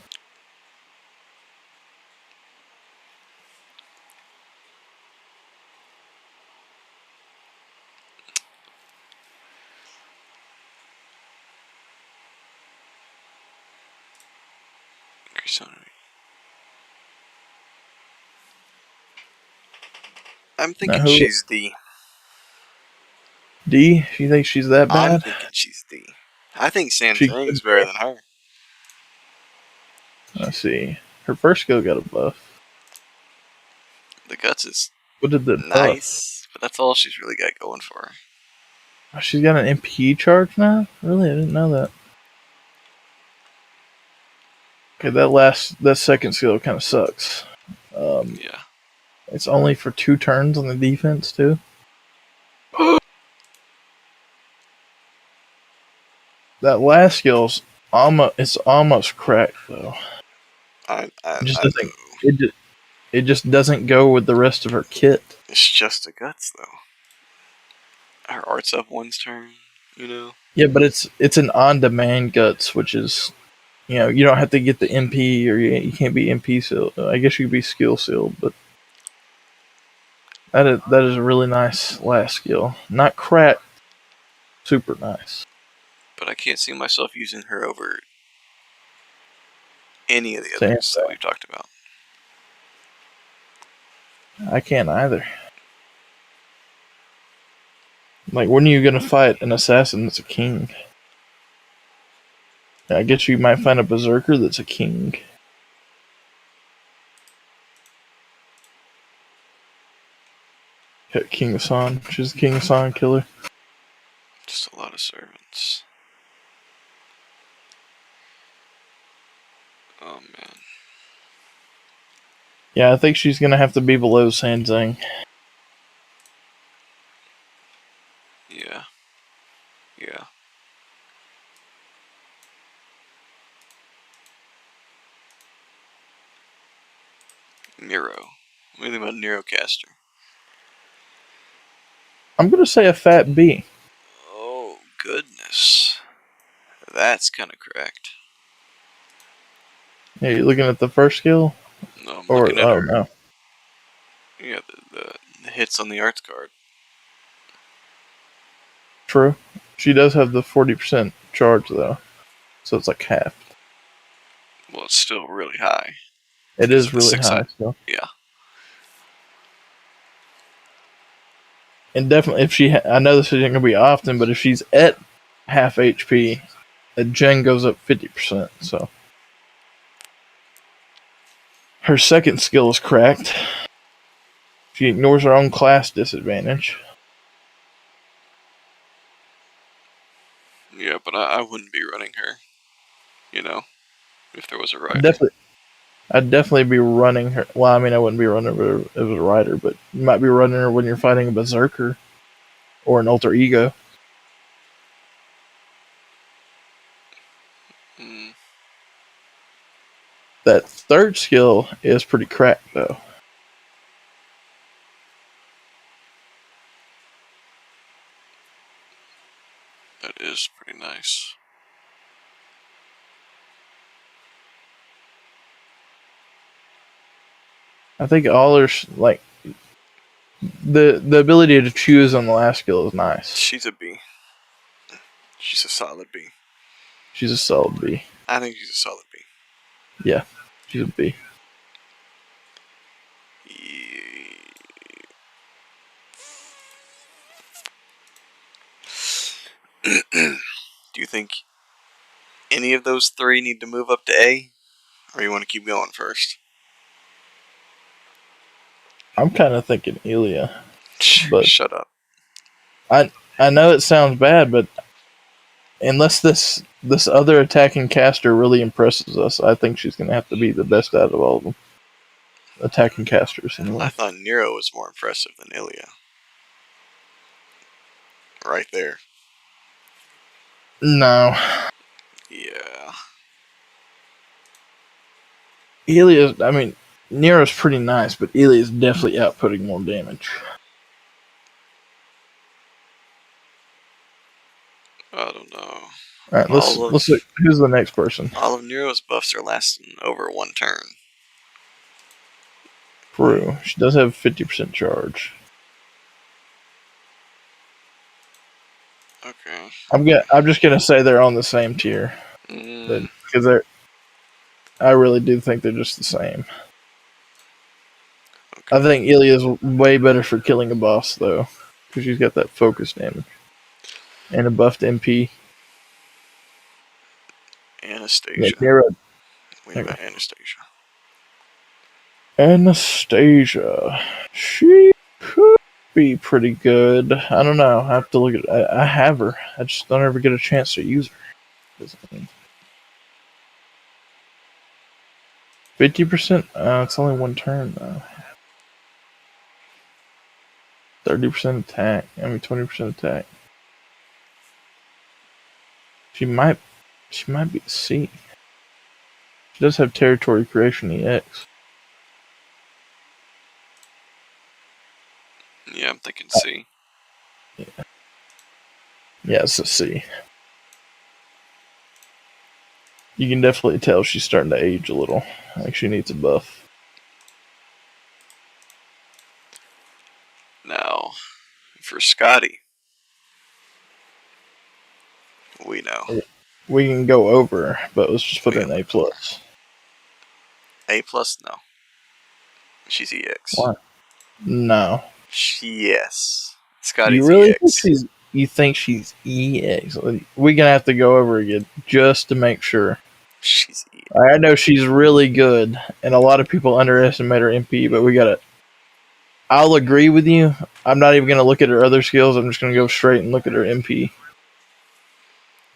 I'm thinking she's D.
D? You think she's that bad?
I'm thinking she's D. I think Sanzang's better than her.
Let's see. Her first skill got a buff.
The guts is
What did the
nice, but that's all she's really got going for her.
Oh, she's got an MP charge now? Really? I didn't know that. Okay, that second skill kind of sucks.
Yeah.
It's only for 2 turns on the defense, too. That last skill's almost cracked, though. It just doesn't go with the rest of her kit.
It's just the guts, though. Her art's up one's turn, you know?
Yeah, but it's an on-demand guts, which is You don't have to get the MP, or you can't be MP sealed. I guess you could be skill sealed, but that is a really nice last skill. Not cracked, super nice.
But I can't see myself using her over any of the
Same.
others that we've talked about.
I can't either. Like, when are you gonna fight an assassin that's a king? I guess you might find a berserker that's a king. King of San. She's the King of San killer.
Just a lot of servants. Oh man.
Yeah, I think she's gonna have to be below Sanzang.
Yeah. Yeah. Nero. What do you think about Neurocaster?
I'm gonna say a fat B.
Oh goodness. That's kind of correct.
Yeah, you looking at the first skill?
No, I'm
Or
looking at her.
no.
Yeah, the hits on the arts card.
True. She does have the 40% charge though. So it's like half.
Well, it's still really high.
It
Because
is
of the
really
6
high
side.
still.
Yeah.
And definitely if I know this isn't gonna be often, but if she's at half HP, the gen goes up 50%, so her second skill is cracked. She ignores her own class disadvantage.
Yeah, but I wouldn't be running her. You know, if there was a rider.
I'd definitely be running her. Well, I mean, I wouldn't be running her if it was a rider, but you might be running her when you're fighting a berserker or an alter ego.
Mm,
That third skill is pretty cracked, though.
that is pretty nice.
I think all her like the ability to choose on the last skill is nice.
She's a B. She's a solid B.
She's a solid B.
I think she's a solid B.
Yeah, she's a B.
Do you think any of those three need to move up to A? Or you want to keep going first?
I'm kind of thinking Elia, but
Shut up.
I know it sounds bad, but unless this other attacking caster really impresses us, I think she's gonna have to be the best out of all of them. Attacking casters, anyway.
I thought Nero was more impressive than Ilya. Right there.
No,
Yeah.
Elia's. I mean, Nero's pretty nice, but Elia's definitely outputting more damage.
I don't know.
All right, let's look. Who's the next person?
All of Nero's buffs are lasting over one turn.
True. She does have 50% charge.
Okay.
I'm just gonna say they're on the same tier because I really do think they're just the same.
Okay.
I think Ilia's way better for killing a boss though, because she's got that focus damage and a buffed MP.
Anastasia.
Like Nero.
Wait about Anastasia.
Anastasia. She could be pretty good. I don't know. I have to look at. I have her. I just don't ever get a chance to use her. 50%. It's only one turn though. 30% attack. 20% attack. She might be C. She does have territory creation EX.
Yeah, I'm thinking C.
Yeah, it's a C. You can definitely tell she's starting to age a little. Like she needs a buff.
Now, for Scotty, we know.
We can go over, but let's just put her in
Yeah.
A plus.
A plus? No. She's EX.
Why? No.
Yes.
You
Scotty's
really think
EX.
she's? You think she's EX? We're gonna have to go over again just to make sure.
She's EX.
I know she's really good, and a lot of people underestimate her MP, but we gotta. I'll agree with you. I'm not even gonna look at her other skills. I'm just gonna go straight and look at her MP.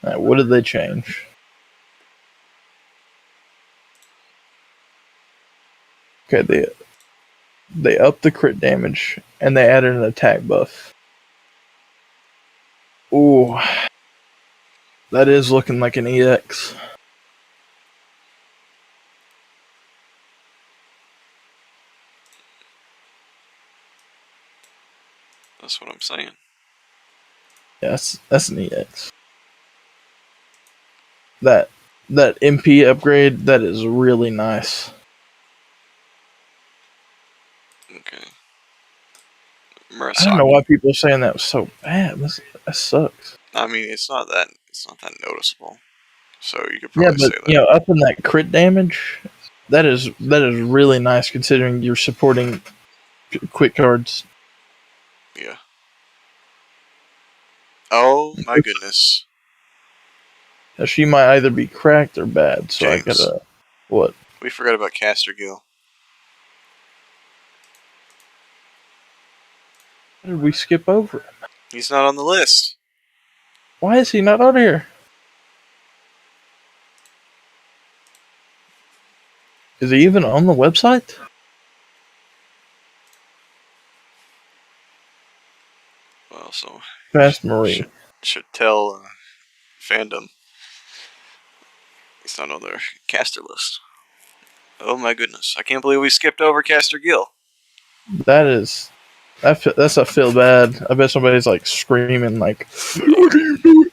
Alright, what did they change? Okay, they upped the crit damage and they added an attack buff. Ooh, that is looking like an EX.
That's what I'm saying.
Yes, that's an EX. That MP upgrade, that is really nice.
Okay.
I don't know
Murasaki.
why people are saying that was so bad. That sucks.
I mean, it's not that noticeable. So you could
Yeah,
probably
but
say that.
you know, upping that crit damage, that is really nice considering you're supporting quick cards.
Yeah. Oh my goodness,
Now, she might either be cracked or bad, so I
James.
gotta what?
We forgot about Caster Gill.
How did we skip over him?
He's not on the list.
Why is he not on here? Is he even on the website?
Well, so
Fast Marie.
should tell fandom he's not on their caster list. Oh my goodness, I can't believe we skipped over Caster Gill.
That's a feel bad. I bet somebody's like screaming like, "What are you doing?"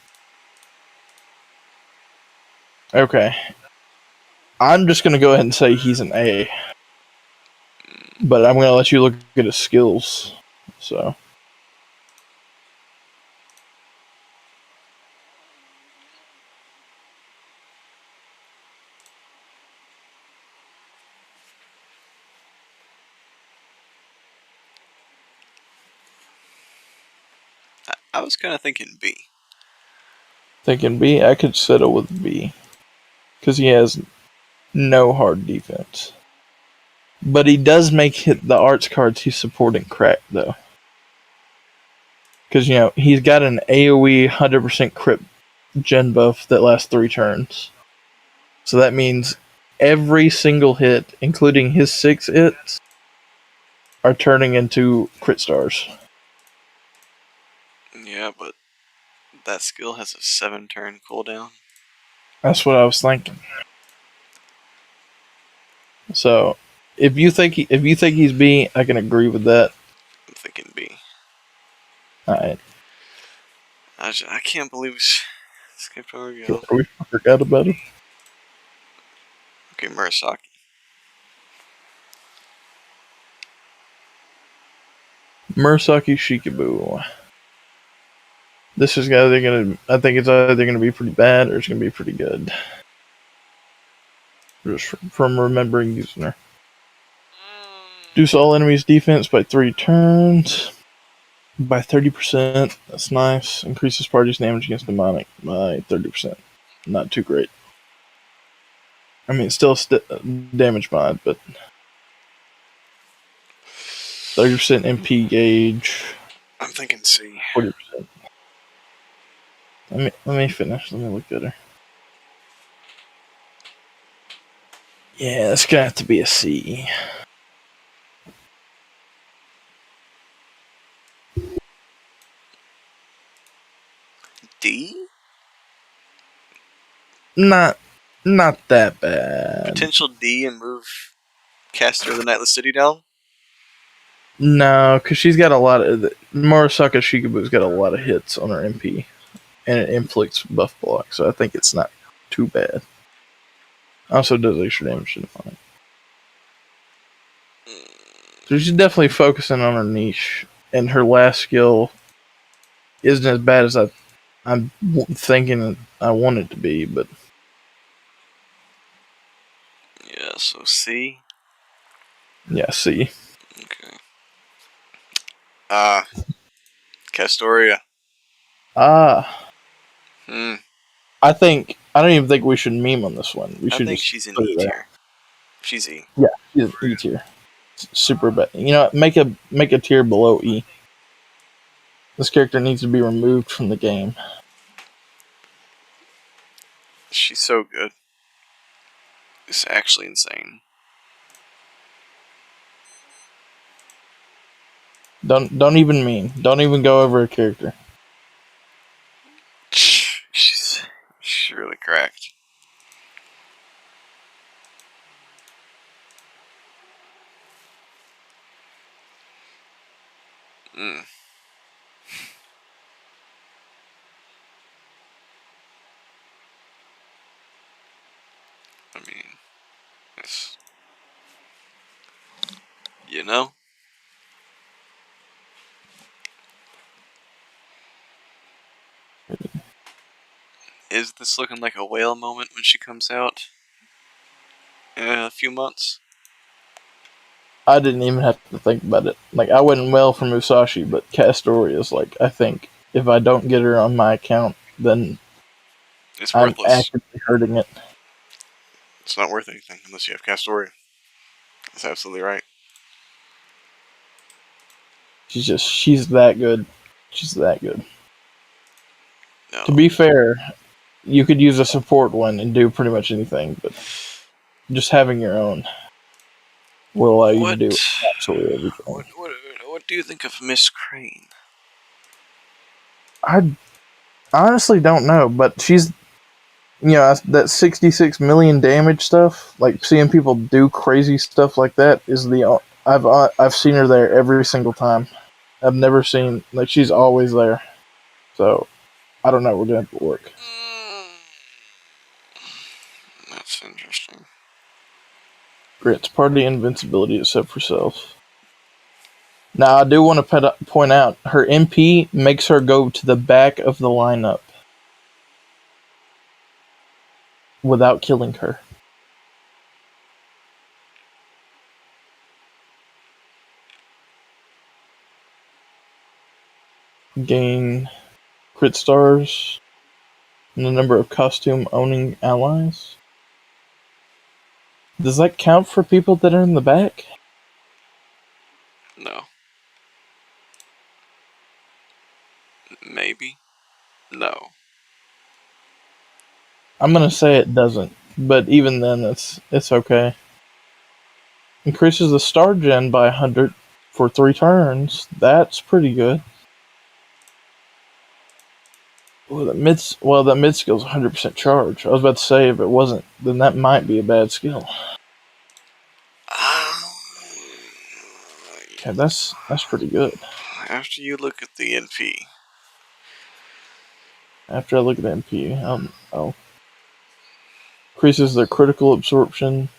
Okay, I'm just gonna go ahead and say he's an A, but I'm gonna let you look at his skills. So
I was kind of thinking B.
thinking B, I could settle with B because he has no hard defense. But he does make the arts cards he's supporting crack though. Because, you know, he's got an AoE 100% crit gen buff that lasts 3 turns. So that means every single hit, including his 6 hits, are turning into crit stars.
Yeah, but that skill has a 7-turn cooldown.
That's what I was thinking. So, if you think he's B, I can agree with that.
I'm thinking B.
Alright.
I can't believe we skipped over Gill.
We forgot about him.
Okay, Murasaki.
Murasaki Shikaboo. This is either gonna. I think it's either gonna be pretty bad or it's gonna be pretty good. Just from remembering using her. Reduce all enemies' defense by 3 turns. By 30%. That's nice. Increases party's damage against demonic by 30%. Not too great. I mean, it's still damage mod, but 30% MP gauge.
I'm thinking C.
40%. Let me finish. Let me look at her. Yeah, that's gonna have to be a C.
D?
Not that bad.
Potential D and move Caster of the Nightless City down?
No, because she's got a lot of. Murasaki Shikabu's got a lot of hits on her MP, and it inflicts buff block, so I think it's not too bad. Also does extra damage to the opponent. So she's definitely focusing on her niche, and her last skill isn't as bad as I'm thinking I want it to be, but
Yeah, so C.
yeah, see.
Okay. Castoria.
Ah,
Hmm.
I don't even think we should meme on this one. We
I
should
think
just
she's in
put
E
it there.
tier. She's E.
Yeah, she's E tier. Super bad. You know, make a tier below E. This character needs to be removed from the game.
She's so good. It's actually insane.
Don't even meme. Don't even go over a character.
She's really cracked. Mm. I mean, it's, you know, is this looking like a whale moment when she comes out in a few months?
I didn't even have to think about it. Like I wouldn't well for Musashi, but Castoria is like I think if I don't get her on my account, then
It's
I'm
worthless.
actively hurting it.
It's not worth anything unless you have Castoria. That's absolutely right.
She's that good. She's that good.
No.
To be fair, you could use a support one and do pretty much anything, but just having your own will allow you to
What?
do absolutely everything.
What do you think of Miss Crane?
I honestly don't know, but she's that 66 million damage stuff. Like seeing people do crazy stuff like that is I've seen her there every single time. I've never seen like she's always there. So I don't know. We're gonna have to work.
That's interesting.
Grants party invincibility except for self. Now I do want to point out her MP makes her go to the back of the lineup without killing her. Gain crit stars and the number of costume owning allies. Does that count for people that are in the back?
No. Maybe. No.
I'm gonna say it doesn't, but even then, it's okay. Increases the star gen by 100 for 3 turns. That's pretty good. That mid skill's 100% charge. I was about to say if it wasn't, then that might be a bad skill. Okay, that's pretty good.
After you look at the NP,
After I look at the MP, increases their critical absorption,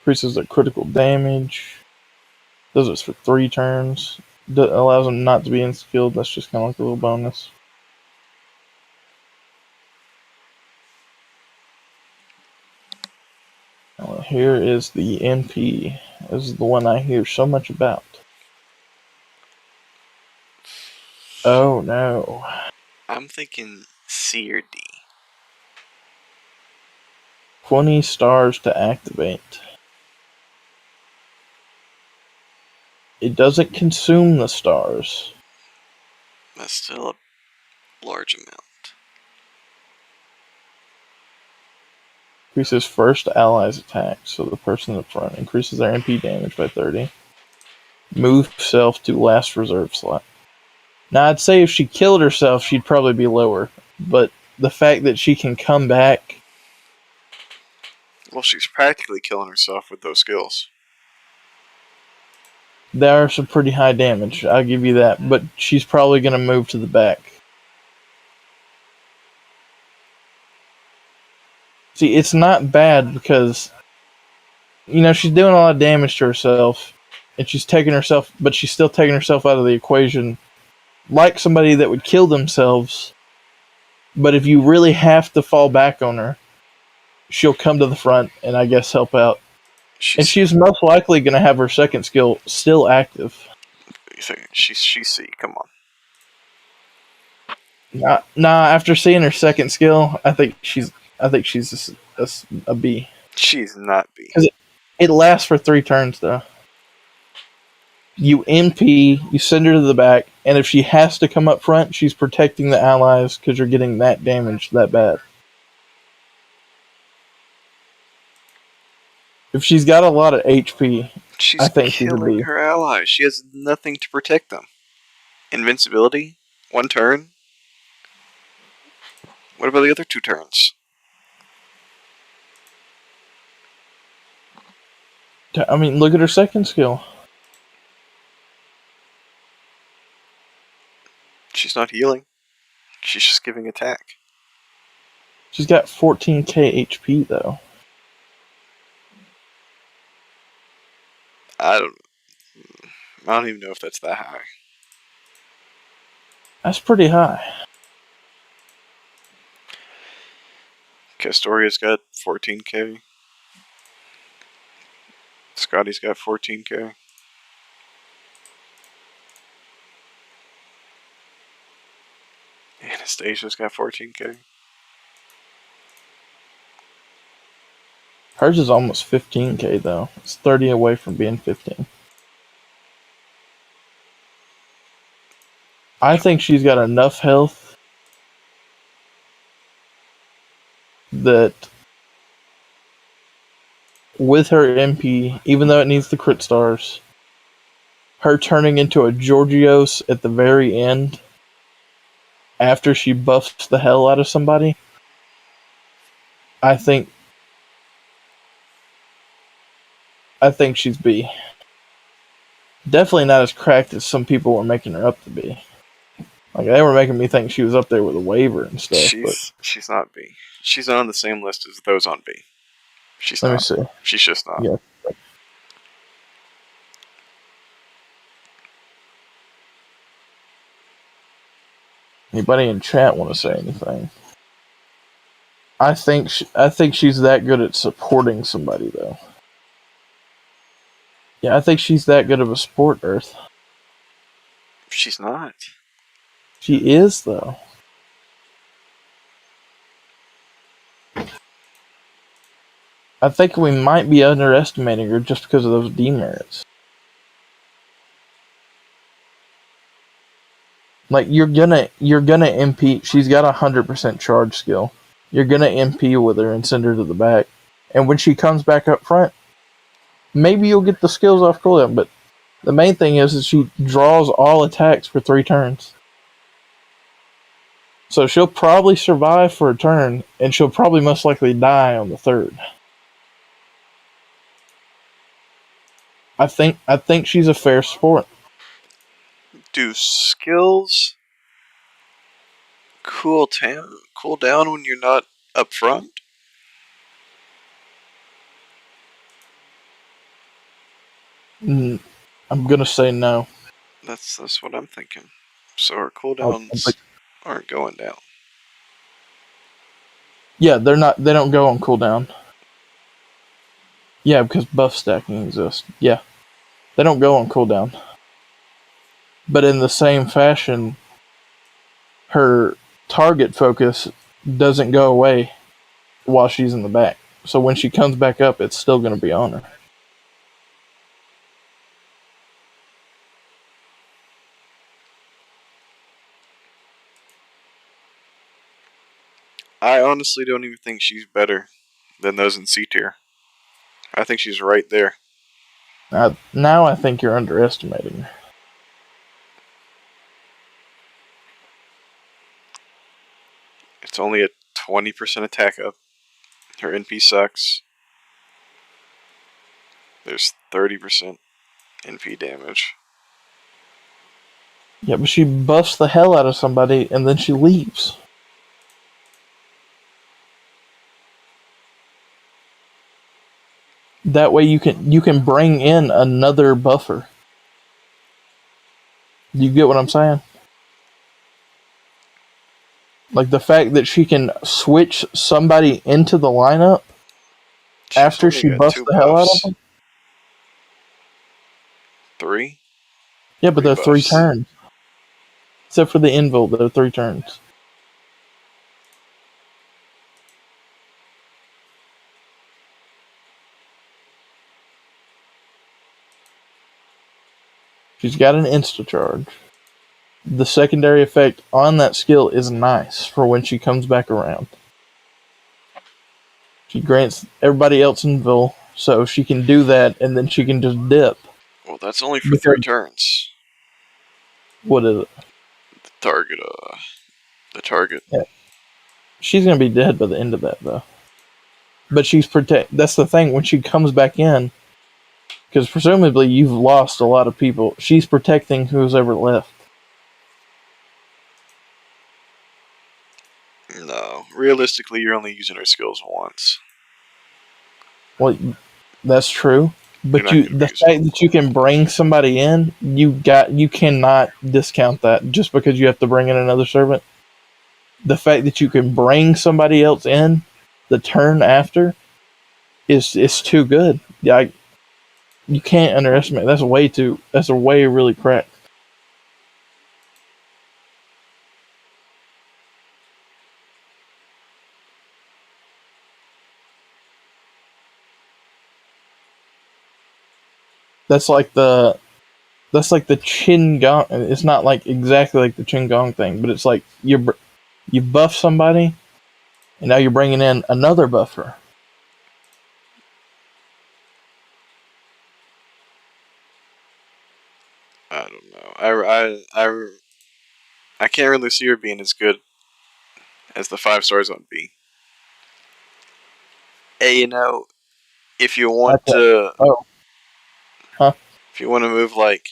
increases their critical damage. Does this for 3 turns. Allows them not to be unskilled. That's just kind of like a little bonus. Here is the NP. This is the one I hear so much about. Oh no.
I'm thinking C or D.
20 stars to activate. It doesn't consume the stars.
That's still a large amount.
Increases first ally's attack, so the person in front. Increases their MP damage by 30. Move self to last reserve slot. Now, I'd say if she killed herself, she'd probably be lower. But the fact that she can come back.
Well, she's practically killing herself with those skills.
There are some pretty high damage, I'll give you that. But she's probably going to move to the back. See, it's not bad because, she's doing a lot of damage to herself, and she's taking herself, but she's still taking herself out of the equation, like somebody that would kill themselves. But if you really have to fall back on her, she'll come to the front and I guess help out. And she's most likely going to have her second skill still active.
She's C. Come on.
Nah. After seeing her second skill, I think she's a B.
She's not B.
Because it lasts for 3 turns though. You MP, you send her to the back, and if she has to come up front, she's protecting the allies because you're getting that damage that bad. If she's got a lot of HP, I think she's a B.
Killing her allies. She has nothing to protect them. Invincibility? 1 turn? What about the other 2 turns?
I mean, look at her second skill.
She's not healing. She's just giving attack.
She's got 14k HP though.
I don't even know if that's that high.
That's pretty high.
Castoria's got 14k. Scotty's got 14k. Anastasia's got 14k.
Hers is almost 15k though. It's 30 away from being 15. I think she's got enough health that with her MP, even though it needs the crit stars, her turning into a Georgios at the very end after she buffs the hell out of somebody, I think she's B. Definitely not as cracked as some people were making her up to be. Like, they were making me think she was up there with a waiver and stuff.
She's not B. She's not on the same list as those on B. She's
Let
not.
me see.
She's just not.
Yeah. Anybody in chat want to say anything? I think she's that good at supporting somebody though. Yeah, I think she's that good of a support, Earth.
She's not.
She is though. I think we might be underestimating her just because of those demerits. Like, you're gonna MP. She's got 100% charge skill. You're gonna MP with her and send her to the back. And when she comes back up front, maybe you'll get the skills off cooldown. But the main thing is that she draws all attacks for 3 turns. So she'll probably survive for a turn, and she'll probably most likely die on the 3rd. I think she's a fair sport.
Do skills cool down when you're not up front?
I'm gonna say no.
That's what I'm thinking. So our cooldowns aren't going down.
Yeah, they're not. They don't go on cooldown. Yeah, because buff stacking exists. Yeah, they don't go on cooldown. But in the same fashion, her target focus doesn't go away while she's in the back. So when she comes back up, it's still going to be on her.
I honestly don't even think she's better than those in C tier. I think she's right there.
Now I think you're underestimating her.
It's only a 20% attack up. Her NP sucks. There's 30% NP damage.
Yeah, but she buffs the hell out of somebody and then she leaves. That way you can bring in another buffer. You get what I'm saying? Like the fact that she can switch somebody into the lineup
She's
after
only
she
got
buffs
2
the hell out of
buffs.
them.
3?
Yeah, but
3
they're 3
buffs.
turns. Except for the invul, they're 3 turns. She's got an insta charge. The secondary effect on that skill is nice for when she comes back around. She grants everybody else invul, so she can do that and then she can just dip.
Well, that's only for 3
Because,
turns.
what is it?
Target, the target.
Yeah. She's gonna be dead by the end of that though. But she's that's the thing, when she comes back in, because presumably you've lost a lot of people, she's protecting who's ever left.
No. Realistically, you're only using her skills once.
Well, that's true.
You're
But
not going to
the
be using
fact that you can bring somebody in, you cannot discount that just because you have to bring in another servant. The fact that you can bring somebody else in the turn after is too good. Yeah, you can't underestimate. That's a way really cracked. That's like the Chin Gong. It's not like exactly like the Chin Gong thing, but it's like you buff somebody, and now you're bringing in another buffer.
I don't know. I can't really see her being as good as the 5 stars on B. Hey, if you want
Okay.
to,
Oh, huh?
if you want to move like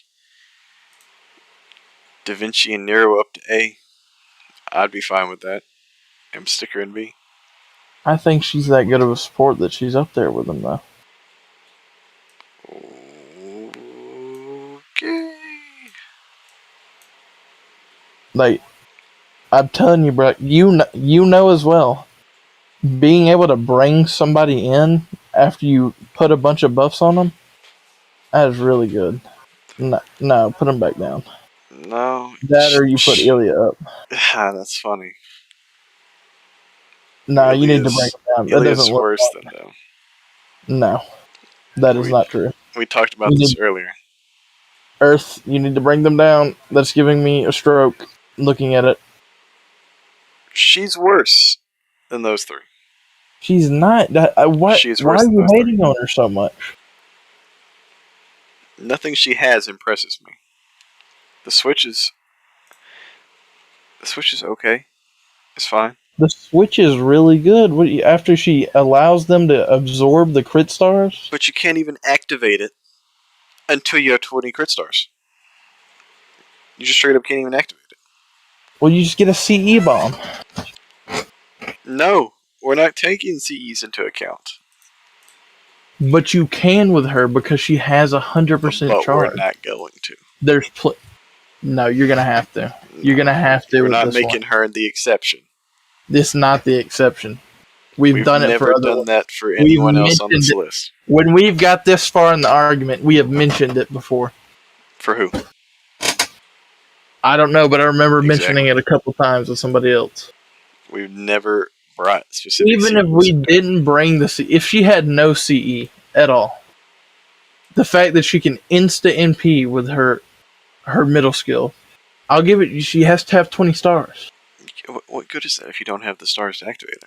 Da Vinci and Nero up to A, I'd be fine with that. And stick her in B.
I think she's that good of a support that she's up there with them though.
Okay.
Like I'm telling you, bro, you know as well. Being able to bring somebody in after you put a bunch of buffs on them, that is really good. No, put them back down.
No,
That or you put Ilya up.
that's funny.
No, you need to bring them down. That doesn't
Ilias
look
worse than
right.
them.
No, that is
We
not true.
we talked about
You
this
need
earlier.
Earth. You need to bring them down. That's giving me a stroke looking at it.
She's worse than those 3.
She's not.
She's
Why
worse
are
than
you
those 3.
hating on her so much?
Nothing she has impresses me. The switch is okay. It's fine.
The switch is really good. After she allows them to absorb the crit stars?
But you can't even activate it until you have 20 crit stars. You just straight up can't even activate it.
Well, you just get a CE bomb.
No, we're not taking CEs into account.
But you can with her because she has 100%
But we're
charge.
not going to.
No, you're gonna have to.
No,
You're gonna have to
we're
with
not
this
making
one.
her the exception.
This is not the exception. We've done it for
never
other
done
ones.
that for
We've
anyone else on this
mentioned it.
list.
When we've got this far in the argument, we have mentioned it before.
For who?
I don't know, but I remember mentioning
Exactly.
it a couple times with somebody else.
We've never brought specific
Even if
CEs
we
into it.
didn't bring the if she had no CE at all, the fact that she can insta NP with her middle skill, I'll give it. She has to have 20 stars.
What good is that if you don't have the stars to activate it?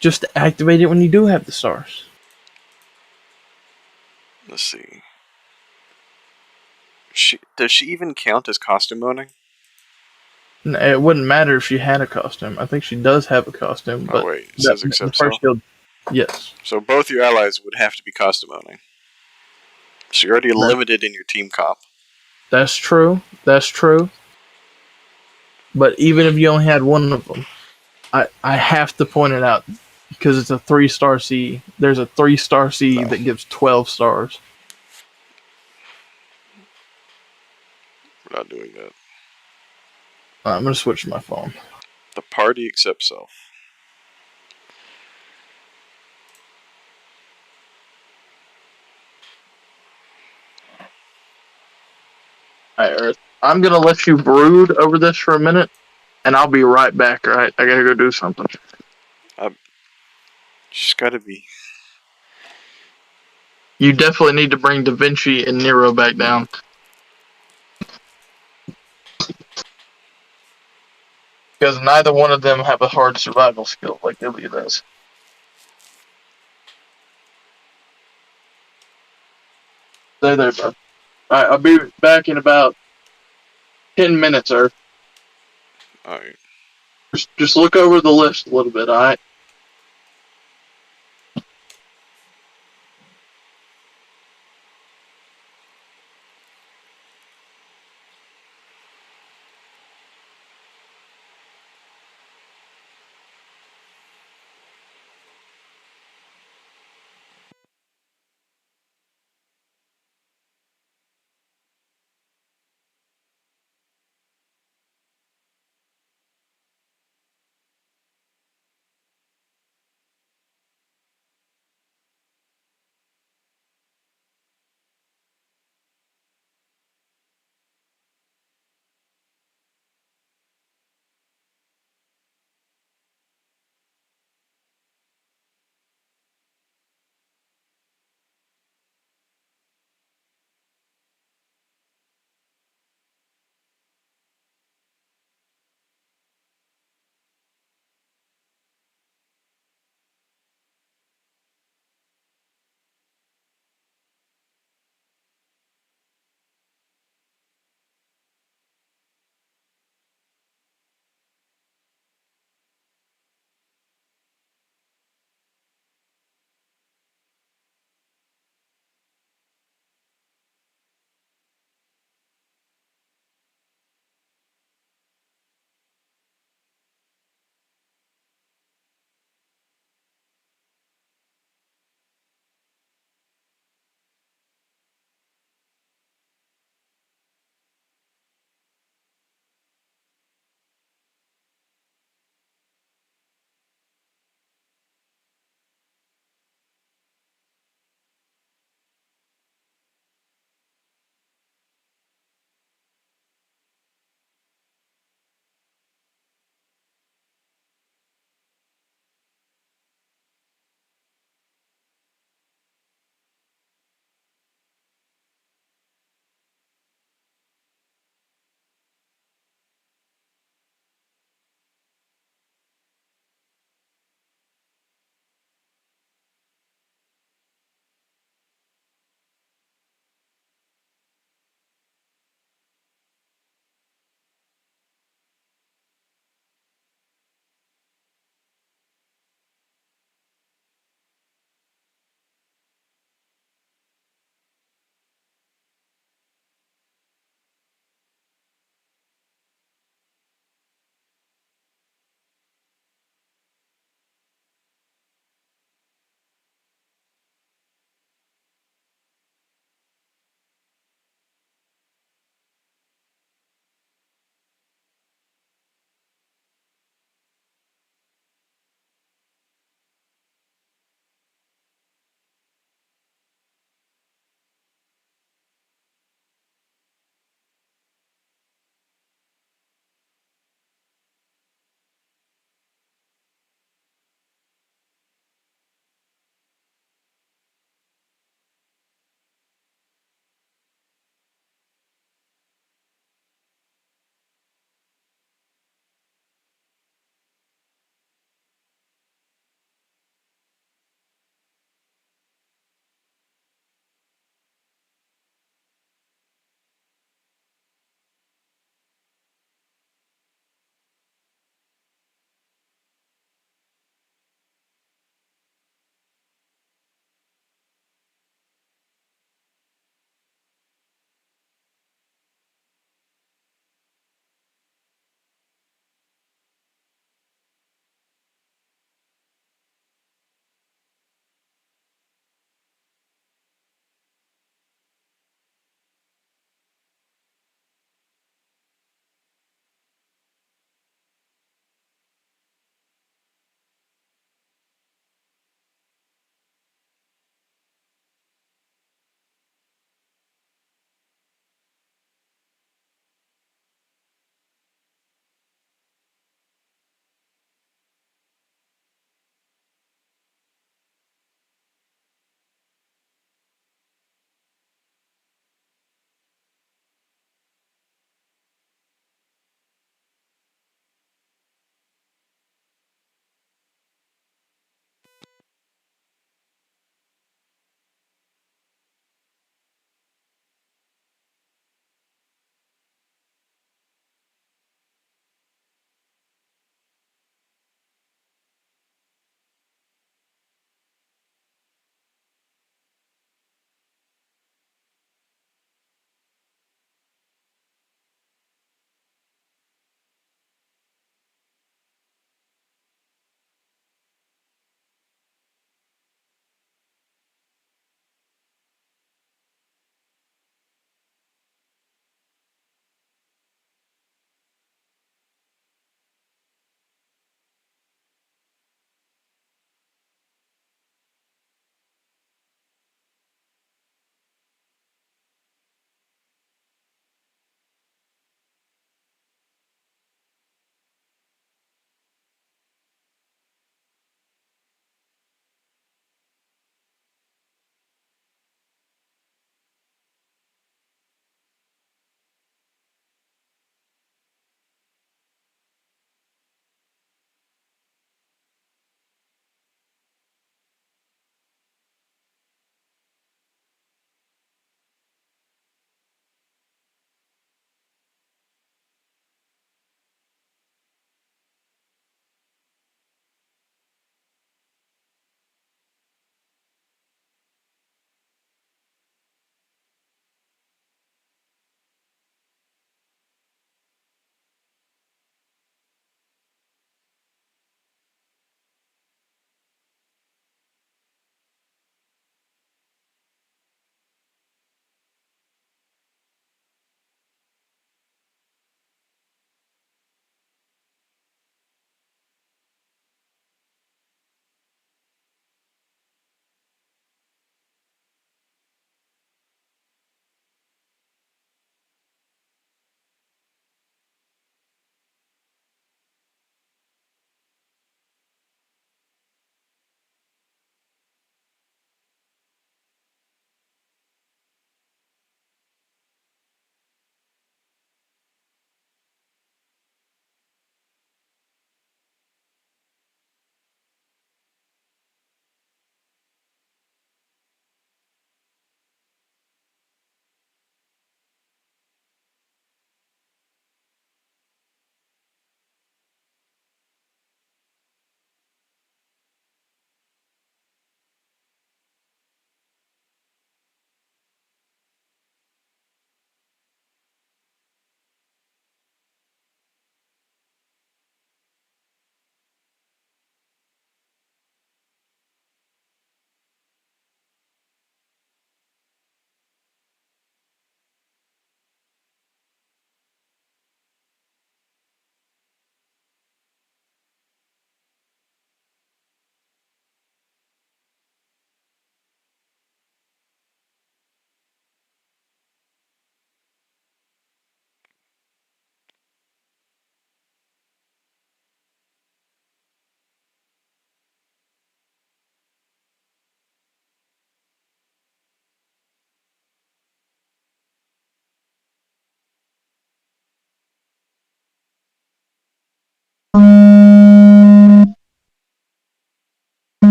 Just activate it when you do have the stars.
Let's see. Does she even count as costume owning?
It wouldn't matter if she had a costume. I think she does have a costume,
Oh
but
wait, it says
the
except
first
so.
skill, yes.
So both your allies would have to be costume owning. So you're already limited in your team comp.
That's true. That's true. But even if you only had one of them, I have to point it out. because it's a 3-star C. There's a 3-star C
No,
that gives 12 stars.
we're not doing that.
I'm gonna switch to my phone.
The party except self.
All right, Earth. I'm gonna let you brood over this for a minute, and I'll be right back. All right, I gotta go do something.
Just gotta be.
You definitely need to bring Da Vinci and Nero back down. Because neither one of them have a hard survival skill like Ilya does. Stay there, bro. Alright, I'll be back in about 10 minutes, Earth.
Alright.
Just look over the list a little bit, alright?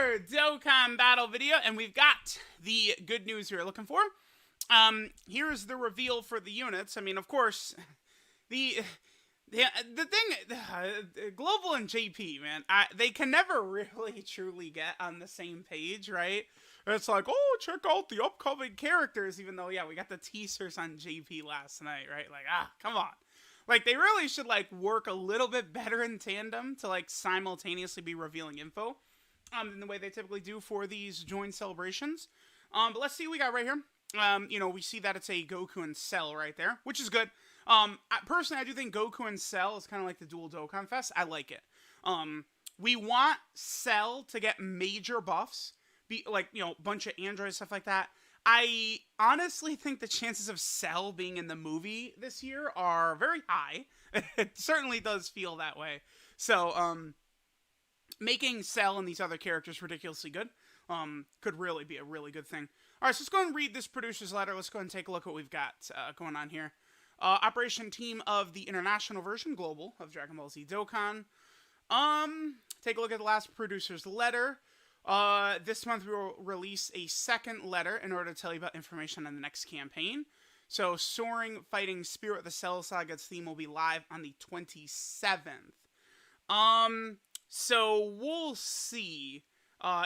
another Dokkan battle video, and we've got the good news we were looking for. Here's the reveal for the units. I mean, of course, the thing, Global and JP, man, they can never really truly get on the same page, right? It's like, oh, check out the upcoming characters, even though, yeah, we got the teasers on JP last night, right? Like, come on. Like, they really should, like, work a little bit better in tandem to, like, simultaneously be revealing info than the way they typically do for these joint celebrations. But let's see what we got right here. We see that it's a Goku and Cell right there, which is good. Personally, I do think Goku and Cell is kind of like the dual Dokkan Fest. I like it. We want Cell to get major buffs, be like, a bunch of androids, stuff like that. I honestly think the chances of Cell being in the movie this year are very high. It certainly does feel that way. So, making Cell and these other characters ridiculously good could really be a really good thing. All right, so let's go and read this producer's letter. Let's go and take a look at what we've got going on here. Operation team of the international version, Global, of Dragon Ball Z Dokkan. Take a look at the last producer's letter. This month we will release a second letter in order to tell you about information on the next campaign. So, Soaring Fighting Spirit, the Cell Saga's theme will be live on the 27th. So we'll see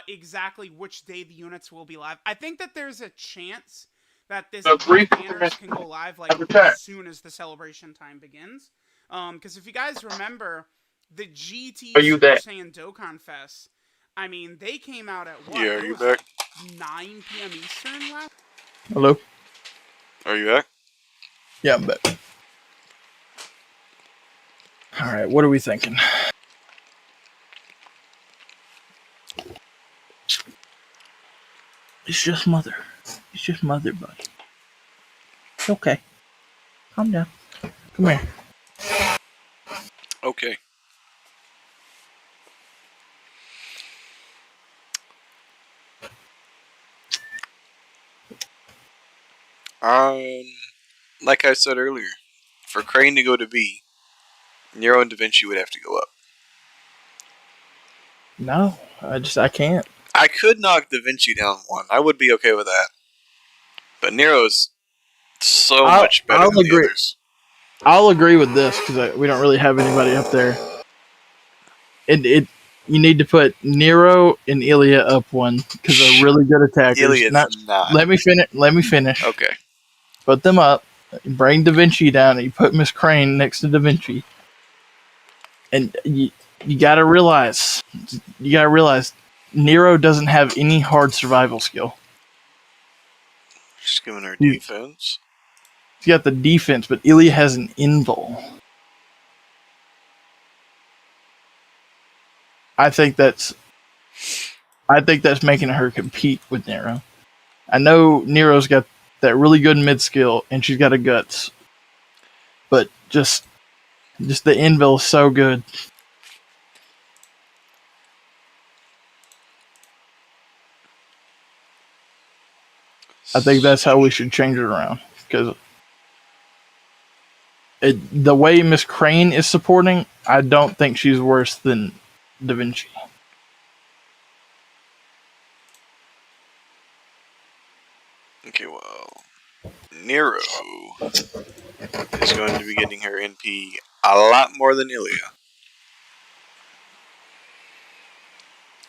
exactly which day the units will be live. I think that there's a chance that this banners can go live like as soon as the celebration time begins. Because if you guys remember, the GT Super Saiyan Dokkan Fest, I mean, they came out at what?
Yeah, are you back?
9 p.m. Eastern last?
Hello?
Are you back?
Yeah, I'm back. Alright, what are we thinking? It's just mother. It's just mother, buddy. It's okay. Calm down. Come here.
Okay. Like I said earlier, for Crane to go to B, Nero and Da Vinci would have to go up.
No, I can't.
I could knock Da Vinci down one. I would be okay with that. But Nero's so much better than the others.
I'll agree with this because we don't really have anybody up there. You need to put Nero and Ilya up one because they're really good attackers.
Ilya's not.
Let me finish.
Okay.
Put them up. Bring Da Vinci down, and you put Miss Crane next to Da Vinci. And you gotta realize, Nero doesn't have any hard survival skill.
Just giving her defense.
He's got the defense, but Ilya has an invul. I think that's making her compete with Nero. I know Nero's got that really good mid skill, and she's got a guts, but just the invul is so good. I think that's how we should change it around because the way Miss Crane is supporting, I don't think she's worse than Da Vinci.
Okay, well, Nero is going to be getting her NP a lot more than Ilya.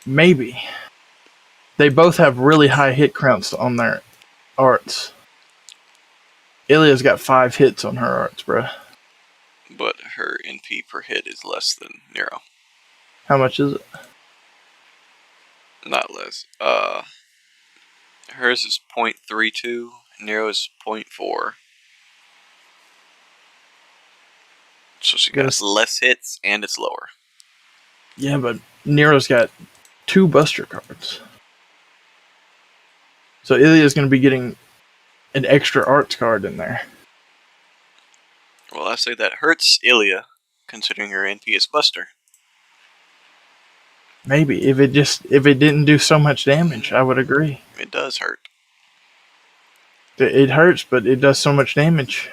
Maybe. They both have really high hit counts on their arts. Ilya's got 5 hits on her arts, bruh.
But her NP per hit is less than Nero.
How much is it?
Not less. Hers is 0.32. Nero's 0.4. So she got less hits and it's lower.
Yeah, but Nero's got 2 Buster cards. So Ilya's going to be getting an extra arts card in there.
Well, I say that hurts Ilya, considering her NP is Buster.
Maybe if it didn't do so much damage, I would agree.
It does hurt.
It hurts, but it does so much damage.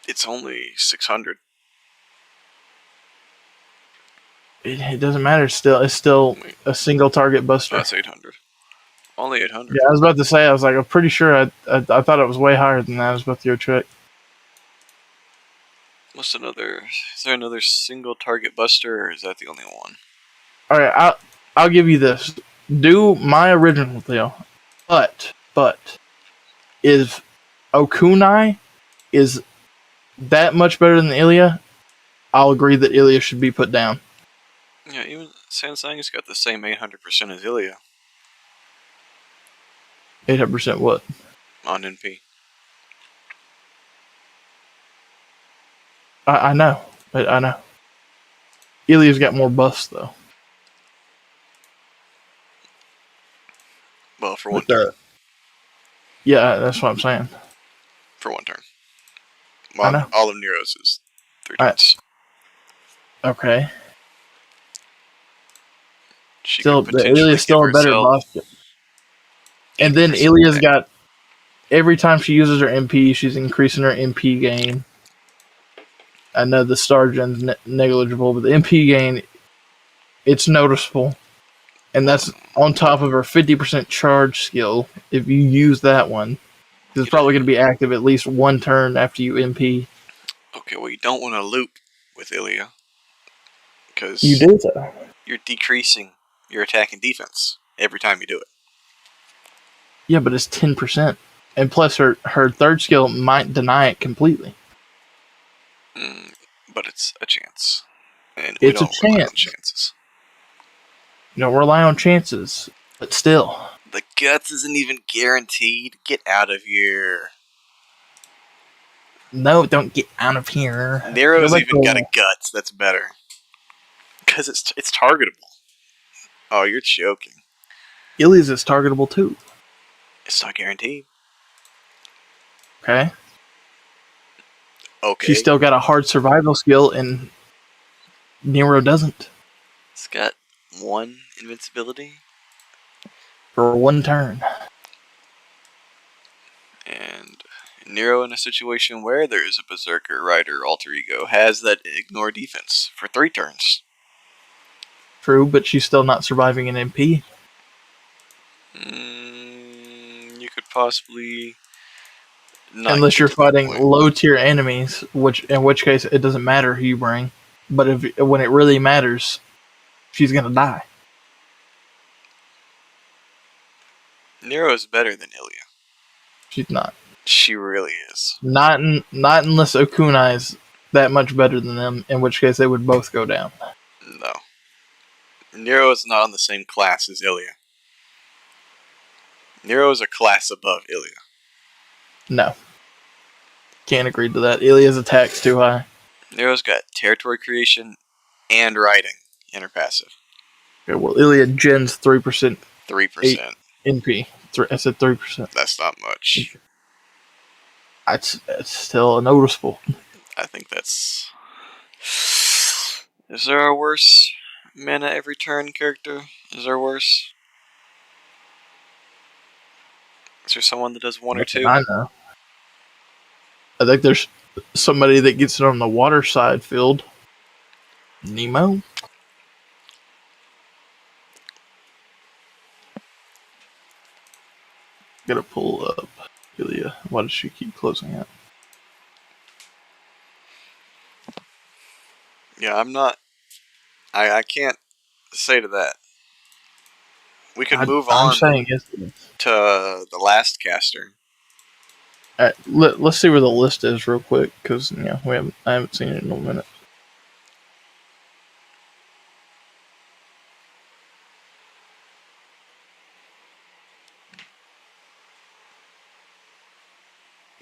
It's only 600.
It doesn't matter. It's still a single target buster.
That's 800. Only 800.
Yeah, I was about to say. I was like, I'm pretty sure. I thought it was way higher than that. I was about to go check.
What's another? Is there another single target buster, or is that the only one?
All right, I'll give you this. Do my original deal, but is Okunai is that much better than Ilya? I'll agree that Ilya should be put down.
Yeah, even Sansang's got the same 800% as Ilya
800% what?
on NP.
I know, but I know. Ilya's got more buffs though.
Well, for one
But,
turn.
yeah, that's what I'm saying.
For one turn.
I
Well,
know.
all of Nero's is 3 turns.
Okay.
She
Still,
could
the
potentially
Ilya's
give
still a better
herself
buff. And then
80%
Ilya's
attack.
got every time she uses her MP, she's increasing her MP gain. I know the star gen's negligible, but the MP gain, it's noticeable. And that's on top of her 50% charge skill. If you use that one, it's probably going to be active at least one turn after you MP.
Okay, well, you don't want to loop with Ilya. Because
You do though.
you're decreasing your attack and defense every time you do it.
Yeah, but it's 10%. And plus her third skill might deny it completely.
But it's a chance. And we
It's a
don't rely on
chance.
chances.
You don't rely on chances, but still.
The guts isn't even guaranteed. Get out of here.
No, don't get out of here.
Nero's even got a guts that's better. Because it's targetable. Oh, you're joking.
Ilya's is targetable too.
It's not guaranteed.
Okay.
Okay.
She's still got a hard survival skill, and Nero doesn't.
It's got 1 invincibility.
For one turn.
And Nero, in a situation where there is a Berserker, Rider, Alter Ego, has that ignore defense for 3 turns.
True, but she's still not surviving an MP.
You could possibly not.
Unless you're fighting low tier enemies, in which case it doesn't matter who you bring. But when it really matters, she's gonna die.
Nero is better than Ilya.
She's not.
She really is.
Not unless Okunai is that much better than them, in which case they would both go down.
No. Nero is not on the same class as Ilya. Nero is a class above Ilya.
No. Can't agree to that. Ilya's attack's too high.
Nero's got territory creation and riding in her passive.
Okay, well, Ilya gens 3%.
3%.
NP. I said 3%.
That's not much.
It's still noticeable.
I think that's... Is there a worse mana every turn character? Is there worse? Is there someone that does 1 or 2?
I know. I think there's somebody that gets it on the water side field. Nemo? Gotta pull up Ilya. Why does she keep closing out?
Yeah, I'm not... I can't say to that. We can move on to the last caster.
Let's see where the list is real quick, because I haven't seen it in a minute.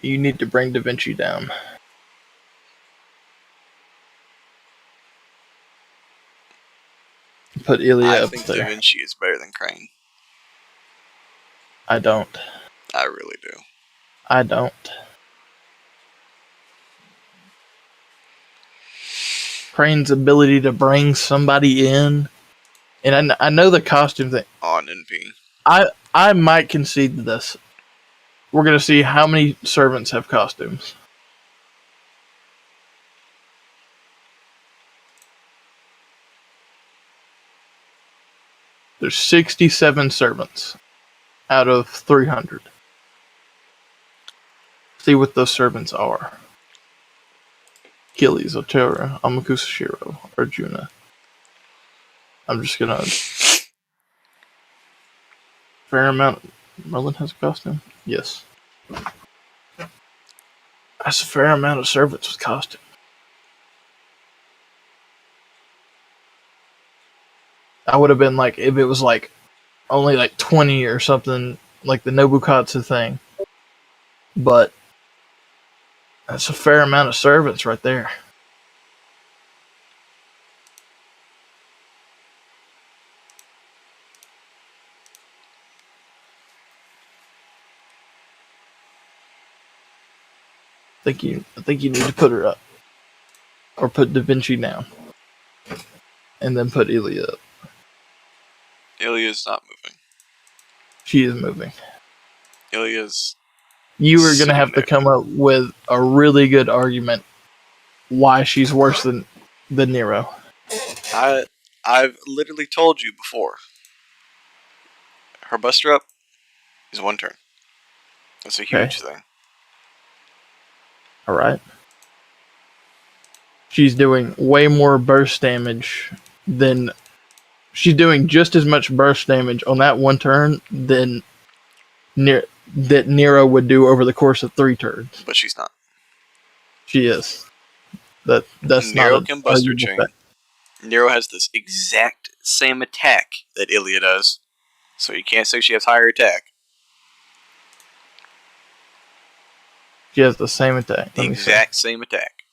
You need to bring Da Vinci down. Put Ilya up there.
I think Da Vinci is better than Crane.
I don't.
I really do.
I don't. Crane's ability to bring somebody in, and I know the costume thing.
On NP.
I might concede to this. We're gonna see how many servants have costumes. There's 67 servants out of 300. See what those servants are. Achilles, Otero, Amakusa, Arjuna. I'm just gonna... Fair amount... Merlin has a costume? Yes. That's a fair amount of servants with costume. I would have been like, if it was like only like 20 or something, like the Nobukatsu thing. But that's a fair amount of servants right there. I think you need to put her up. Or put Da Vinci down. And then put Ilya up.
Ilya's not moving.
She is moving.
Ilya's...
You are going to have
there.
to come up with a really good argument why she's worse than Nero.
I've literally told you before. Her buster up is 1 turn. That's a huge thing.
Alright. She's doing way more burst damage than... She's doing just as much burst damage on that 1 turn than that Nero would do over the course of 3 turns.
But she's not.
She is. That's
Nero
not
can buster chain. Nero has this exact same attack that Ilya does. So you can't say she has higher attack.
She has the same attack.
The exact same attack.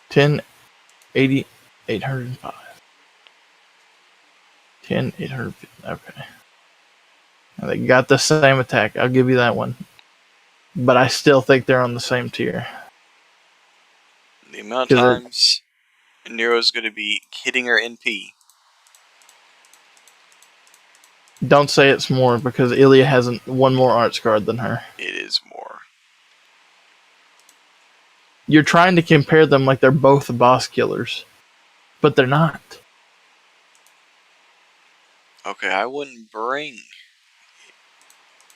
10, 80, 805. 10, 850. Okay. And they got the same attack. I'll give you that one. But I still think they're on the same tier.
The amount of times Nero's going to be hitting her NP.
Don't say it's more, because Ilya has 1 more arts card than her.
It is more.
You're trying to compare them like they're both boss killers. But they're not.
Okay, I wouldn't bring...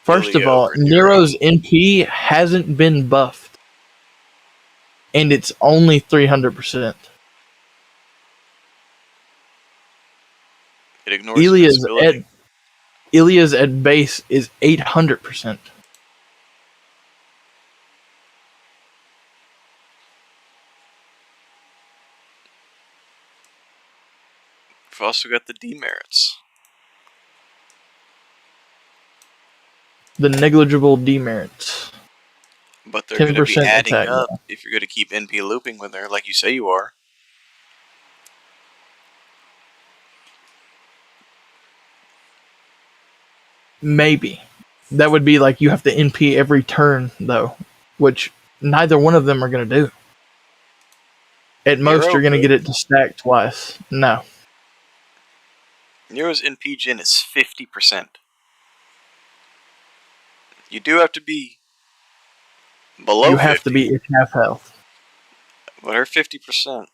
First of all, Nero's NP hasn't been buffed. And it's only 300%.
It ignores
Ilya's at base is 800%.
We've also got the demerits.
The negligible demerits.
But they're going to be adding
attack
up if you're going to keep NP looping with her, like you say you are.
Maybe. That would be like you have to NP every turn, though. Which neither one of them are going to do. At most, you're going to get it to stack twice. No.
Nero's NP gen is 50%. You do have to be below 50.
You have to be at half health.
But her 50%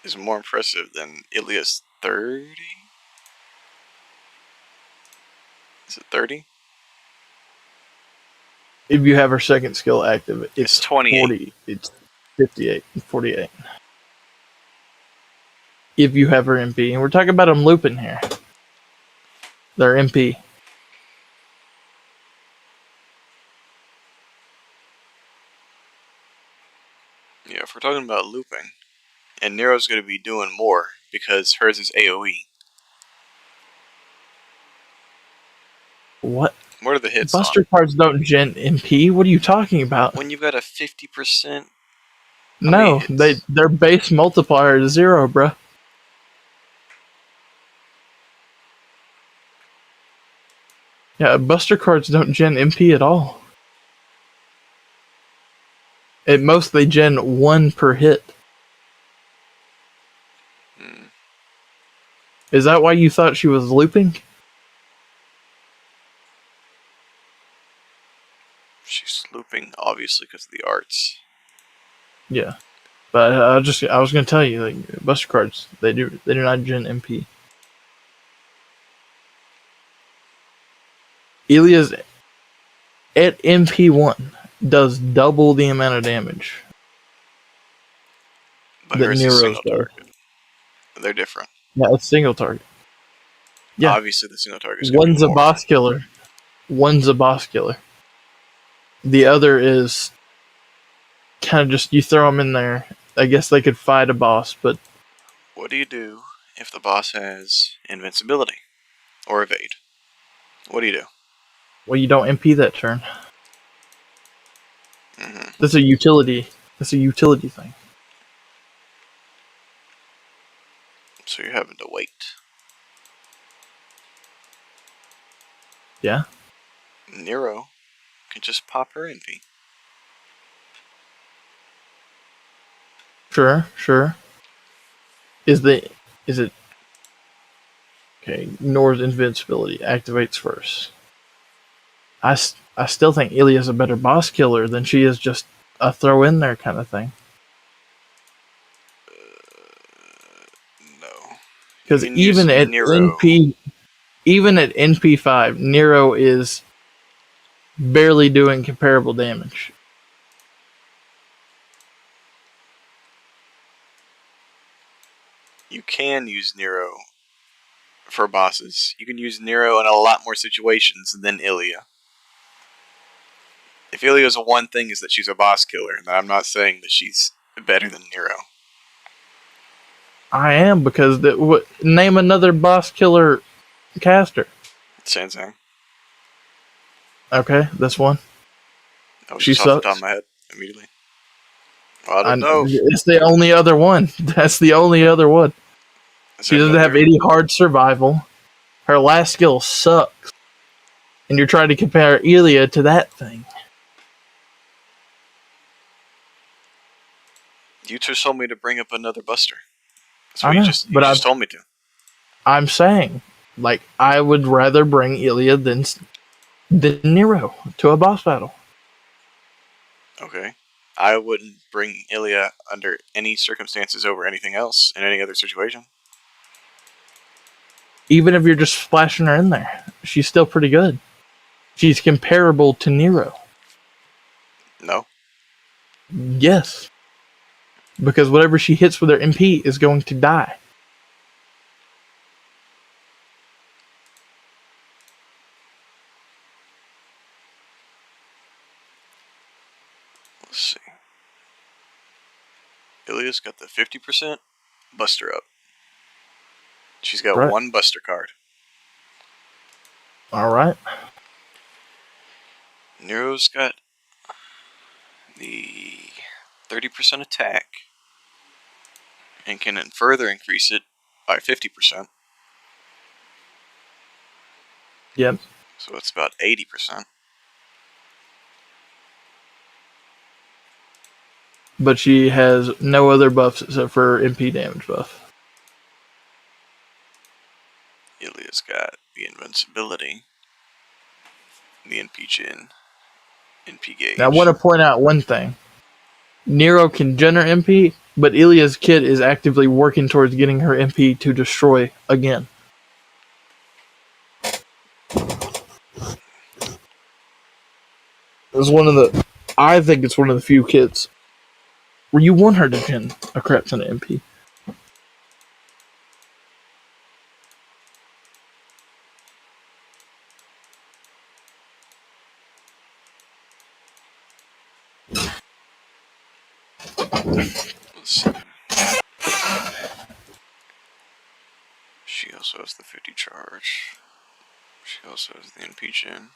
is more impressive than Ilya's 30? Is it 30?
If you have her second skill active, it's
28.
40. It's 58 and 48. If you have her MP. And we're talking about them looping here. They're MP.
Yeah, if we're talking about looping, and Nero's going to be doing more because hers is AoE.
What?
What are the hits?
Buster cards don't gen MP. What are you talking about?
When you've got a 50%.
No, their base multiplier is 0, bruh. Yeah, Buster cards don't gen MP at all. At most, they gen 1 per hit. Is that why you thought she was looping?
She's looping, obviously, because of the arts.
Yeah, but I was gonna tell you, like, Buster cards, they do not gen MP. Ilya's at MP1 does double the amount of damage
But
that
hers is
Nero's
single
does.
target. They're different.
Yeah, it's single target. Yeah.
Obviously, the single target is going to
One's
be
a
more.
boss killer. One's a boss killer. The other is kind of just you throw them in there. I guess they could fight a boss, but
What do you do if the boss has invincibility or evade? What do you do?
well, you don't MP that turn.
Mm-hmm.
That's a utility. That's a utility thing.
So you're having to wait.
Yeah.
Nero can just pop her NP.
Sure. Is it okay? Nor's invincibility activates first. I still think Ilya's a better boss killer than she is just a throw in there kind of thing.
No.
Because
You can use Nero.
even at NP5, Nero is barely doing comparable damage.
You can use Nero for bosses. You can use Nero in a lot more situations than Ilya. If Ilya's one thing is that she's a boss killer, then I'm not saying that she's better than Nero.
I am because name another boss killer caster.
Sansang.
Okay, that's one.
That was
She
just off the top
sucks.
of my head immediately. Well, I don't know.
It's the only other one. That's the only other one. She doesn't have any hard survival. Her last skill sucks. And you're trying to compare Ilya to that thing.
You just told me to bring up another Buster. So
I
you
know,
just
but
told me to.
I'm saying, like, I would rather bring Ilya than Nero to a boss battle.
Okay. I wouldn't bring Ilya under any circumstances over anything else in any other situation.
Even if you're just splashing her in there, she's still pretty good. She's comparable to Nero.
No.
Yes. Because whatever she hits with her MP is going to die.
Let's see. Ilya's got the 50% Buster up. She's got
Right.
one Buster card.
Alright.
Nero's got the 30% attack and can further increase it by 50%.
Yep.
So it's about 80%.
But she has no other buffs except for MP damage buff.
Ilya's got the invincibility, the NP chin, NP gauge.
Now I want to point out one thing. Nero can gen her MP, but Ilya's kit is actively working towards getting her MP to destroy again. I think it's one of the few kits where you want her to gen a crap ton of MP.
Let's see. She also has the 50 charge. She also has the NP chin.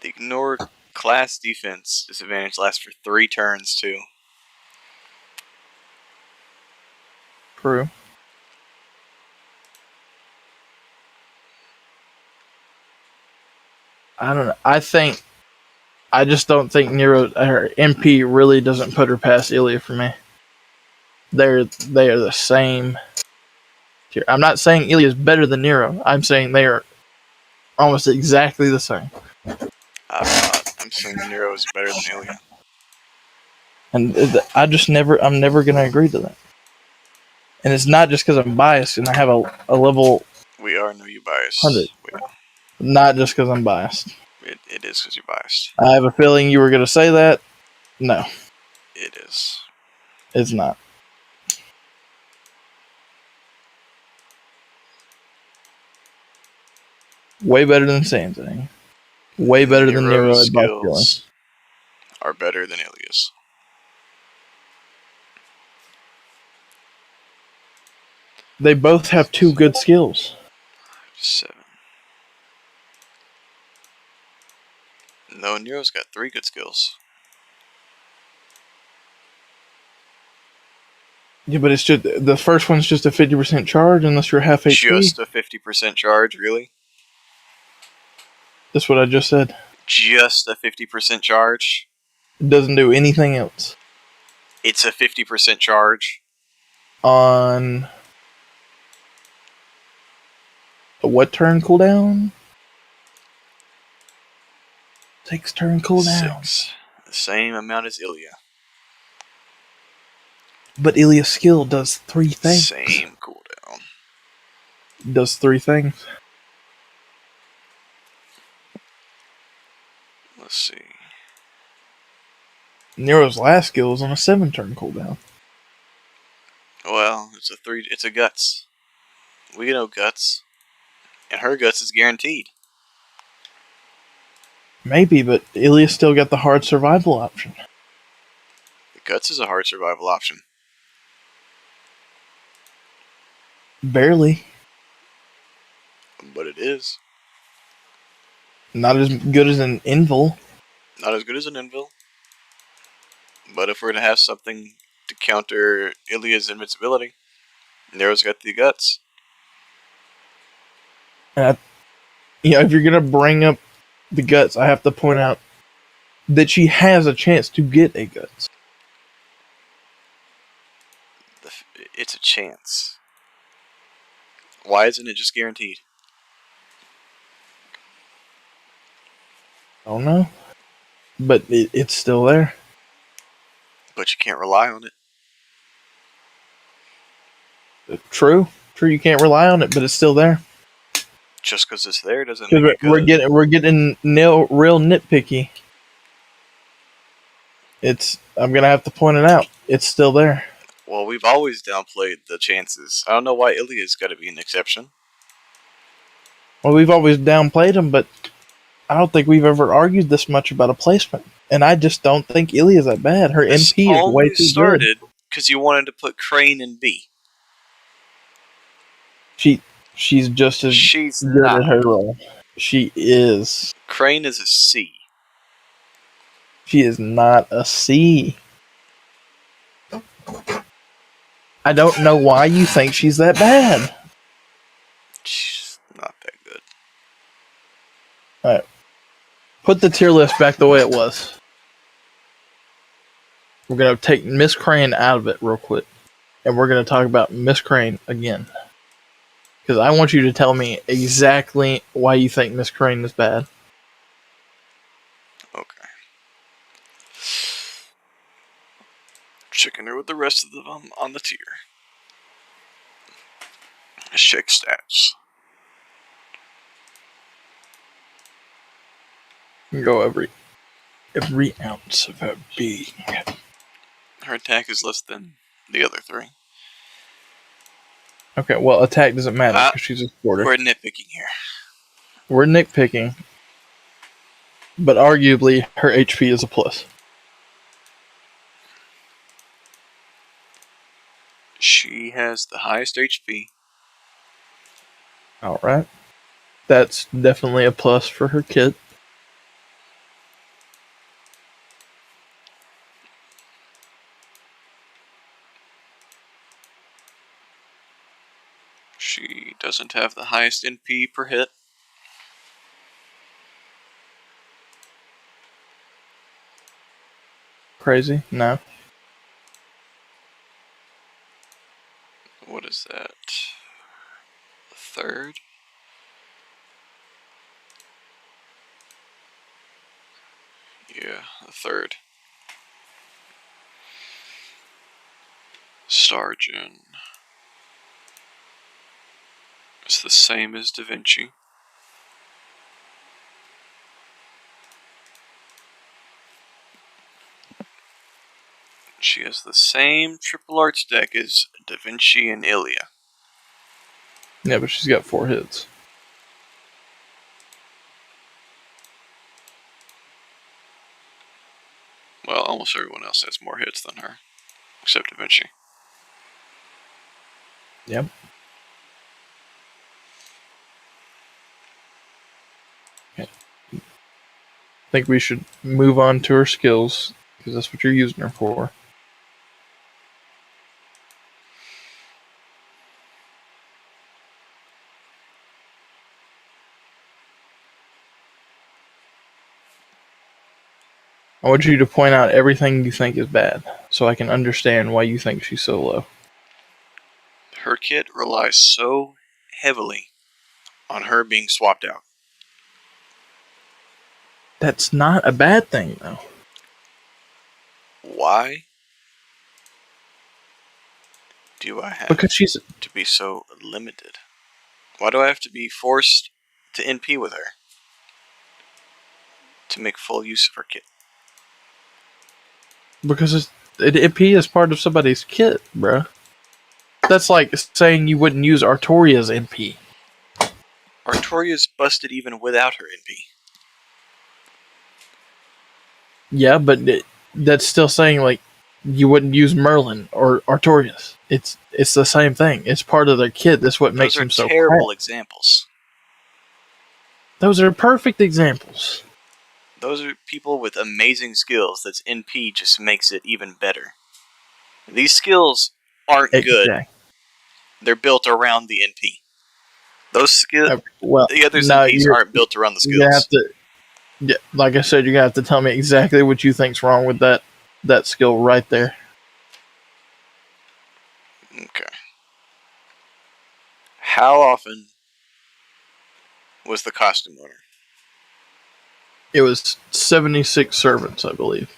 The ignore class defense disadvantage lasts for 3 turns too.
True. I don't know. I just don't think her MP really doesn't put her past Ilya for me. They are the same tier. I'm not saying Ilya is better than Nero. I'm saying they are almost exactly the same.
I'm not. I'm saying Nero is better than Ilya.
And I'm never gonna agree to that. And it's not just because I'm biased and I have a level
We are know you
100.
biased.
Not just because I'm biased.
It is because you're biased.
I have a feeling you were gonna say that. No,
It is.
it's not. Way better than Sanzang. Way better than
Nero's
Nero by feeling.
skills are better than Ilya's.
They both have 2 good skills.
7. No, Nero's got 3 good skills.
Yeah, but it's just the first one's just a 50% charge unless you're half HP.
Just a 50% charge, really?
That's what I just said.
Just a 50% charge?
It doesn't do anything else.
It's a 50% charge.
On a what turn cooldown? 6 turn cooldown.
6. The same amount as Ilya.
But Ilya's skill does 3 things.
Same cooldown.
Does 3 things.
Let's see.
Nero's last skill is on a 7 turn cooldown.
Well, it's a guts. We know guts. And her guts is guaranteed.
Maybe, but Ilya still got the hard survival option.
The guts is a hard survival option.
Barely.
But it is.
Not as good as an Invul.
Not as good as an Invil. But if we're to have something to counter Ilya's invincibility, Nero's got the guts.
And if you're gonna bring up the guts, I have to point out that she has a chance to get a guts.
It's a chance. Why isn't it just guaranteed?
I don't know. But it's still there.
But you can't rely on it.
True, you can't rely on it, but it's still there.
Just because it's there doesn't make it good.
We're getting real nitpicky. I'm gonna have to point it out. It's still there.
Well, we've always downplayed the chances. I don't know why Ilya's got to be an exception.
Well, we've always downplayed them, but I don't think we've ever argued this much about a placement. And I just don't think Ilya's that bad. Her
This
MP is way
only
too
started because you wanted to put Crane in B.
good. She's just as
She's
good
not.
at her role. She is.
Crane is a C.
She is not a C. I don't know why you think she's that bad.
She's not that good.
Alright. Put the tier list back the way it was. We're going to take Miss Crane out of it real quick. And we're going to talk about Miss Crane again. Because I want you to tell me exactly why you think Miss Crane is bad.
Okay. Checking her with the rest of them on the tier. Let's check stats.
Go every ounce of her being.
Her attack is less than the other 3.
Okay, well, attack doesn't matter because she's a supporter.
We're nitpicking here.
We're nitpicking, but arguably her HP is a plus.
She has the highest HP.
Alright. That's definitely a plus for her kit.
She doesn't have the highest NP per hit.
Crazy? No.
What is that? The 3rd? Yeah, the 3rd. Stargen. It's the same as Da Vinci. She has the same triple arts deck as Da Vinci and Ilya.
Yeah, but she's got 4 hits.
Well, almost everyone else has more hits than her, except Da Vinci.
Yep. Okay. I think we should move on to her skills, because that's what you're using her for. I want you to point out everything you think is bad, so I can understand why you think she's so low.
Her kit relies so heavily on her being swapped out.
That's not a bad thing, though.
Why do I have
Because she's...
to be so limited? Why do I have to be forced to NP with her to make full use of her kit?
Because an MP is part of somebody's kit, bruh. That's like saying you wouldn't use Artoria's MP.
Artoria's busted even without her NP.
Yeah, but that's still saying, like, you wouldn't use Merlin or Artorias. It's the same thing. It's part of their kit. That's what makes them so
terrible
crap.
examples.
Those are perfect examples.
Those are people with amazing skills. That's NP just makes it even better. These skills aren't good. They're built around the NP. Those skills,
well,
the other
no,
NPs aren't built around the skills.
You have to, yeah, like I said, you're gonna have to tell me exactly what you think's wrong with that skill right there.
Okay. How often was the costume owner?
It was 76 servants, I believe.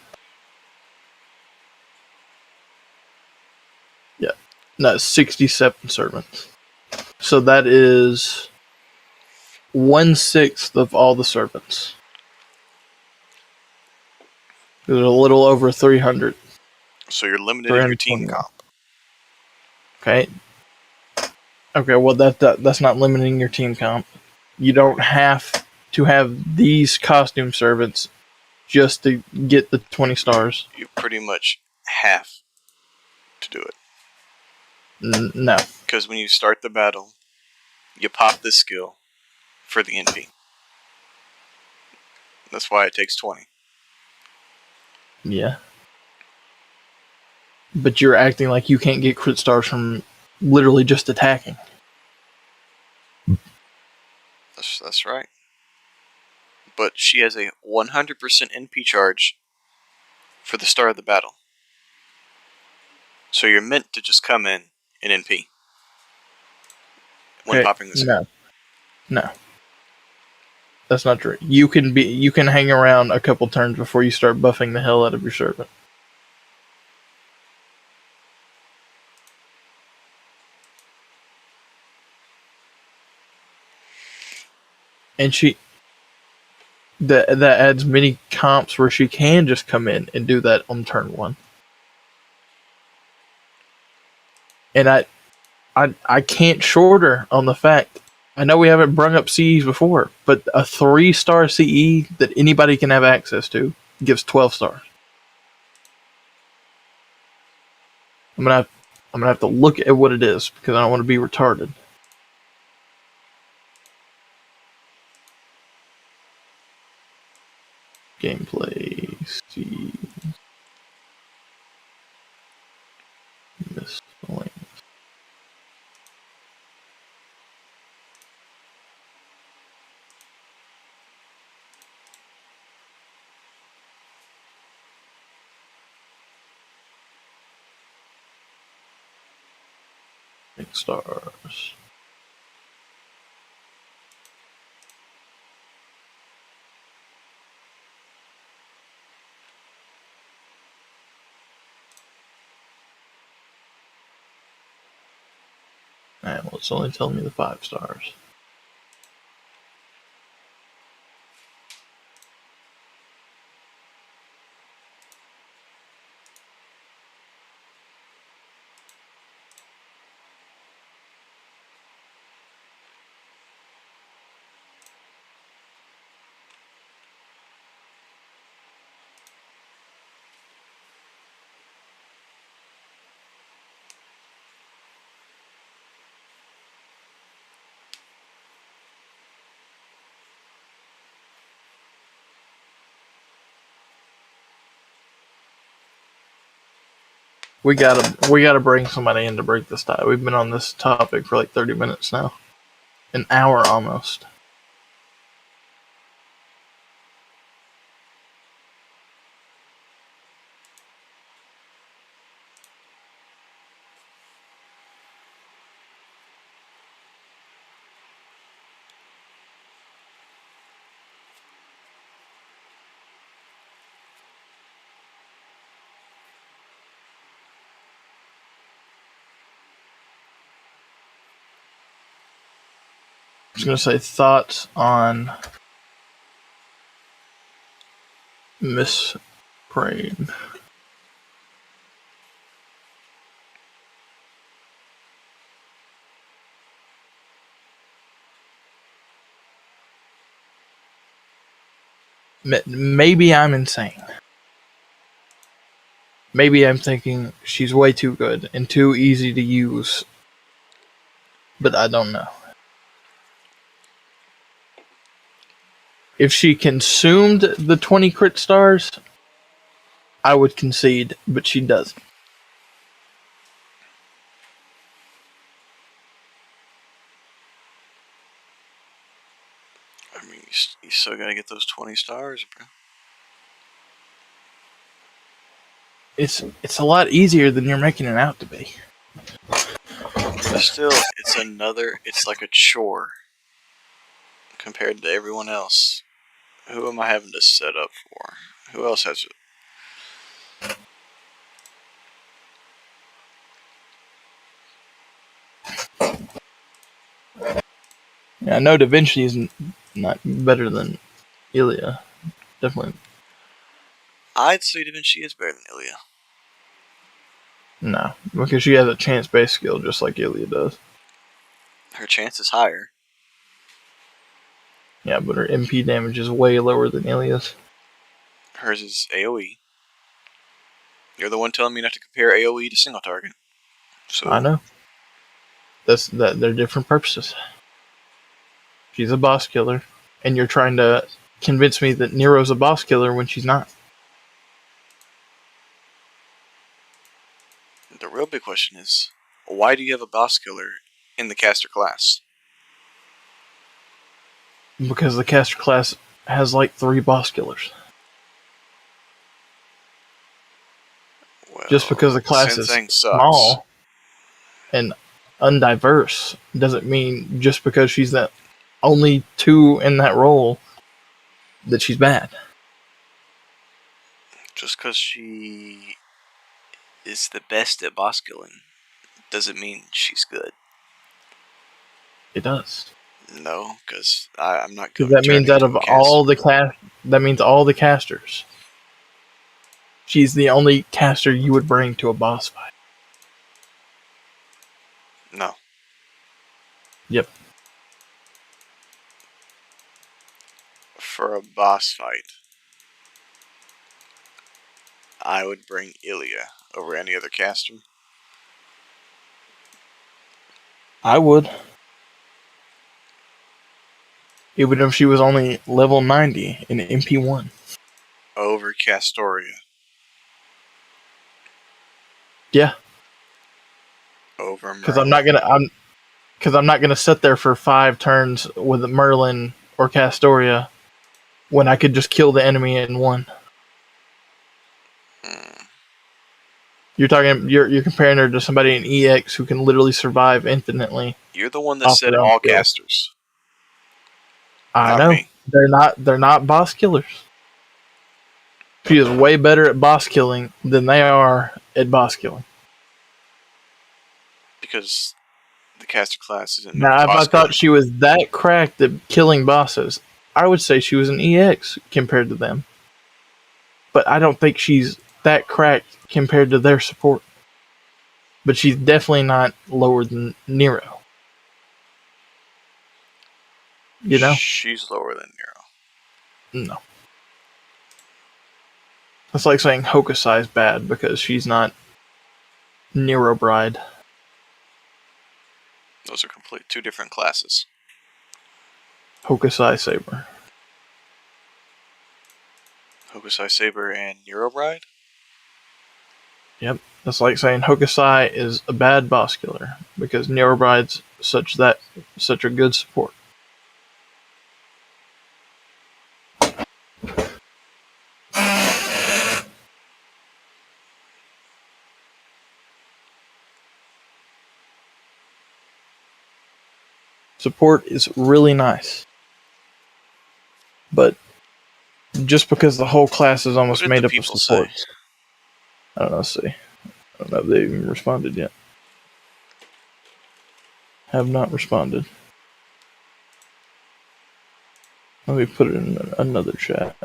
Yeah. No, 67 servants. So that is 1/6 of all the servants. There's a little over 300.
So you're limited in your team comp.
Okay. Okay, well that's not limiting your team comp. You don't have to have these costume servants just to get the 20 stars.
You pretty much have to do it.
No.
Because when you start the battle, you pop this skill for the NP. That's why it takes 20.
Yeah. But you're acting like you can't get crit stars from literally just attacking.
That's right. But she has a 100% NP charge for the start of the battle. So you're meant to just come in and NP when popping the skill.
No. That's not true. You can hang around a couple turns before you start buffing the hell out of your servant. And that adds many comps where she can just come in and do that on turn 1. And I can't short her on the fact. I know we haven't brung up CEs before, but a 3-star CE that anybody can have access to gives 12 stars. I'm gonna have to look at what it is because I don't want to be retarded. Gameplay. See. Miscellaneous. Stars. Alright, well, it's only telling me the 5 stars. We gotta bring somebody in to break this tie. We've been on this topic for like 30 minutes now. An hour almost. I was gonna say thoughts on Miss Brain. Maybe I'm insane. Maybe I'm thinking she's way too good and too easy to use. But I don't know. If she consumed the 20 crit stars, I would concede, but she doesn't.
I mean, you still gotta get those 20 stars, bro.
It's a lot easier than you're making it out to be.
But still, it's like a chore compared to everyone else. Who am I having to set up for? Who else has it?
Yeah, I know Da Vinci is not better than Ilya. Definitely.
I'd say Da Vinci is better than Ilya.
No, because she has a chance-based skill just like Ilya does.
Her chance is higher.
Yeah, but her MP damage is way lower than Ilya's.
Hers is AoE. You're the one telling me not to compare AoE to single target. So
I know. They're different purposes. She's a boss killer, and you're trying to convince me that Nero's a boss killer when she's not.
the real big question is, why do you have a boss killer in the caster class?
Because the caster class has like 3 boss killers.
Well,
Just because the class is small and undiverse doesn't mean just because she's that only 2 in that role that she's bad.
Just because she is the best at boss killing doesn't mean she's good.
It does.
No, because I'm not
Because
going
that
to turn
means out
into
of
a caster.
that means all the casters. She's the only caster you would bring to a boss fight.
No.
Yep.
For a boss fight, I would bring Ilya over any other caster.
I would. Even if she was only level 90 in MP1.
Over Castoria.
Yeah.
Over Merlin.
Because I'm not gonna sit there for 5 turns with Merlin or Castoria when I could just kill the enemy in 1. You're comparing her to somebody in EX who can literally survive infinitely.
You're the one that said all casters.
I know.
Me.
They're not boss killers. She is way better at boss killing than they are at boss killing.
Because The caster class isn't no
Now, if I
boss killer.
thought she was that cracked at killing bosses, I would say she was an EX compared to them. But I don't think she's that cracked compared to their support. But she's definitely not lower than Nero. You know?
She's lower than Nero.
No. It's like saying Hokusai's bad because she's not Nero Bride.
Those are complete two different classes.
Hokusai Saber.
Hokusai Saber and Nero Bride?
Yep. That's like saying Hokusai is a bad boss killer because Nero Bride's such a good support. Support is really nice. But just because the whole class is almost made up of supports. I don't know, let's see. I don't know if they even responded yet. Have not responded. Let me put it in another chat.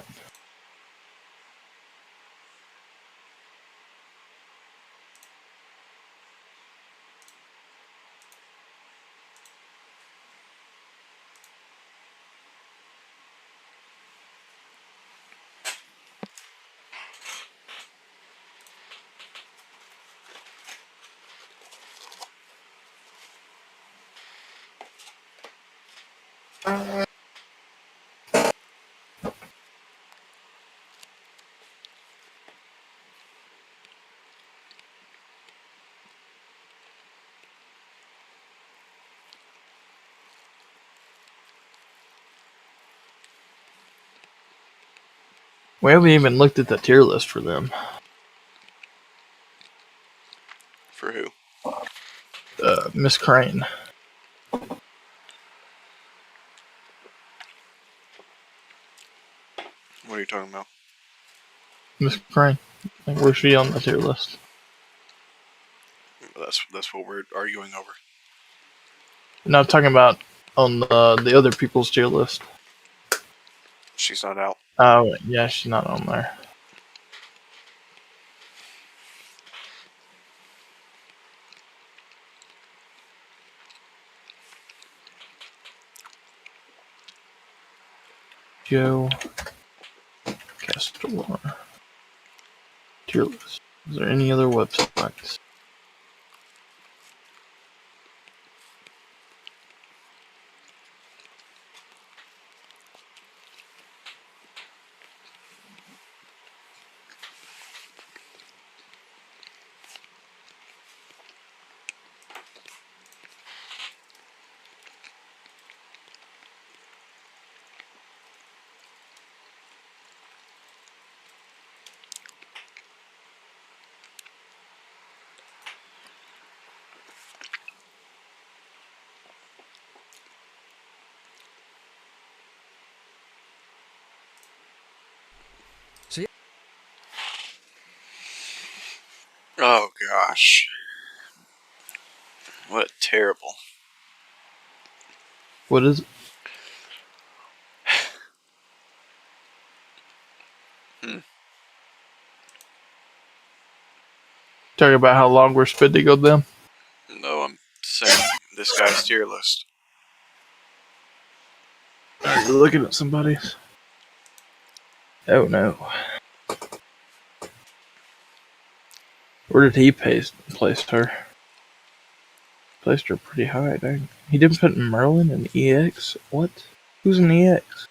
We haven't even looked at the tier list for them.
For who?
Miss Crane.
What are you talking about?
Miss Crane. Like, where's she on the tier list?
That's what we're arguing over.
No, I'm talking about on the other people's tier list.
She's not out.
Oh, yeah, she's not on there. Joe Castellar. Tier list. Is there any other websites?
Oh gosh. What terrible.
What is it? Talking about how long we're spending on them?
No, I'm saying this guy's tier list.
Are you looking at somebody's? Oh no. Where did he place her? Placed her pretty high, dang. He didn't put Merlin in EX? What? Who's in EX?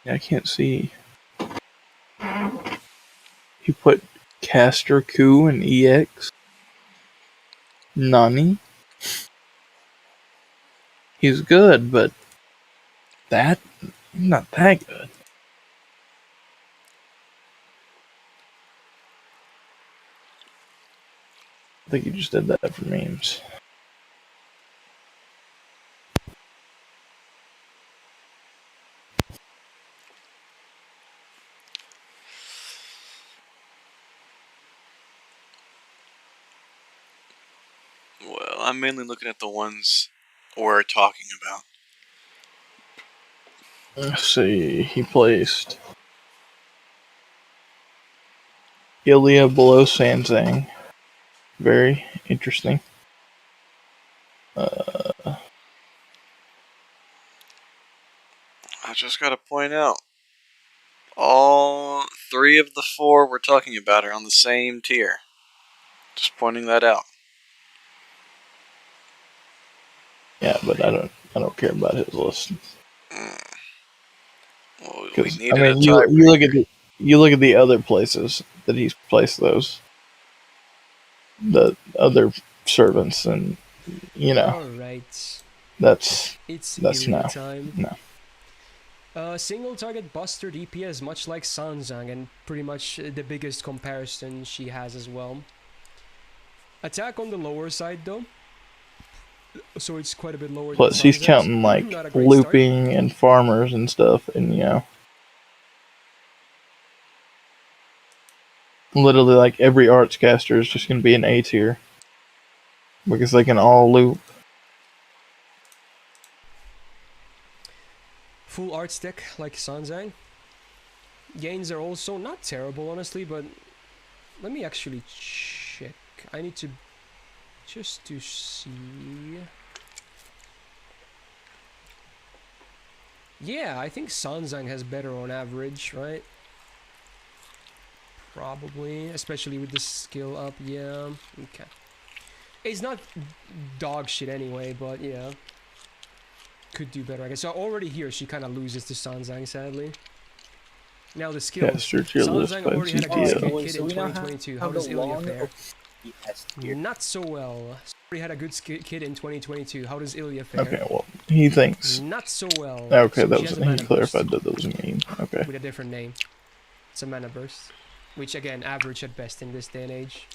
Yeah, I can't see. He put Caster Coup in EX? Nani? He's good, but that? Not that good. I think he just did that for memes.
I'm mainly looking at the ones we're talking about.
Let's see. He placed Ilya below Sanzang. Very interesting.
I just gotta point out, all 3 of the 4 we're talking about are on the same tier. Just pointing that out.
Yeah, but I don't care about his list.
Well, we
Because I
needed
mean,
a
you look at the other places that he's placed those, the other servants, and you know
Alright.
that's
It's
no.
time. Single target buster DPS, much like Sanzang, and pretty much the biggest comparison she has as well. Attack on the lower side though, so it's quite a bit lower.
Plus,
than
he's counting like looping and farmers and stuff, and literally like every arts caster is just going to be an A tier because they can all loop.
Full arts deck like Sanzang. Gains are also not terrible, honestly, but let me actually check. I need to just to see. Yeah, I think Sanzang has better on average, right? Probably, especially with the skill up. Yeah, okay. It's not dog shit anyway, but yeah. Could do better, I guess. So already here, she kind of loses to Sanzang, sadly. Now the skills. Sanzang already had a good skill kit in 2022. How does Ilya fare? Not so well. Already had a good kit in 2022. How does Ilya fare?
Okay, well, he thinks.
Not so well.
Okay,
so
that was he clarified that was a meme. Okay.
With a different name. It's a mana burst, which again, average at best in this day and age.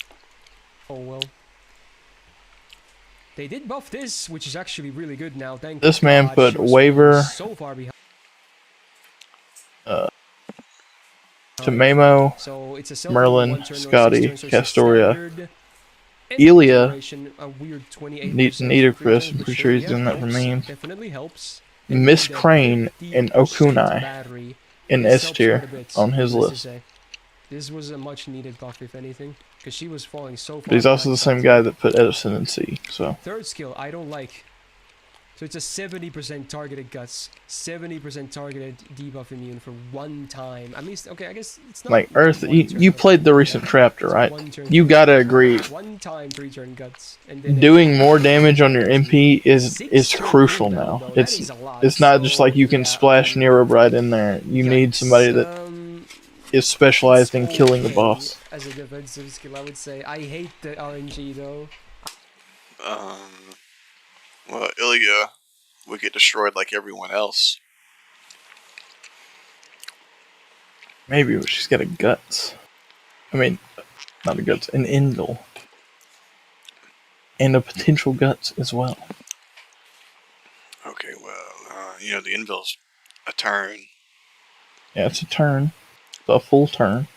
Oh well. They did buff this, which is actually really good now. Thank
this man
God.
put waiver.
So far behind.
Tamemo,
so it's a
Merlin, Scotty, Castoria, Ilya, Nitocris, I'm pretty sure he's doing that for memes.
Definitely helps.
Miss Crane and Okunai in S tier on his list.
This was a much needed buff, if anything, because she was falling so far.
But he's also the same guy that put Edison in C. So
third skill, I don't like. So it's a 70% targeted guts, 70% targeted debuff immune for one time. At least, okay, I guess it's not
like Earth. You played the recent chapter, right? You gotta agree.
One time 3-turn guts, and then
doing more damage on your MP is crucial now. It's not just like you can splash Nero right in there. You need somebody that is specialized in killing the boss.
As a defensive skill, I would say I hate the RNG though.
Well, Ilya would get destroyed like everyone else.
Maybe, but she's got a guts. I mean, not a guts, an Indle. And a potential guts as well.
Okay, well, the Invil's a turn.
Yeah, it's a turn. It's a full turn.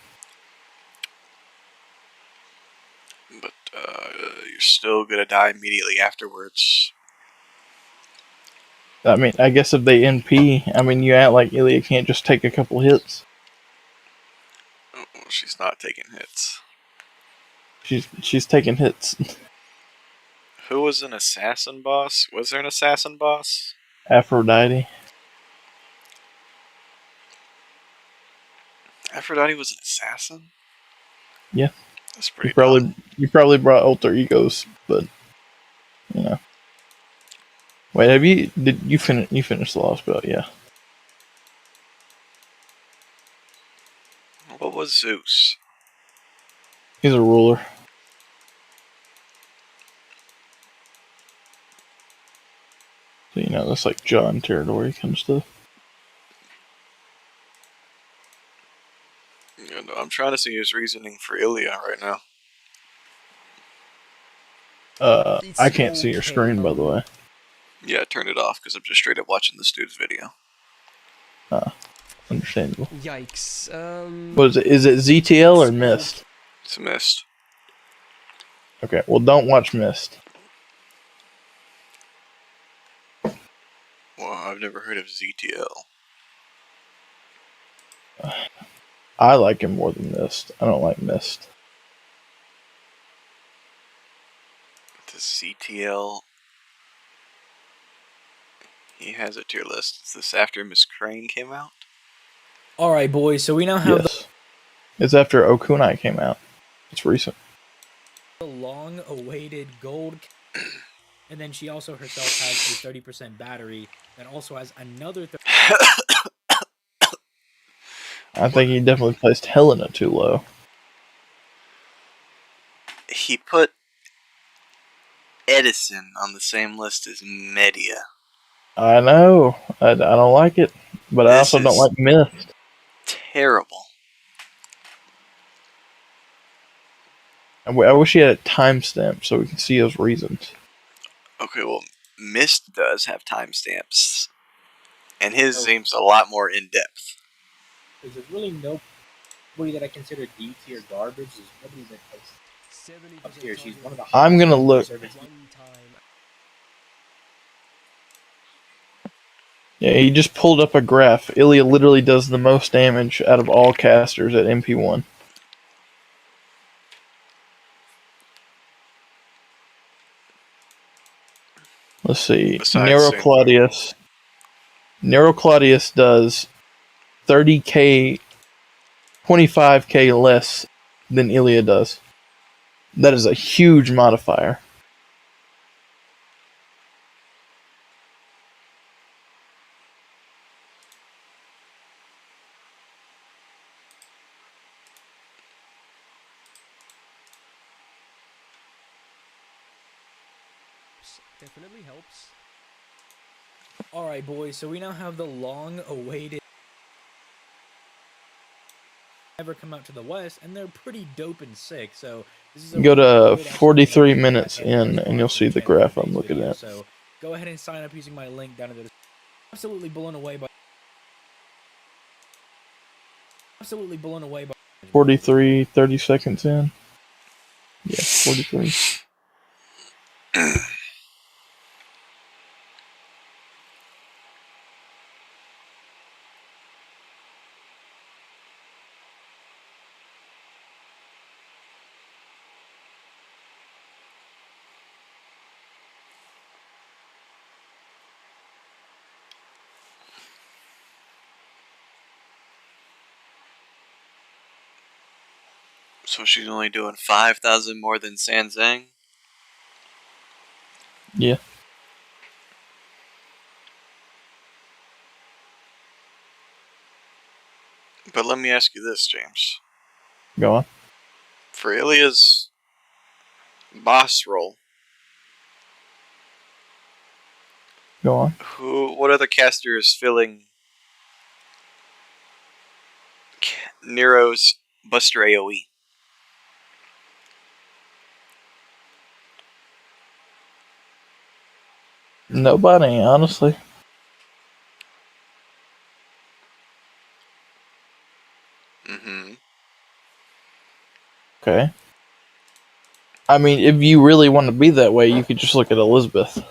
But you're still gonna die immediately afterwards.
I mean, I guess if they NP, I mean, you act like Ilya can't just take a couple hits.
Oh, well, she's not taking hits.
She's taking hits.
Who was an assassin boss? Was there an assassin boss?
Aphrodite.
Aphrodite was an assassin?
Yeah.
That's pretty dumb.
You probably brought alter egos, but Wait, did you finish the lost belt? Yeah.
What was Zeus?
He's a ruler. So that's like John territory kind of stuff.
Yeah, no, I'm trying to see his reasoning for Ilya right now.
I can't see your screen, by the way.
Yeah, I turned it off because I'm just straight up watching this dude's video.
Understandable.
Yikes.
What is it? Is it ZTL or Mist?
It's a Mist.
Okay, well, don't watch Mist.
Well, I've never heard of ZTL.
I like him more than Mist. I don't like Mist.
The ZTL. He has a tier list. Is this after Miss Crane came out?
Alright, boys, so we now have
Yes. It's after Okunai came out. It's recent.
the long-awaited gold. And then she also herself has a 30% battery that also has another 30%.
I think he definitely placed Helena too low.
He put Edison on the same list as Media.
I know. I don't like it. But I also don't like Mist.
Terrible.
I wish he had a timestamp so we can see his reasons.
Okay, well, Mist does have timestamps. And his seems a lot more in-depth.
Because there's really nobody that I consider D tier garbage. There's nobody that has up here. She's one of the
I'm gonna look. Yeah, he just pulled up a graph. Ilya literally does the most damage out of all casters at MP1. Let's see. Nero Claudius. Nero Claudius does 30k, 25k less than Ilya does. That is a huge modifier.
Definitely helps.
Alright, boys, so we now have the long-awaited ever come out to the west, and they're pretty dope and sick, so this is a
Go to 43 minutes in, and you'll see the graph I'm looking at.
So go ahead and sign up using my link down in the description. Absolutely blown away by
43, 30 seconds in. Yeah, 43.
So she's only doing 5,000 more than Sanzang?
Yeah.
But let me ask you this, James.
Go on.
For Ilya's boss role,
Go on.
what other caster is filling Nero's Buster AoE?
Nobody, honestly.
Mm-hmm.
Okay. I mean, if you really want to be that way, you could just look at Elizabeth.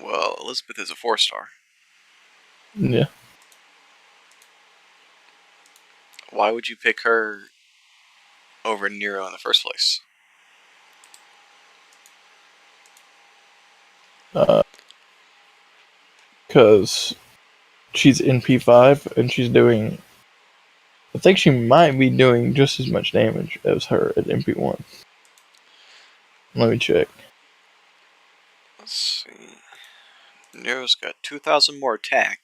Well, Elizabeth is a 4-star.
Yeah.
Why would you pick her over Nero in the first place?
Because she's in P5 and she's doing. I think she might be doing just as much damage as her at MP1. Let me check.
Let's see. Nero's got 2,000 more attack.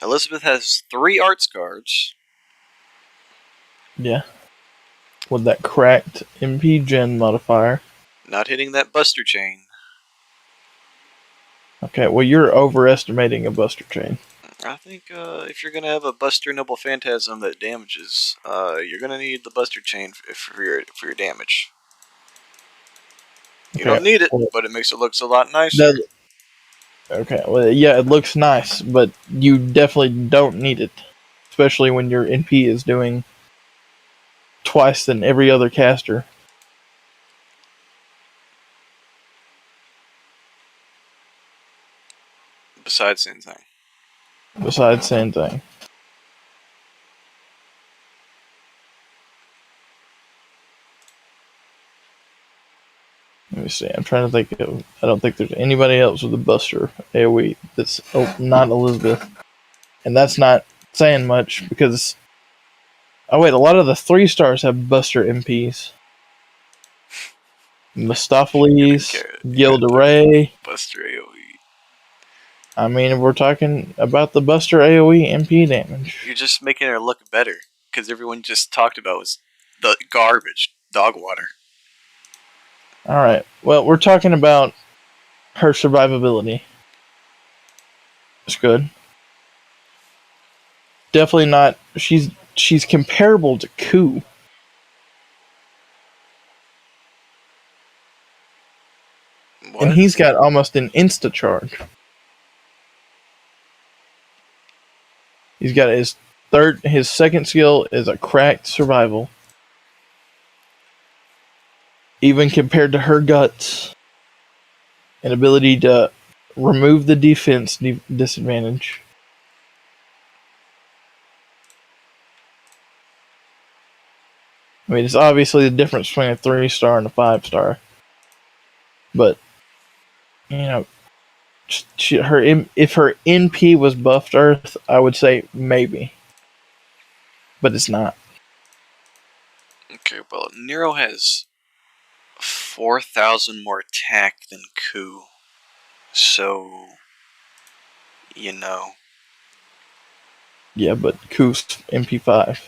Elizabeth has 3 arts cards.
Yeah. With that cracked MP gen modifier.
Not hitting that Buster Chain.
Okay, well, you're overestimating a Buster Chain.
I think if you're going to have a Buster Noble Phantasm that damages, you're going to need the Buster Chain for your damage. You don't need it, but it makes it look a lot nicer.
Okay, well, yeah, it looks nice, but you definitely don't need it. Especially when your NP is doing twice than every other caster.
Besides same thing.
Besides same thing. Let me see. I'm trying to think of. I don't think there's anybody else with a Buster AoE that's not Elizabeth, and that's not saying much because. Oh wait, a lot of the 3-stars have Buster MPs. Mistopheles, Gilderay.
Buster AoE.
I mean, if we're talking about the Buster AoE MP damage.
You're just making her look better because everyone just talked about was the garbage dog water.
Alright, well, we're talking about her survivability. It's good. Definitely not. She's comparable to Ku.
What?
And he's got almost an insta charge. He's got his second skill is a cracked survival. Even compared to her guts, an ability to remove the defense disadvantage. I mean, it's obviously the difference between a 3-star and a 5-star. But, you know, if her NP was buffed Earth, I would say maybe. But it's not.
Okay, well, Nero has 4,000 more attack than Ku. So, you know.
Yeah, but Ku's MP5.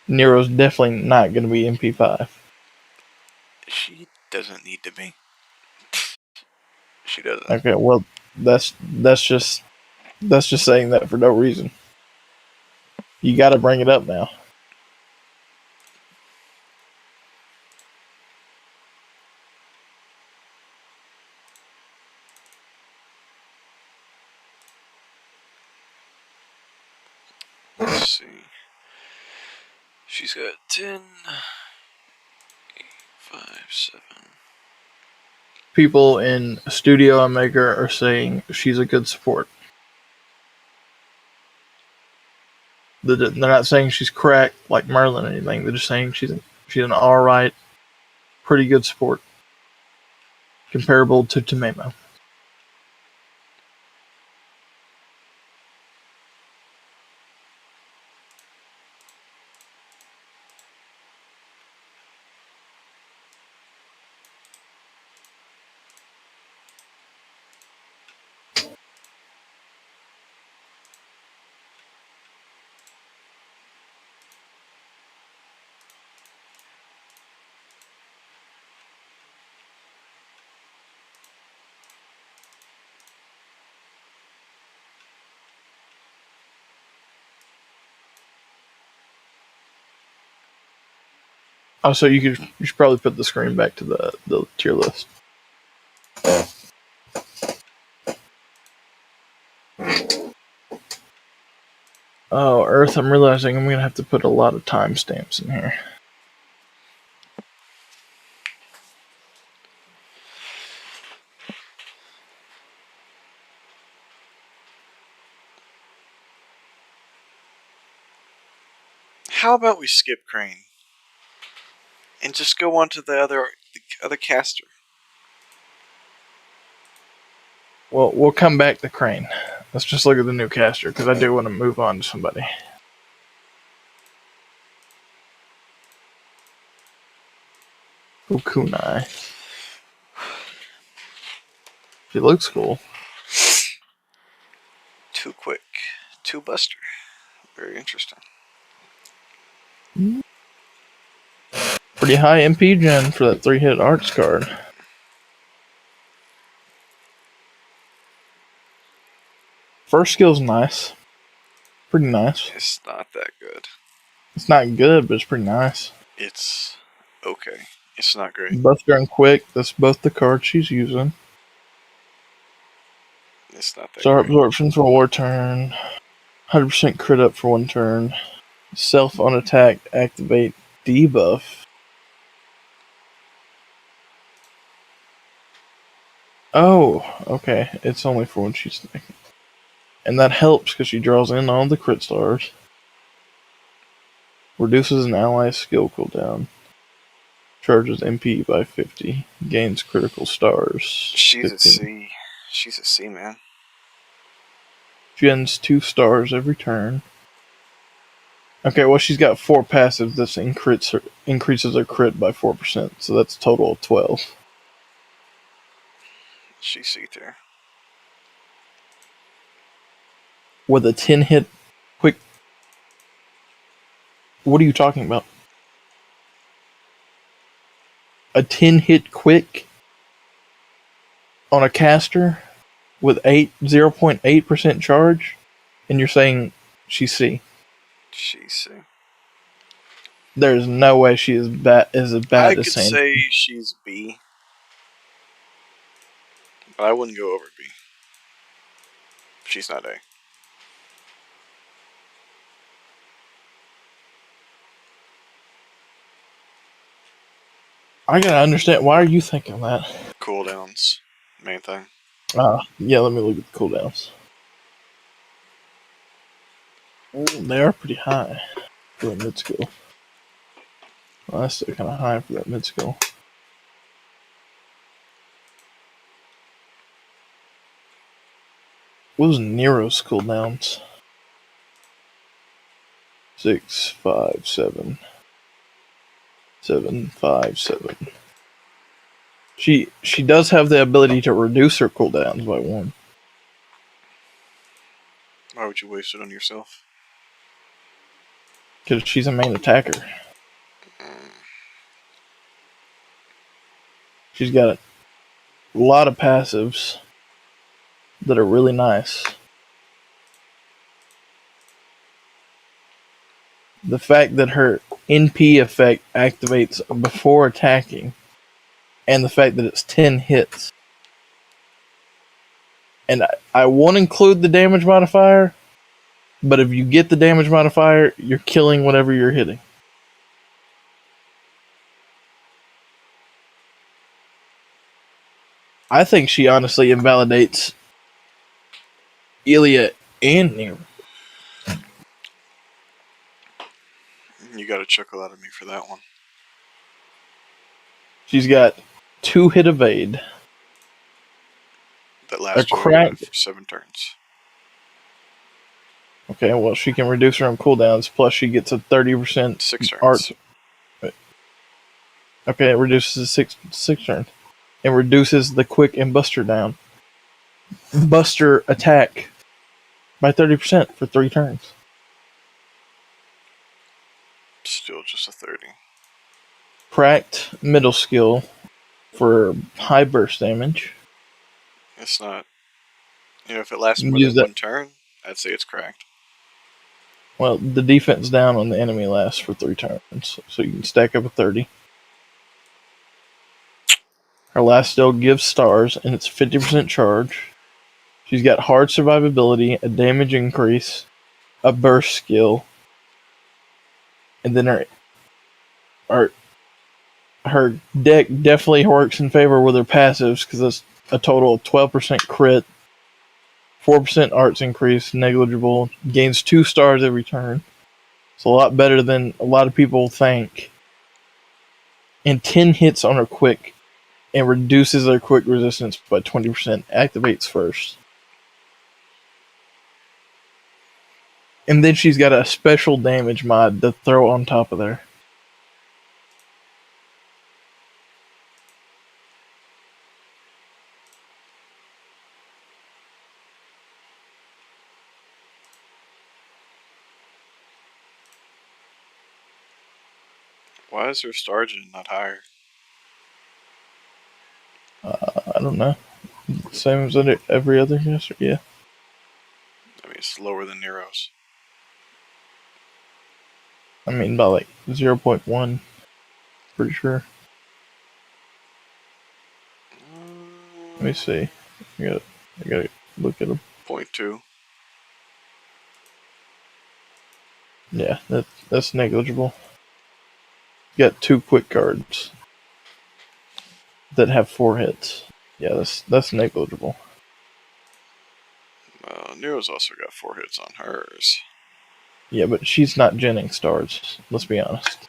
Nero's definitely not going to be MP5.
She doesn't need to be. She doesn't.
Okay, well, that's just saying that for no reason. You got to bring it up now.
Let's see. She's got 10, 8, 5, 7.
People in Studio and Maker are saying she's a good support. They're not saying she's cracked like Merlin or anything. They're just saying she's an alright, pretty good support. Comparable to Tamemo. Also, you should probably put the screen back to the tier list. Oh, Earth, I'm realizing I'm going to have to put a lot of timestamps in here.
How about we skip Crane and just go on to the other caster?
Well, we'll come back to Crane. Let's just look at the new caster, because I do want to move on to somebody. Ukunai. She looks cool.
Too quick. Too Buster. Very interesting.
Pretty high MP gen for that 3-hit arts card. First skill's nice. Pretty nice.
It's not that good.
It's not good, but it's pretty nice.
It's okay. It's not great.
Buster and Quick, that's both the cards she's using.
It's not that
Star
great.
absorption for 1 turn. 100% crit up for 1 turn. Self on attack, activate debuff. Oh, okay. It's only for when she's attacking. And that helps because she draws in all the crit stars. Reduces an ally's skill cooldown. Charges MP by 50. Gains critical stars.
She's
15.
a C. She's a C, man.
Gens 2 stars every turn. Okay, well, she's got 4 passives that increases her crit by 4%, so that's a total of 12.
She's C tier.
With a 10 hit quick. What are you talking about? A 10 hit quick on a caster with 0.8% charge, and you're saying she's C.
She's C.
There's no way she is as bad
I
as
could
Sandy.
say she's B, but I wouldn't go over B. She's not A.
I gotta understand, why are you thinking that?
Cooldowns, main thing.
Yeah, let me look at the cooldowns. They are pretty high for that mid skill. Well, that's still kind of high for that mid skill. What was Nero's cooldowns? 6, 5, 7. 7, 5, 7. She does have the ability to reduce her cooldowns by 1.
Why would you waste it on yourself?
Because she's a main attacker. She's got a lot of passives that are really nice. The fact that her NP effect activates before attacking, and the fact that it's 10 hits. And I won't include the damage modifier, but if you get the damage modifier, you're killing whatever you're hitting. I think she honestly invalidates Ilya and Nero.
You got a chuckle out of me for that one.
She's got 2 hit evade.
That lasts
A crack.
for 7 turns.
Okay, well, she can reduce her own cooldowns, plus she gets a 30%
6 turns.
art. Okay, it reduces 6 turns. It reduces the quick and buster down. Buster attack by 30% for 3 turns.
Still just a 30.
Cracked middle skill for high burst damage.
It's not. You know, if it lasts more
Use
than
that.
1 turn, I'd say it's cracked.
Well, the defense down on the enemy lasts for 3 turns, so you can stack up a 30. Her last skill gives stars, and it's 50% charge. She's got hard survivability, a damage increase, a burst skill, and then her deck definitely works in favor with her passives because it's a total of 12% crit, 4% arts increase, negligible, gains 2 stars every turn. It's a lot better than a lot of people think. And 10 hits on her quick, and reduces their quick resistance by 20%. Activates first. And then she's got a special damage mod to throw on top of there.
Why is her star gen not higher?
I don't know. Same as every other caster, yeah.
I mean, it's lower than Nero's.
I mean, by like 0.1. Pretty sure. Let me see. I gotta look at them.
0.2.
Yeah, that's negligible. You got 2 quick cards that have 4 hits. Yeah, that's negligible.
Nero's also got 4 hits on hers.
Yeah, but she's not genning stars. Let's be honest.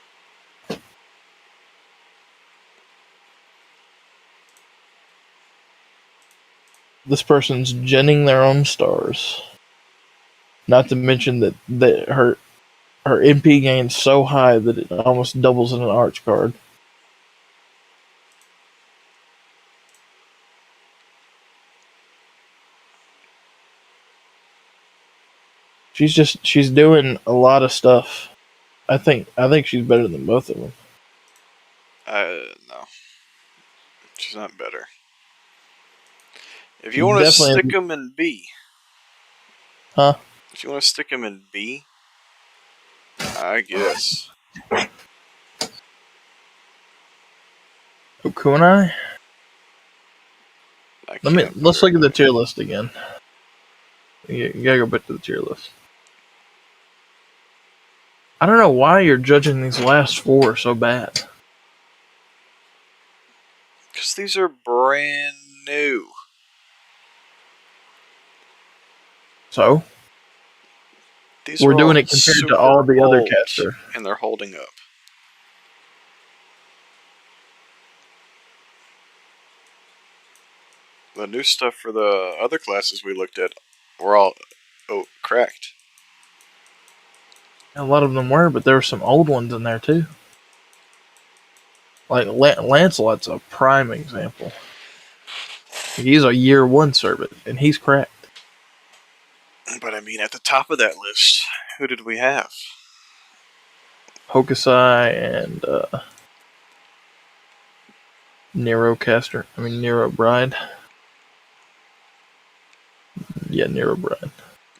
This person's genning their own stars. Not to mention that her MP gain's so high that it almost doubles in an arch card. She's doing a lot of stuff. I think she's better than both of them.
No. She's not better. If you want to
Definitely,
stick them in B.
huh?
If you want to stick them in B, I guess.
Okunai?
Let's
Let's look at the tier list again. You gotta go back to the tier list. I don't know why you're judging these last 4 so bad.
Because these are brand new.
So?
These
We're
are
doing
all
it compared to
super
all the other
old,
caster.
and they're holding up. The new stuff for the other classes we looked at were all cracked.
A lot of them were, but there were some old ones in there too. Like Lancelot's a prime example. He's a year 1 servant, and he's cracked.
But I mean, at the top of that list, who did we have?
Hokusai and Nero Caster. I mean Nero Bride. Yeah, Nero Bride.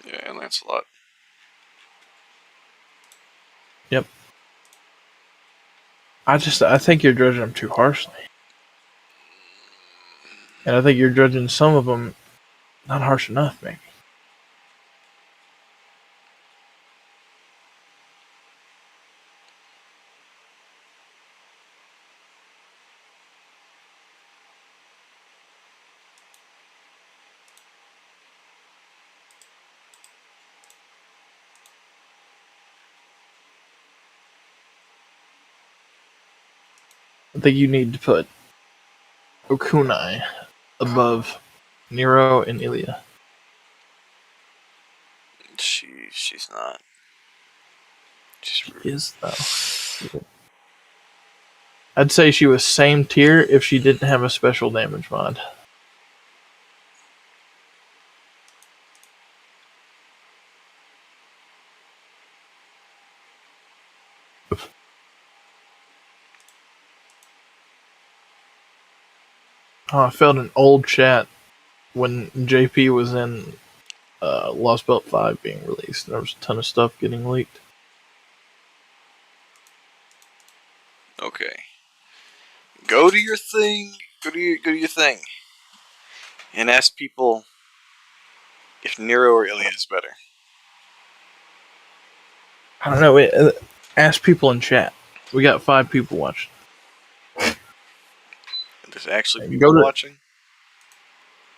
Yeah, and Lancelot.
Yep. I think you're judging them too harshly. And I think you're judging some of them not harsh enough, maybe. I think you need to put Okunai above Nero and Ilya.
She's not.
She is, though. I'd say she was same tier if she didn't have a special damage mod. Oh, I felt an old chat when JP was in Lost Belt 5 being released. There was a ton of stuff getting leaked.
Okay. Go to your thing. Go to your thing. And ask people if Nero or Ilya is better.
I don't know. Ask people in chat. We got 5 people watching.
There's actually people watching.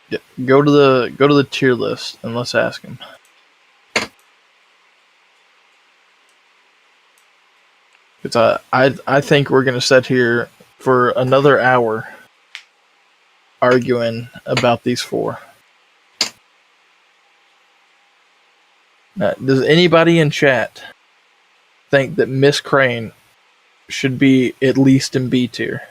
Yeah, go to the tier list and let's ask them. Because I think we're gonna sit here for another hour arguing about these 4. Now, does anybody in chat think that Miss Crane should be at least in B tier?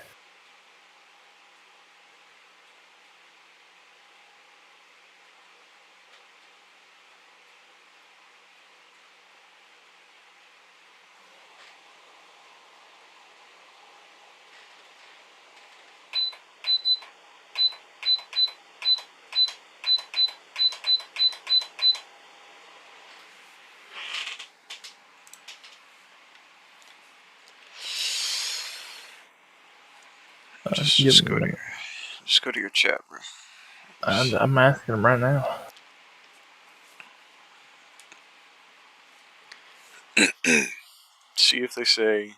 Just go to your chat, bro.
I'm asking them right now.
see if they say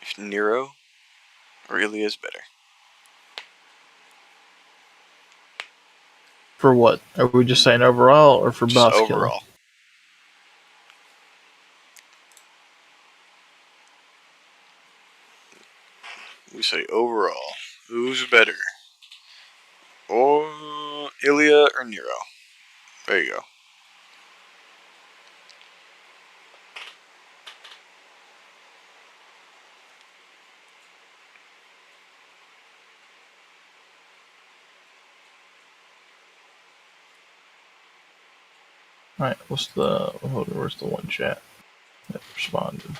if Nero or Ilya is better.
For what? Are we just saying overall or for
Just
boss
overall.
killing?
We say overall. Who's better? Or Ilya or Nero? There you go.
Alright, where's the one chat that responded?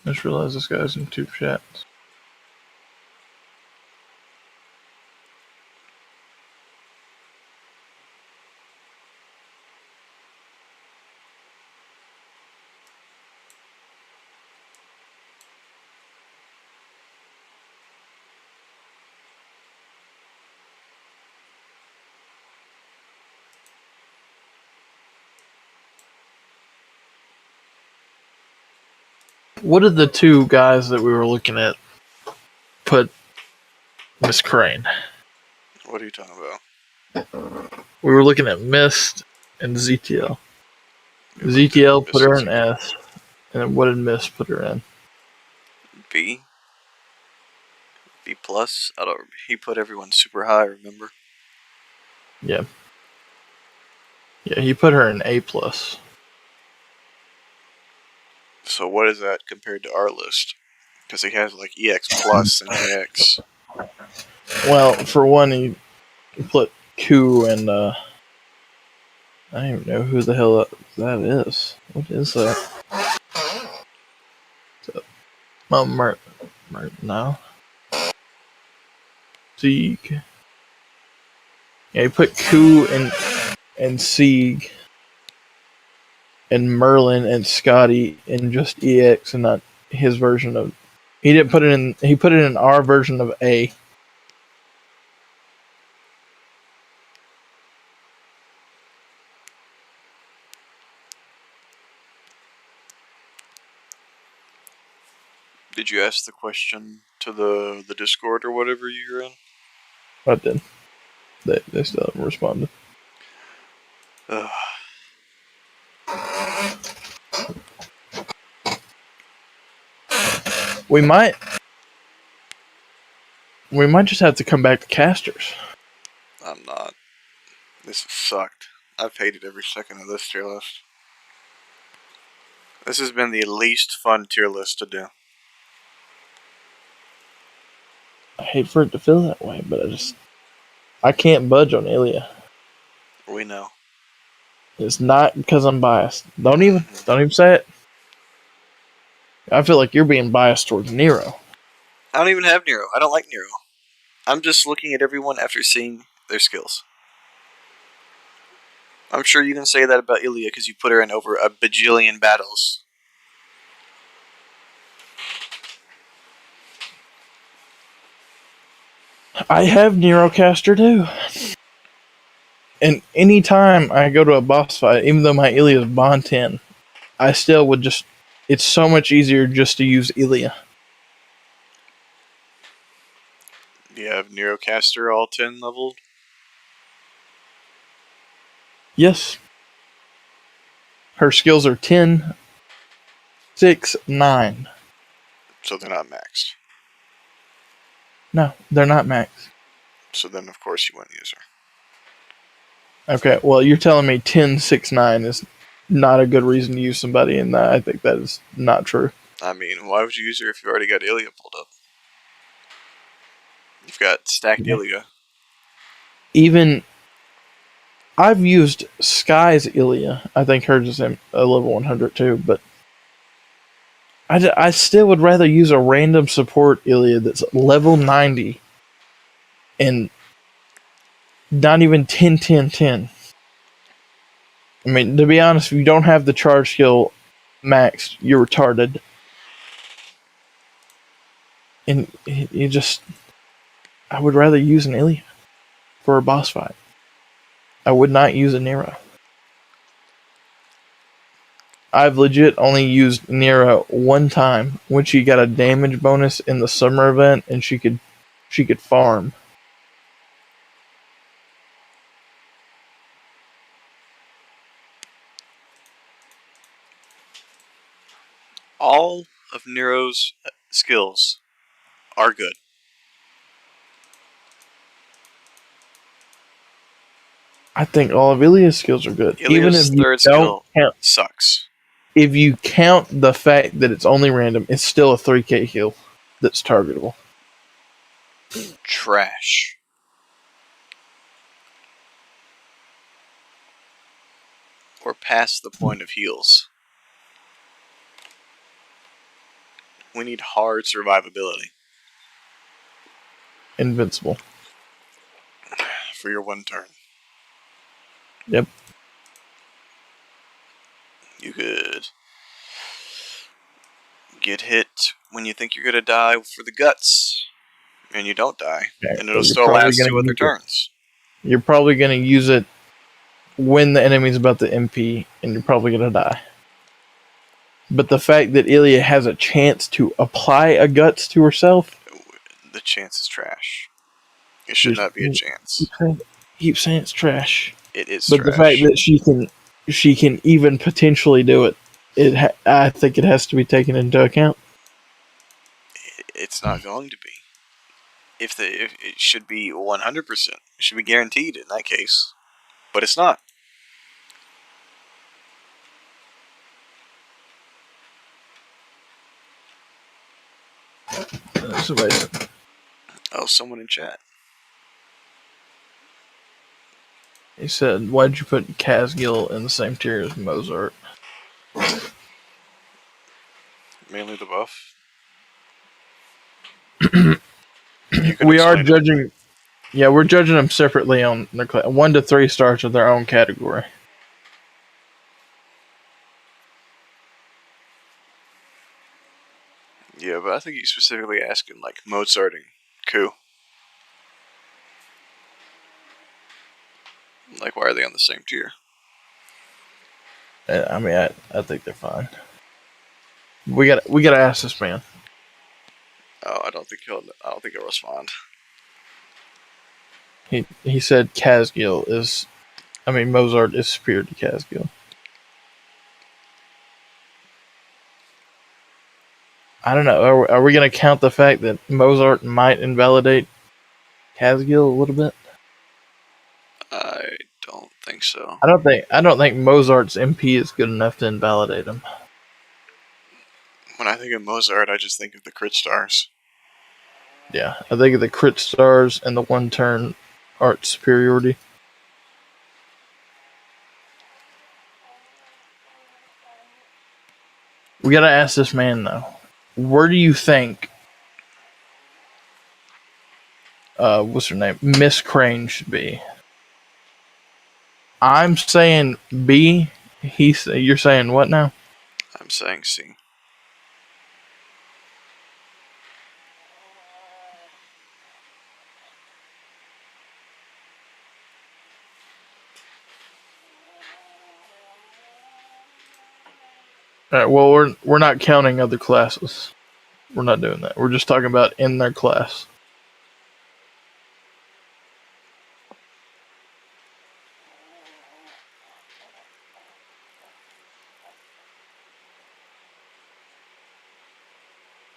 I just realized this guy's in two chats. What did the two guys that we were looking at put Miss Crane?
What are you talking about?
We were looking at Mist and ZTL.
We looked at
ZTL put her
Mist
in
and
S, and then what did Mist put her in?
B. B plus. I don't. He put everyone super high. Remember?
Yeah. Yeah, he put her in A plus.
So what is that compared to our list? Because he has like EX plus and EX.
Well, for one, he put Q and I don't even know who the hell that is. What is that? Oh, no. Sieg. Yeah, he put Q and Sieg and Merlin and Scotty in just EX and not his version of. He didn't put it in. He put it in our version of A.
Did you ask the question to the Discord or whatever you're in?
I did. They still haven't responded.
Ugh.
We might just have to come back to casters.
I'm not. This has sucked. I've hated every second of this tier list. This has been the least fun tier list to do.
I hate for it to feel that way, but I can't budge on Ilya.
We know.
It's not because I'm biased. Don't even say it. I feel like you're being biased towards Nero.
I don't even have Nero. I don't like Nero. I'm just looking at everyone after seeing their skills. I'm sure you can say that about Ilya because you put her in over a bajillion battles.
I have Nerocaster too. And anytime I go to a boss fight, even though my Ilya is Bond 10, I still would just. It's so much easier just to use Ilya.
Do you have Nerocaster all 10 leveled?
Yes. Her skills are 10, 6, 9.
So they're not maxed.
No, they're not max.
So then, of course, you wouldn't use her.
Okay, well, you're telling me 10, 6, 9 is not a good reason to use somebody, and I think that is not true.
I mean, why would you use her if you already got Ilya pulled up? You've got stacked Ilya.
Even I've used Sky's Ilya. I think hers is a level 100 too, but I still would rather use a random support Ilya that's level 90 and not even 10, 10, 10. I mean, to be honest, if you don't have the charge skill maxed, you're retarded. And I would rather use an Ilya for a boss fight. I would not use a Nero. I've legit only used Nero one time when she got a damage bonus in the summer event and she could farm.
All of Nero's skills are good.
I think all of Ilya's skills are good. Even
Ilya's
if you
third
don't
skill
count,
sucks.
if you count the fact that it's only random, it's still a 3k heal that's targetable.
Trash. Or past the point of heals. We need hard survivability
Invincible.
for your one turn.
Yep.
You could get hit when you think you're gonna die for the guts, and you don't die,
Okay,
and it'll
you're
still
probably
last
gonna
2 other
use it.
turns.
You're probably going to use it when the enemy's about to MP, and you're probably going to die. But the fact that Ilya has a chance to apply a guts to herself,
The chance is trash. It should not be a chance.
keep saying it's trash.
It is
But the fact
trash.
that she can even potentially do it, I think it has to be taken into account.
It's not going to be. If it should be 100%, it should be guaranteed in that case, but it's not.
That's amazing.
Oh, someone in chat.
He said, "Why'd you put Casgill in the same tier as Mozart?"
Mainly the buff.
We are
explain it.
judging. Yeah, we're judging them separately on their 1 to 3 stars of their own category.
Yeah, but I think he's specifically asking like Mozart and Ku. Like, why are they on the same tier?
I mean, I think they're fine. We gotta ask this man.
Oh, I don't think he'll respond.
He said Casgill is, I mean Mozart is superior to Casgill. I don't know. Are we gonna count the fact that Mozart might invalidate Casgill a little bit?
I don't think so.
I don't think Mozart's MP is good enough to invalidate him.
When I think of Mozart, I just think of the crit stars.
Yeah, I think of the crit stars and the 1-turn art superiority. We gotta ask this man though. Where do you think what's her name? Miss Crane should be? I'm saying B. You're saying what now?
I'm saying C.
Alright, well we're not counting other classes. We're not doing that. We're just talking about in their class.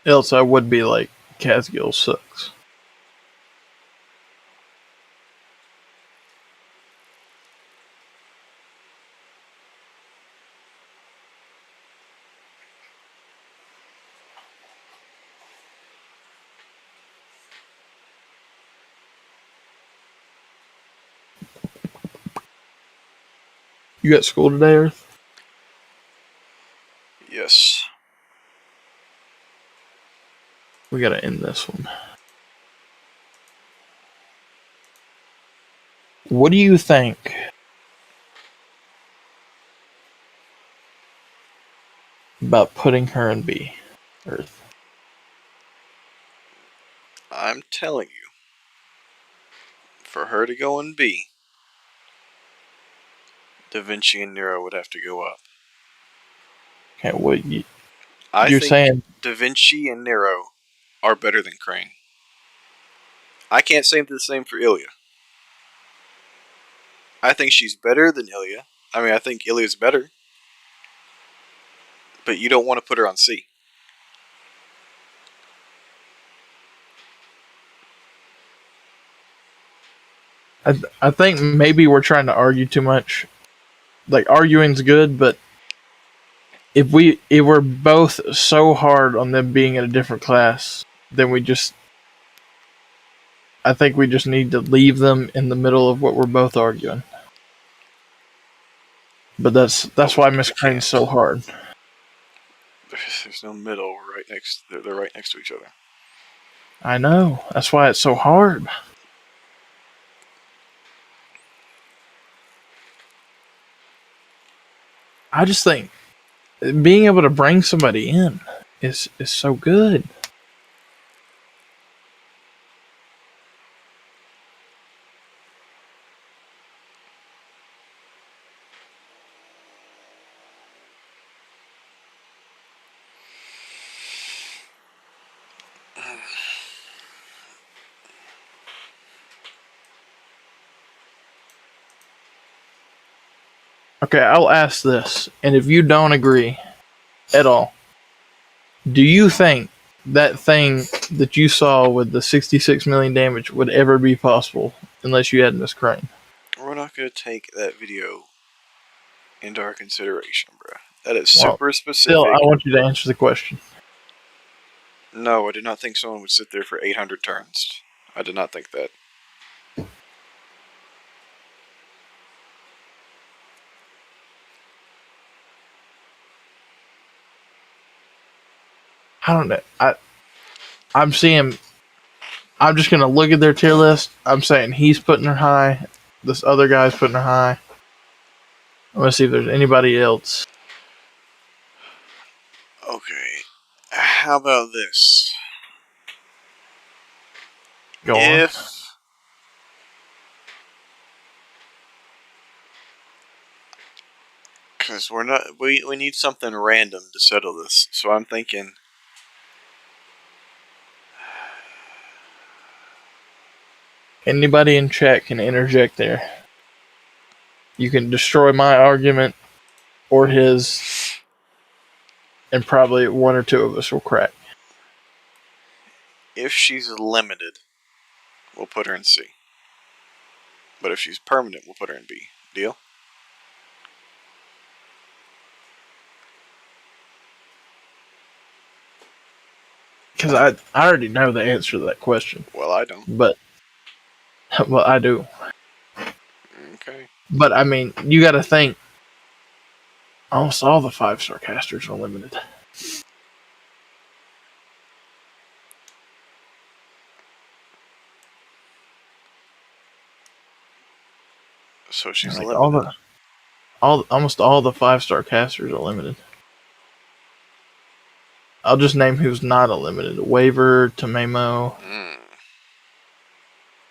Else I would be like Casgill sucks. You got school today, Earth?
Yes.
We gotta end this one. What do you think about putting her in B, Earth?
I'm telling you, for her to go in B, Da Vinci and Nero would have to go up.
Okay, what
I
you're
think
saying?
Da Vinci and Nero are better than Crane. I can't say the same for Ilya. I think she's better than Ilya. I mean, I think Ilya's better. But you don't want to put her on C.
I think maybe we're trying to argue too much. Like arguing's good, but if we're both so hard on them being in a different class, then I think we just need to leave them in the middle of what we're both arguing. But that's why Miss Crane's so hard.
There's no middle right next. They're right next to each other.
I know. That's why it's so hard. I just think being able to bring somebody in is so good. Okay, I'll ask this, and if you don't agree at all, do you think that thing that you saw with the 66 million damage would ever be possible unless you had Miss Crane?
We're not going to take that video into our consideration, bro. That is
Well,
super
still, I
specific.
want you to answer the question.
No, I did not think someone would sit there for 800 turns. I did not think that.
I don't know. I'm seeing. I'm just gonna look at their tier list. I'm saying he's putting her high. This other guy's putting her high. I'm gonna see if there's anybody else.
Okay. How about this?
Go on.
If because we're not we need something random to settle this. So I'm thinking
Anybody in chat can interject there. You can destroy my argument or his, and probably one or two of us will crack.
if she's limited, we'll put her in C. But if she's permanent, we'll put her in B. Deal?
Because I already know the answer to that question.
Well, I don't.
But, well, I do.
Okay.
But, I mean, you gotta think. Almost all the 5-star casters are limited.
So she's
Like
limited.
almost all the 5-star casters are limited. I'll just name who's not a limited: Waver, Tamemo,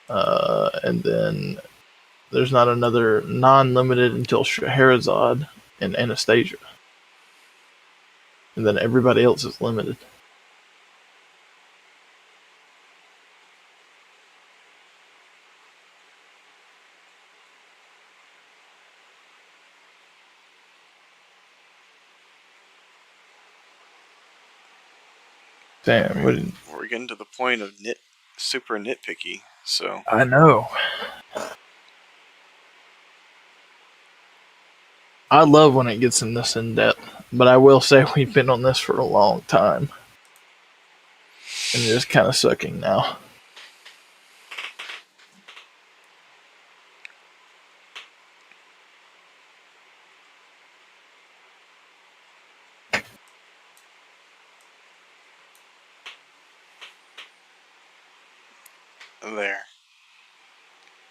and then there's not another non-limited until Scheherazade and Anastasia, and then everybody else is limited. Damn,
We're getting to the point of super nitpicky. So
I know. I love when it gets in this in depth, but I will say we've been on this for a long time, and it's kind of sucking now.
there.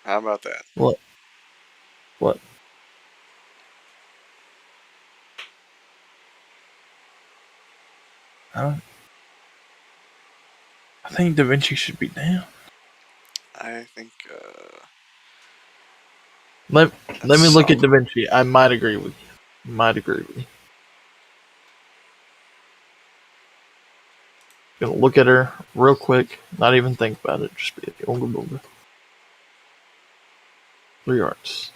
How about that?
What? What? I I think Da Vinci should be down.
I think
Let me look at
solid.
Da Vinci. I might agree with you. Gonna look at her real quick. Not even think about it. Just be a older builder. 3 arts.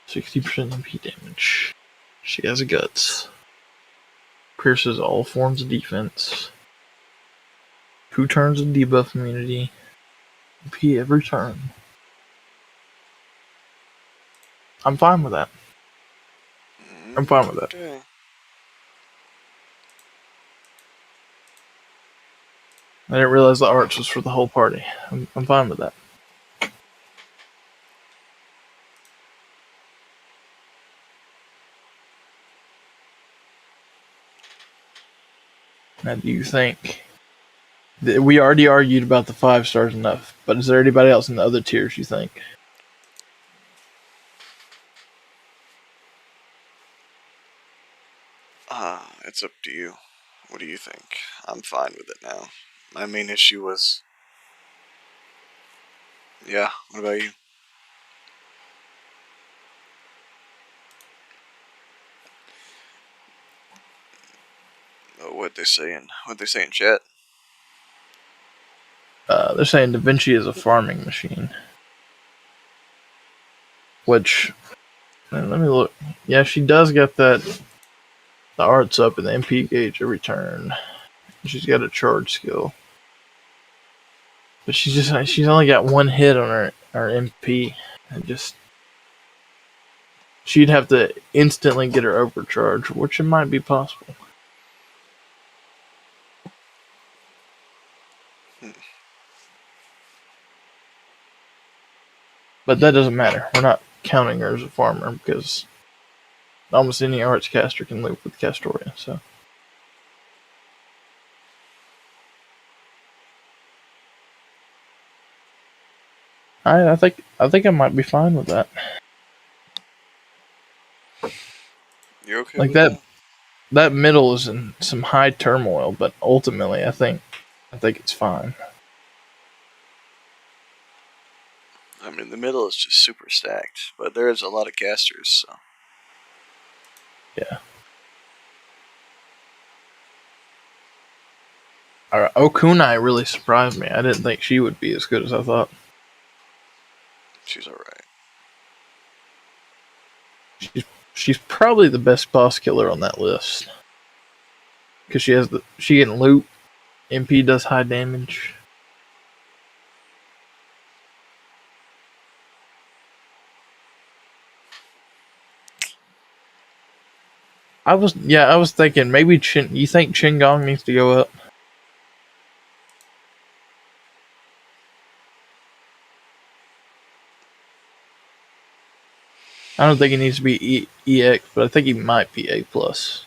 60% MP damage. She has a guts. Pierces all forms of defense. 2 turns of debuff immunity. MP every turn. I'm fine with that. I'm fine with that.
Okay.
I didn't realize the arts was for the whole party. I'm fine with that. Now, do you think we already argued about the 5 stars enough? But is there anybody else in the other tiers you think?
It's up to you. What do you think? I'm fine with it now. My main issue was... Yeah, what about you? Oh, what they saying? What they say in chat?
They're saying Da Vinci is a farming machine. Which, let me look. Yeah, she does get that. The arts up and the MP gauge every turn. She's got a charge skill. But she's only got 1 hit on her MP. And just she'd have to instantly get her overcharge, which it might be possible. But that doesn't matter. We're not counting her as a farmer because almost any arts caster can live with Castoria. So I think I might be fine with that.
You okay
Like
with that?
that middle is in some high turmoil, but ultimately I think it's fine.
I mean, the middle is just super stacked, but there is a lot of casters, so...
Yeah. Alright, Okunai really surprised me. I didn't think she would be as good as I thought.
She's alright.
She's probably the best boss killer on that list. Because she can loot. MP does high damage. I was thinking maybe you think Qingong needs to go up? I don't think he needs to be EX, but I think he might be A+.
But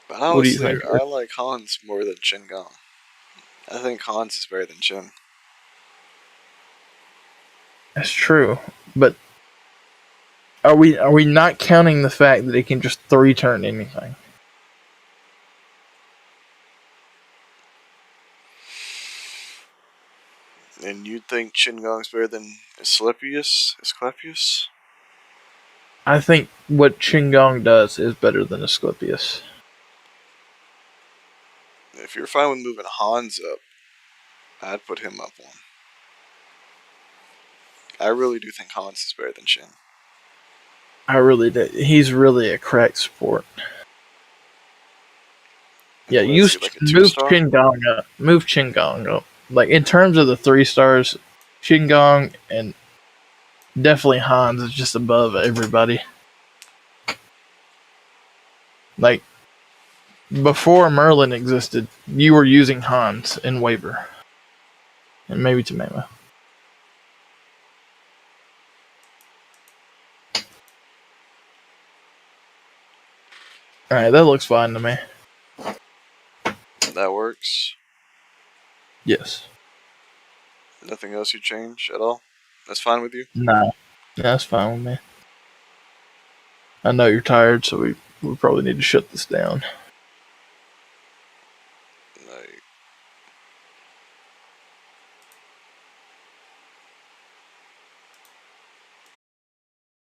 What do you
honestly,
think?
I like Hans more than Qingong. I think Hans is better than Qin.
That's true, but are we not counting the fact that he can just 3-turn anything?
And you think Qingong's better than Asclepius?
I think what Qingong does is better than Asclepius.
If you're fine with moving Hans up, I'd put him up one. I really do think Hans is better than Qin.
I really do. He's really a cracked support. Yeah,
What is he, like a 2-star?
Move Qingong up. Like in terms of the 3 stars, Qingong and definitely Hans is just above everybody. Like before Merlin existed, you were using Hans in Waver. And maybe Tamema. Alright, that looks fine to me.
That works.
Yes.
Nothing else you change at all? That's fine with you?
Nah. Yeah, that's fine with me. I know you're tired, so we we probably need to shut this down.